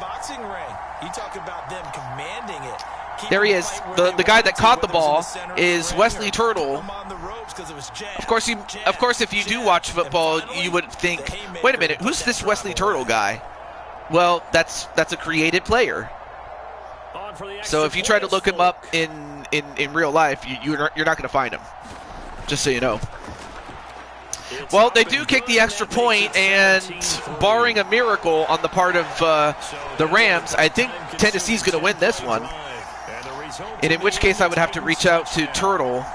There he is. The guy that caught the ball is Wesley Turtle. Of course, if you do watch football, you would think, wait a minute, who's this Wesley Turtle guy? Well, that's a created player. So if you try to look him up in real life, you're not going to find him. Just so you know. Well, they do kick the extra point, and barring a miracle on the part of the Rams, I think Tennessee's going to win this one. And in which case I would have to reach out to Turtle.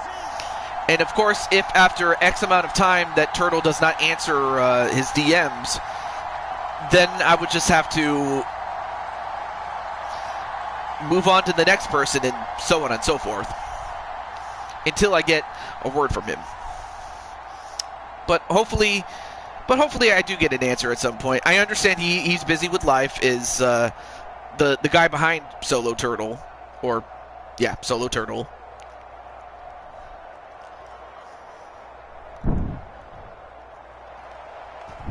And of course, if after X amount of time that Turtle does not answer his DMs, then I would just have to move on to the next person and so on and so forth until I get a word from him. But hopefully I do get an answer at some point. I understand he's busy with life, is the guy behind Solo Turtle, or yeah, Solo Turtle.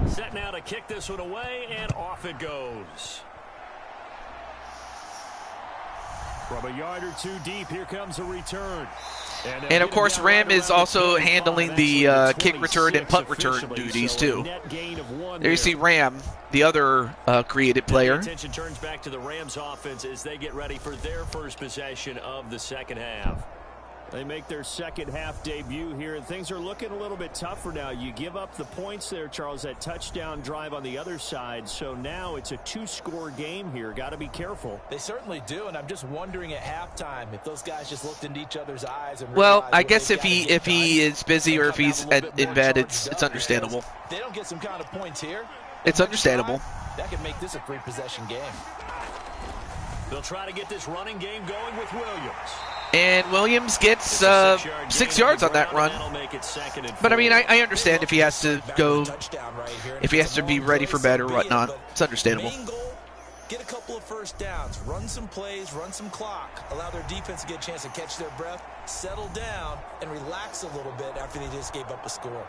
Set now to kick this one away, and off it goes. From a yard or two deep, here comes a return. And of course, Ram is also handling the kick return and punt return duties too. There you see Ram, the other created player. Attention turns back to the Rams offense as they get ready for their first possession of the second half. They make their second half debut here, and things are looking a little bit tougher now. You give up the points there, Charles, that touchdown drive on the other side. So now it's a 2-score game here. Got to be careful. They certainly do, and I'm just wondering at halftime if those guys just looked into each other's eyes. And well, I guess if he is busy or if he's in bed, it's understandable. They don't get some kind of points here. It's understandable. That could make this a 3-possession game. They'll try to get this running game going with Williams. And Williams gets 6 yards on that run. But I mean, I understand if he has to go, if he has to be ready for bed or whatnot. It's understandable. Get a couple of first downs, run some plays, run some clock, allow their defense to get a chance to catch their breath, settle down, and relax a little bit after they just gave up a score.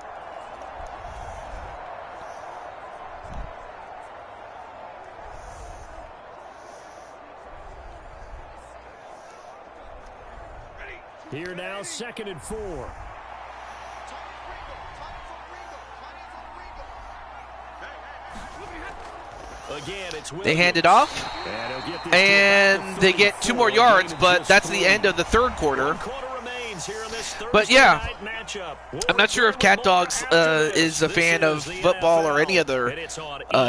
Here now, 2nd and 4. They hand it off, and they get 2 more yards, but that's the end of the third quarter. But yeah, I'm not sure if Cat Dogs is a fan of football or any other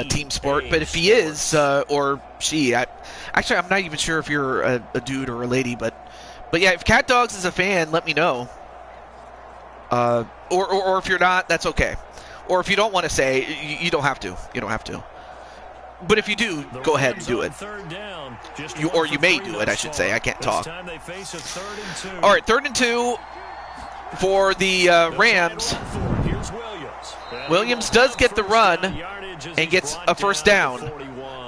team sport, but if he is, or she, actually I'm not even sure if you're a dude or a lady, but yeah, if Cat Dogs is a fan, let me know. Or if you're not, that's okay. Or if you don't want to say, you don't have to. You don't have to. But if you do, go ahead and do it. Or you may do it, I should say. I can't talk. All right, 3rd and 2 for the Rams. Williams does get the run and gets a first down.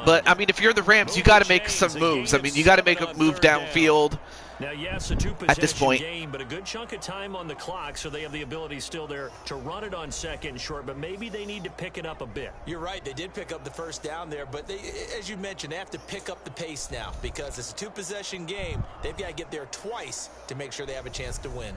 But, I mean, if you're the Rams, you got to make some moves. I mean, you got to make a move downfield. Now, yes, a at this point, game, but a good chunk of time on the clock, so they have the ability still there to run it on 2nd and short, but maybe they need to pick it up a bit. You're right. They did pick up the first down there, but they, as you mentioned, they have to pick up the pace now because it's a 2-possession game. They've got to get there twice to make sure they have a chance to win.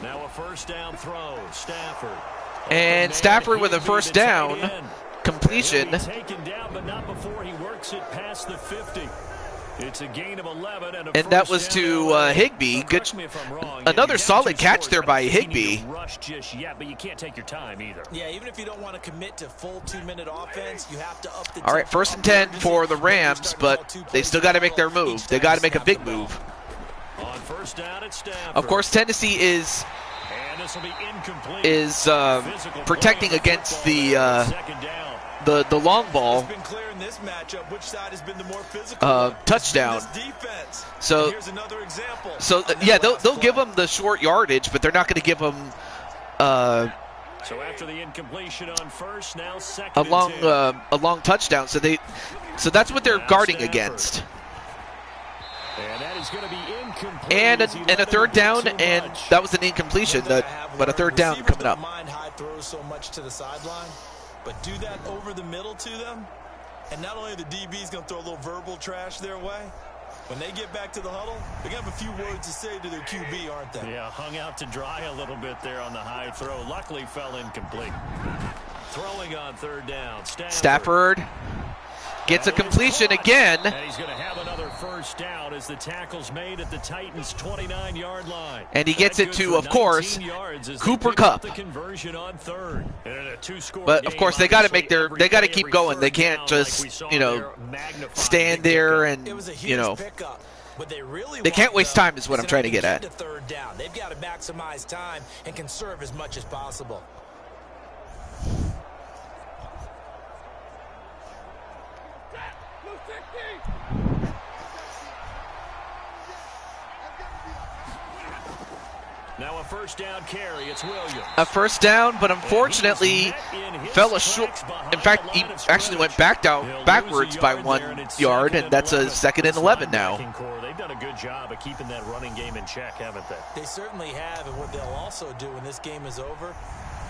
Now a first down throw, Stafford. And Stafford with a first down completion. Taken down, but not before he works it past the 50. It's a gain of 11 and that was to Higbee. Good, another solid catch there by Higbee. Rush just yet, but you can't take your time either. Yeah, even if you don't want to commit to full 2-minute offense, you have to up the. All right, 1st and 10 for the Rams, but they still got to make their move. They got to make a big move. On first down at Stafford. Of course, Tennessee is protecting against the long ball touchdown. So yeah, they'll give them the short yardage, but they're not going to give them so after the incompletion on first, now second a long touchdown. So that's what they're guarding against. And that is going to be incomplete. And a 3rd down, and that was an incompletion, but a 3rd down coming up. Mind high throws so much to the sideline, but do that over the middle to them, and not only are the DBs going to throw a little verbal trash their way, when they get back to the huddle, they're going to have a few words to say to their QB, aren't they? Yeah, hung out to dry a little bit there on the high throw. Luckily fell incomplete. Throwing on 3rd down. Stafford gets a completion again. And he's going to have another first down as the tackle's made at the Titans' 29-yard line. And he gets it to, of course, Cooper Kupp. The conversion on 3rd. But of course, they got to keep going. They can't just, stand there and, they can't waste time is what I'm trying to get at. They've got to maximize time and conserve as much as possible. Now a first down carry, it's Williams. A first down, but unfortunately fell short. In fact, he actually went backwards by 1 yard, and that's a 2nd and 11 now. They've done a good job of keeping that running game in check, haven't they? They certainly have, and what they'll also do when this game is over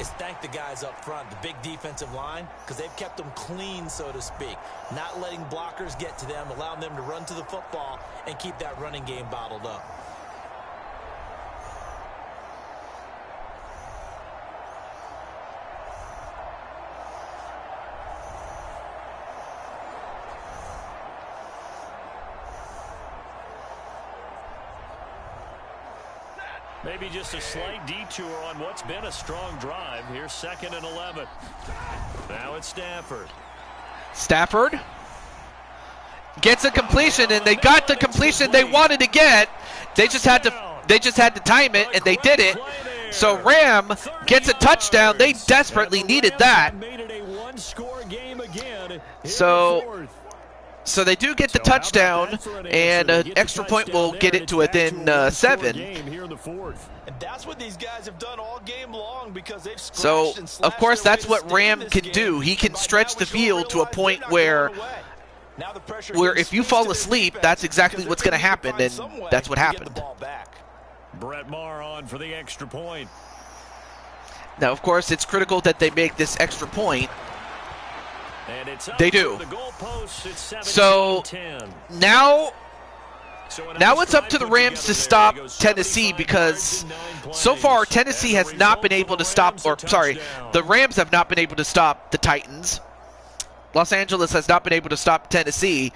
is thank the guys up front, the big defensive line, because they've kept them clean, so to speak, not letting blockers get to them, allowing them to run to the football and keep that running game bottled up. Maybe just a slight detour on what's been a strong drive. Here's 2nd and 11. Now it's Stafford. Stafford gets a completion, and they got the completion they wanted to get. They just had to time it, and they did it. So Ram gets a touchdown. They desperately needed that. So they do get the touchdown, and an extra point will get it to within 7. And that's what these guys have done all game long because they've so, of course, that's what Ram can do. He can stretch the field to a point where if you fall asleep, that's exactly what's going to happen, and that's what happened. Brett Maher on for the extra point. Now, of course, it's critical that they make this extra point. And it's up They do. the goalposts. It's 17-10. So now it's up to the Rams to stop Tennessee, because so far Tennessee has not been able to stop, the Rams have not been able to stop the Titans. Los Angeles has not been able to stop Tennessee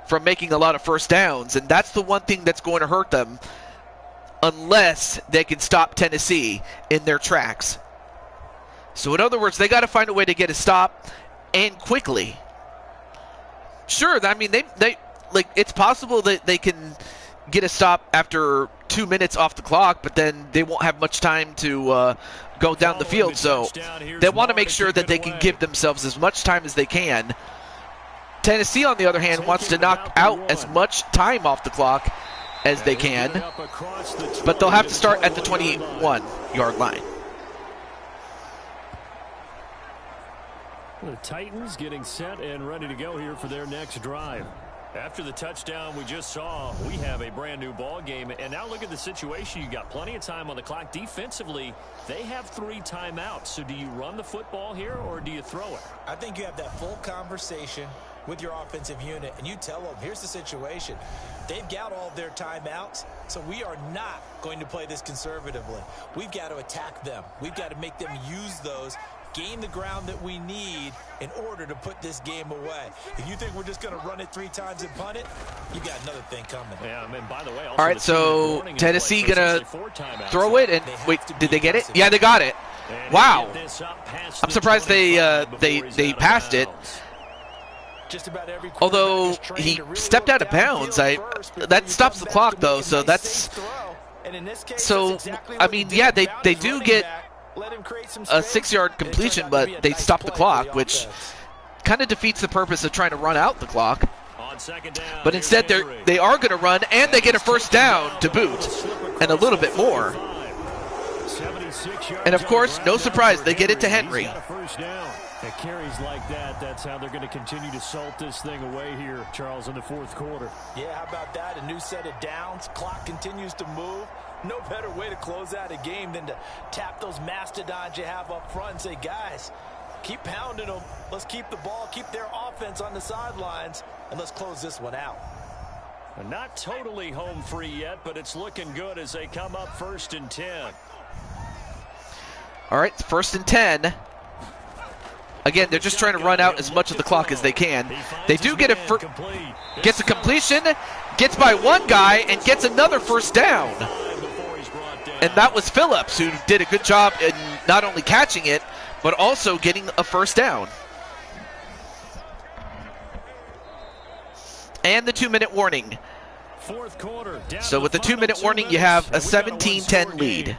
from making a lot of first downs, and that's the one thing that's going to hurt them unless they can stop Tennessee in their tracks. So in other words, they got to find a way to get a stop, and quickly. Sure, I mean, they like, it's possible that they can get a stop after 2 minutes off the clock, but then they won't have much time to go down the field. So they want to make sure that they can give themselves as much time as they can. Tennessee, on the other hand, wants to knock out as much time off the clock as they can, but they'll have to start at the 21-yard line. The Titans getting set and ready to go here for their next drive. After the touchdown we just saw, we have a brand new ball game. And now look at the situation. You got plenty of time on the clock. Defensively, they have 3 timeouts. So do you run the football here or do you throw it? I think you have that full conversation with your offensive unit, and you tell them, here's the situation. They've got all of their timeouts, so we are not going to play this conservatively. We've got to attack them. We've got to make them use those, gain the ground that we need in order to put this game away. If you think we're just going to run it 3 times and punt it, you got another thing coming. Yeah, I mean, by the way, all right, so Tennessee gonna throw it, and wait, did they get it? Yeah, they got it. Wow, I'm surprised they passed it. Although he stepped out of bounds, that stops the clock though. So that's I mean, yeah, they do get a 6-yard completion, but they stop the clock, which kind of defeats the purpose of trying to run out the clock. But instead, they are going to run, and they get a first down to boot, and a little bit more. And of course, no surprise, they get it to Henry. At carries like that, that's how they're going to continue to salt this thing away here, Charles, in the fourth quarter. Yeah, how about that? A new set of downs. Clock continues to move. No better way to close out a game than to tap those mastodons you have up front and say, guys, keep pounding them. Let's keep the ball, keep their offense on the sidelines, and let's close this one out. Not totally home free yet, but it's looking good as they come up 1st and 10. All right, 1st and 10. Again, they're just trying to run out as much of the clock as they can. They do get gets a completion, gets by one guy, and gets another first down. And that was Phillips, who did a good job in not only catching it, but also getting a first down. And the 2-minute warning. So with the 2-minute warning, you have a 17-10 lead.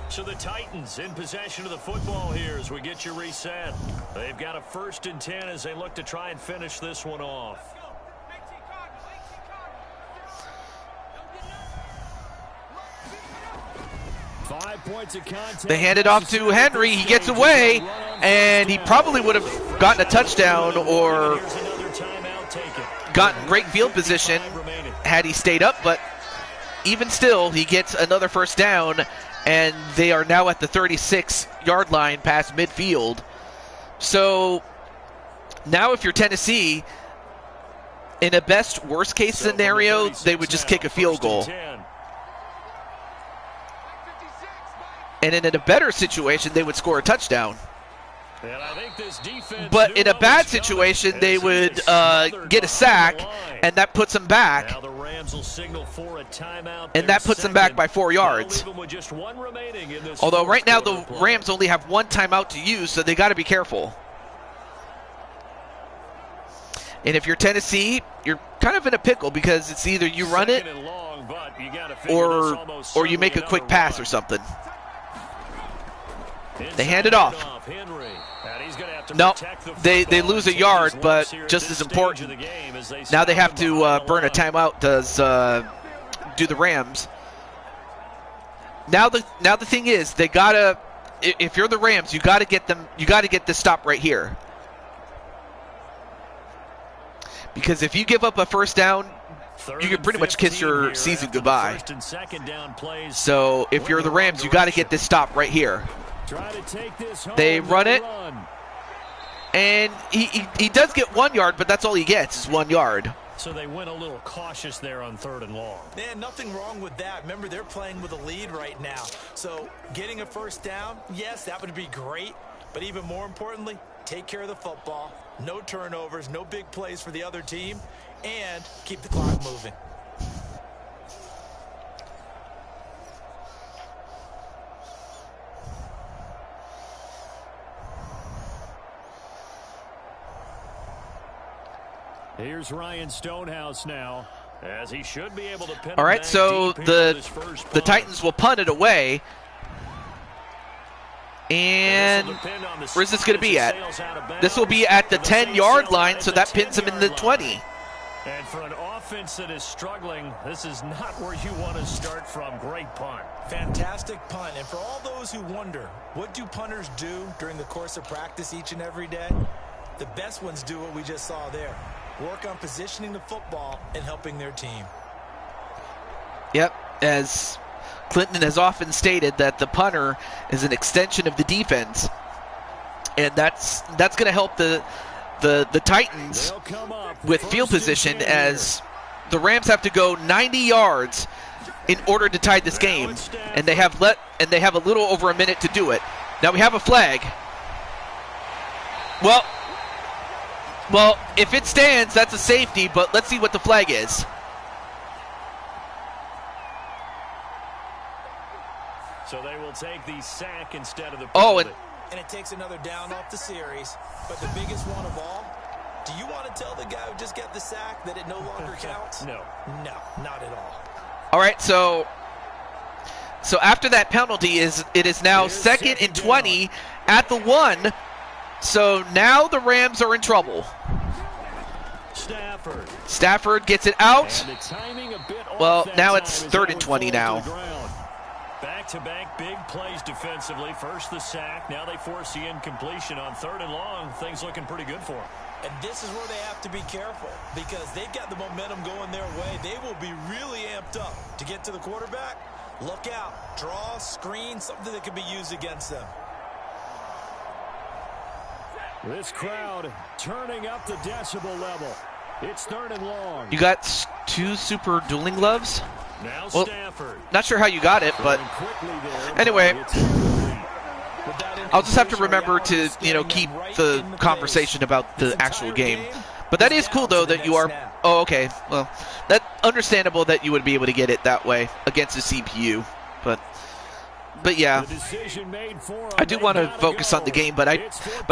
So the Titans in possession of the football here as we get you reset. They've got a 1st and 10 as they look to try and finish this one off. They hand it off to Henry. He gets away, and he probably would have gotten a touchdown or gotten great field position had he stayed up, but even still, he gets another first down, and they are now at the 36-yard line past midfield. So now if you're Tennessee, in a best worst-case scenario, they would just kick a field goal. And in a better situation, they would score a touchdown. But in a bad situation, they would get a sack, and that puts them back. And that puts them back by 4 yards. Although right now the Rams only have 1 timeout to use, so they got to be careful. And if you're Tennessee, you're kind of in a pickle because it's either you run it or you make a quick pass or something. They hand it off. No, they lose a yard, but just as important, now they have to burn a timeout. Do the Rams. Now the thing is, they gotta. If you're the Rams, you gotta get them. You gotta get this stop right here. Because if you give up a first down, you can pretty much kiss your season goodbye. So if you're the Rams, you got to get this stop right here. They run it, And he does get 1 yard, but that's all he gets is 1 yard. So they went a little cautious there on 3rd and long. Man, nothing wrong with that. Remember, they're playing with a lead right now. So getting a first down, yes, that would be great. But even more importantly, take care of the football. No turnovers, no big plays for the other team, and keep the clock moving. Here's Ryan Stonehouse now, as he should be able to pin. All right, so the Titans will punt it away. And where's this going to be at? This will be at the 10-yard line, so that pins him in the 20. And for an offense that is struggling, this is not where you want to start from. Great punt. Fantastic punt. And for all those who wonder, what do punters do during the course of practice each and every day? The best ones do what we just saw there. Work on positioning the football and helping their team. Yep, as Clinton has often stated, that the punter is an extension of the defense, and that's going to help the Titans with field position, as the Rams have to go 90 yards in order to tie this game, and they have a little over a minute to do it. Now we have a flag. Well, if it stands, that's a safety, but let's see what the flag is. So they will take the sack instead of the penalty. Oh, and it takes another down off the series. But the biggest one of all, do you want to tell the guy who just got the sack that it no longer counts? No. No, not at all. All right, so after that penalty, it is now 2nd and 20 at the 1. So now the Rams are in trouble. Stafford gets it out. Well, now it's 3rd and 20 now. Back-to-back big plays defensively. First the sack. Now they force the incompletion on 3rd and long. Things looking pretty good for them. And this is where they have to be careful, because they've got the momentum going their way. They will be really amped up to get to the quarterback. Look out. Draw, screen, something that can be used against them. This crowd turning up the decibel level. It's 3rd and long. You got 2 super dueling gloves? Now well, Stafford. Not sure how you got it, but anyway, I'll just have to remember to, keep the conversation about the actual game. But that is cool, though, that you are... Oh, okay. Well, that's understandable that you would be able to get it that way against a CPU. But yeah, I do want to focus on the game, but I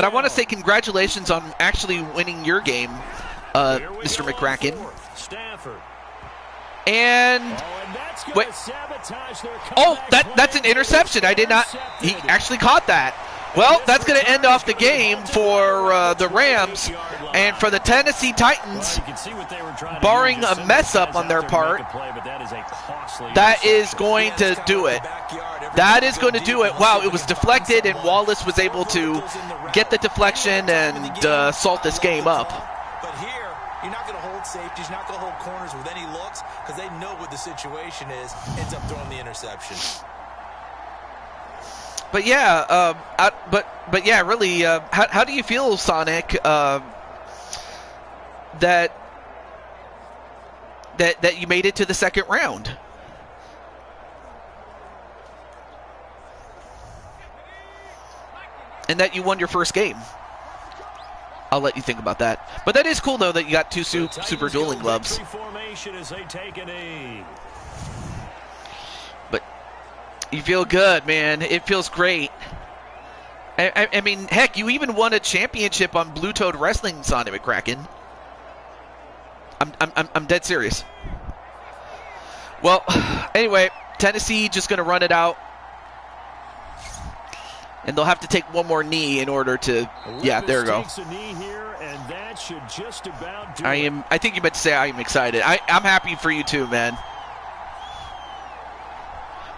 want to say congratulations on actually winning your game, Mr. McCracken. And wait, that's an interception. I did not. He actually caught that. Well, that's going to end off the game for the Rams, and for the Tennessee Titans, barring a mess up on their part, that is going to do it. That is going to do it. Wow, it was deflected, and Wallace was able to get the deflection and salt this game up. But here, you're not going to hold safeties, you're not going to hold corners with any looks, because they know what the situation is. Ends up throwing the interception. But yeah, but yeah, really, how do you feel, Sonic? That you made it to the 2nd round? And that you won your first game. I'll let you think about that. But that is cool, though, that you got 2 super dueling gloves. But you feel good, man. It feels great. I mean, heck, you even won a championship on Blue Toad Wrestling, Sonic McCracken. I'm dead serious. Well, anyway, Tennessee just going to run it out. And they'll have to take one more knee in order to... Yeah, there we go. I think you meant to say I am excited. I'm happy for you too, man.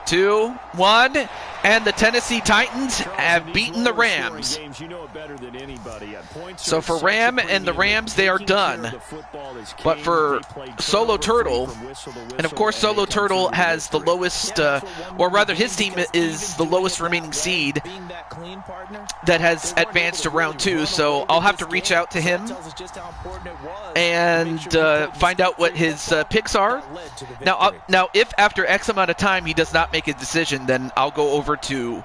2, 1, And the Tennessee Titans have beaten the Rams. So for Ram and the Rams, they are done. But for Solo Turtle, and of course Solo Turtle has the lowest, or rather his team is the lowest remaining seed that has advanced to round 2. So I'll have to reach out to him and find out what his picks are. Now, if after X amount of time he does not make a decision, then I'll go over to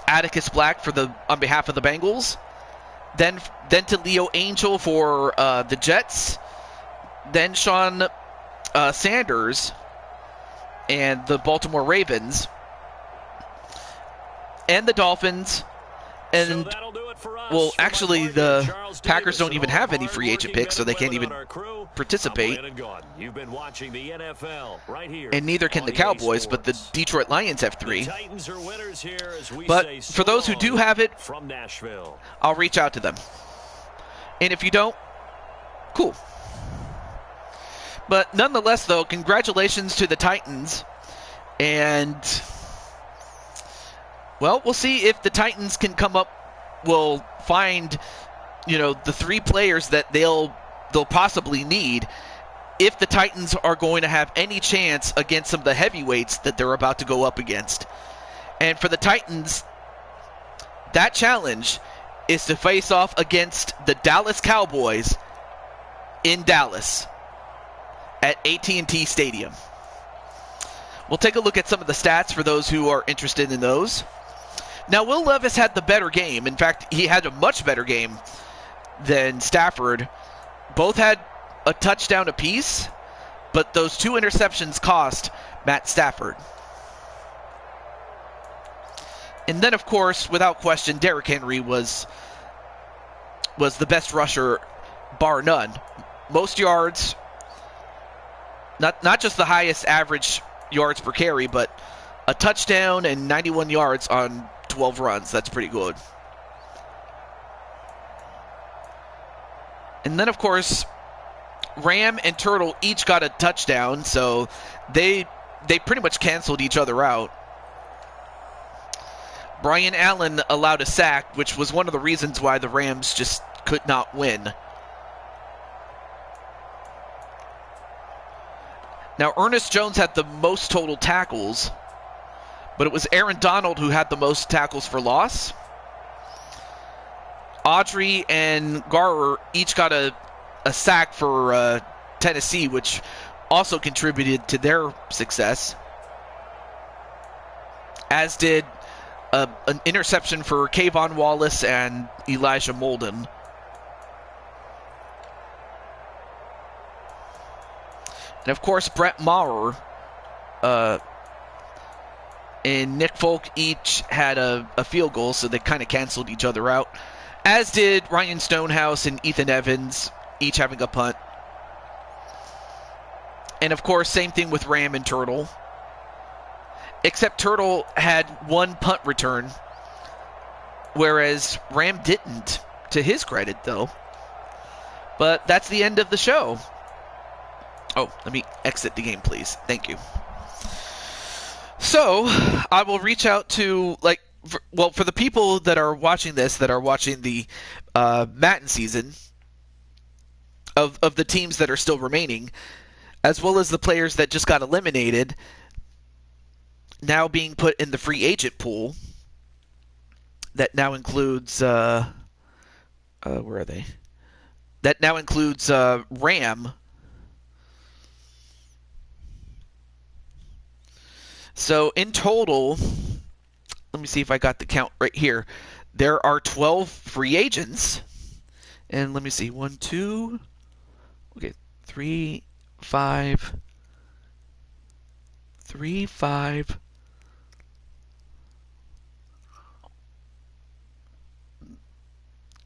Atticus Black on behalf of the Bengals, then to Leo Angel for the Jets, then Sean Sanders and the Baltimore Ravens, and the Dolphins, and well, actually, the Packers don't even have any free agent picks, so they can't even participate. And neither can the Cowboys, but the Detroit Lions have 3. But for those who do have it, I'll reach out to them. And if you don't, cool. But nonetheless, though, congratulations to the Titans. And, well, we'll see if the Titans can will find, the 3 players that they'll possibly need if the Titans are going to have any chance against some of the heavyweights that they're about to go up against. And for the Titans, that challenge is to face off against the Dallas Cowboys in Dallas at AT&T Stadium. We'll take a look at some of the stats for those who are interested in those. Now, Will Levis had the better game. In fact, he had a much better game than Stafford. Both had a touchdown apiece, but those 2 interceptions cost Matt Stafford. And then, of course, without question, Derrick Henry was the best rusher, bar none. Most yards, not just the highest average yards per carry, but a touchdown and 91 yards on 12 runs. That's pretty good. And then, of course, Ram and Turtle each got a touchdown, so they pretty much canceled each other out. Brian Allen allowed a sack, which was one of the reasons why the Rams just could not win. Now, Ernest Jones had the most total tackles, but it was Aaron Donald who had the most tackles for loss. Audrey and Garrer each got a sack for Tennessee, which also contributed to their success, as did an interception for Kayvon Wallace and Elijah Molden. And, of course, Brett Maurer and Nick Folk each had a field goal, so they kind of canceled each other out, as did Ryan Stonehouse and Ethan Evans, each having a punt. And, of course, same thing with Ram and Turtle. Except Turtle had 1 punt return, whereas Ram didn't, to his credit, though. But that's the end of the show. Oh, let me exit the game, please. Thank you. So, I will reach out to, for the people that are watching this, that are watching the Madden season, of the teams that are still remaining, as well as the players that just got eliminated, now being put in the free agent pool, that now includes, where are they? That now includes Ram. So in total, let me see if I got the count right here. There are 12 free agents. And let me see, 1, 2, okay, 3, 5, 3, 5,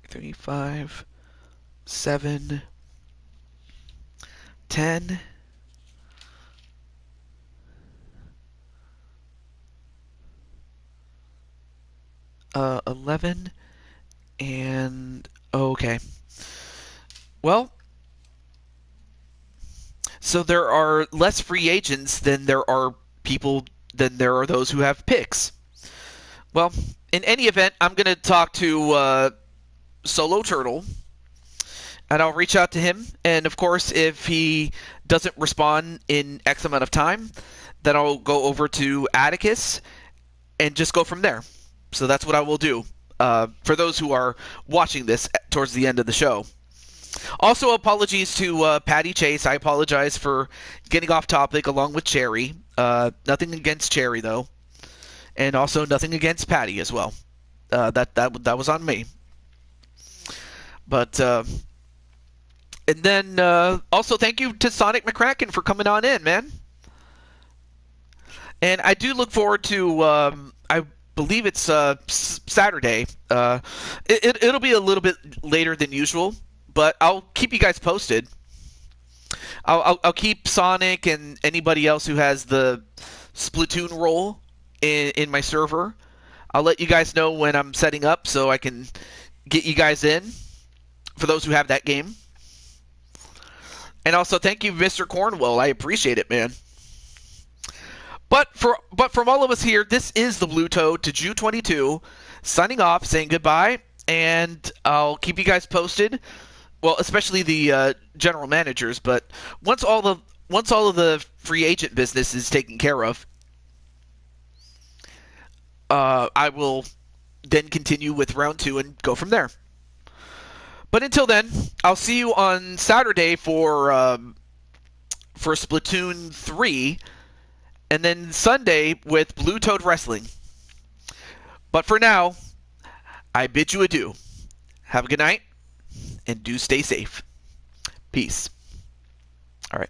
3, 5, 7, 10, 11, and okay. Well, so there are less free agents than there are people then there are those who have picks. Well, in any event, I'm going to talk to Solo Turtle, and I'll reach out to him. And of course, if he doesn't respond in X amount of time, then I'll go over to Atticus and just go from there. So that's what I will do for those who are watching this towards the end of the show. Also, apologies to Patty Chase. I apologize for getting off topic along with Cherry. Nothing against Cherry, though. And also nothing against Patty as well. That was on me. But, and then also thank you to Sonic McCracken for coming on in, man. And I do look forward to, I believe it's Saturday. It'll be a little bit later than usual, but I'll keep you guys posted. I'll keep Sonic and anybody else who has the Splatoon role in my server. I'll let you guys know when I'm setting up so I can get you guys in for those who have that game. And also thank you, Mr. Cornwell. I appreciate it, man. But from all of us here, this is the Blue Toad to Jew22 signing off, saying goodbye, and I'll keep you guys posted. Well, especially the general managers, but once all of the free agent business is taken care of, I will then continue with round 2 and go from there. But until then, I'll see you on Saturday for Splatoon 3, and then Sunday with Blue Toad Wrestling. But for now, I bid you adieu. Have a good night, and do stay safe. Peace. All right.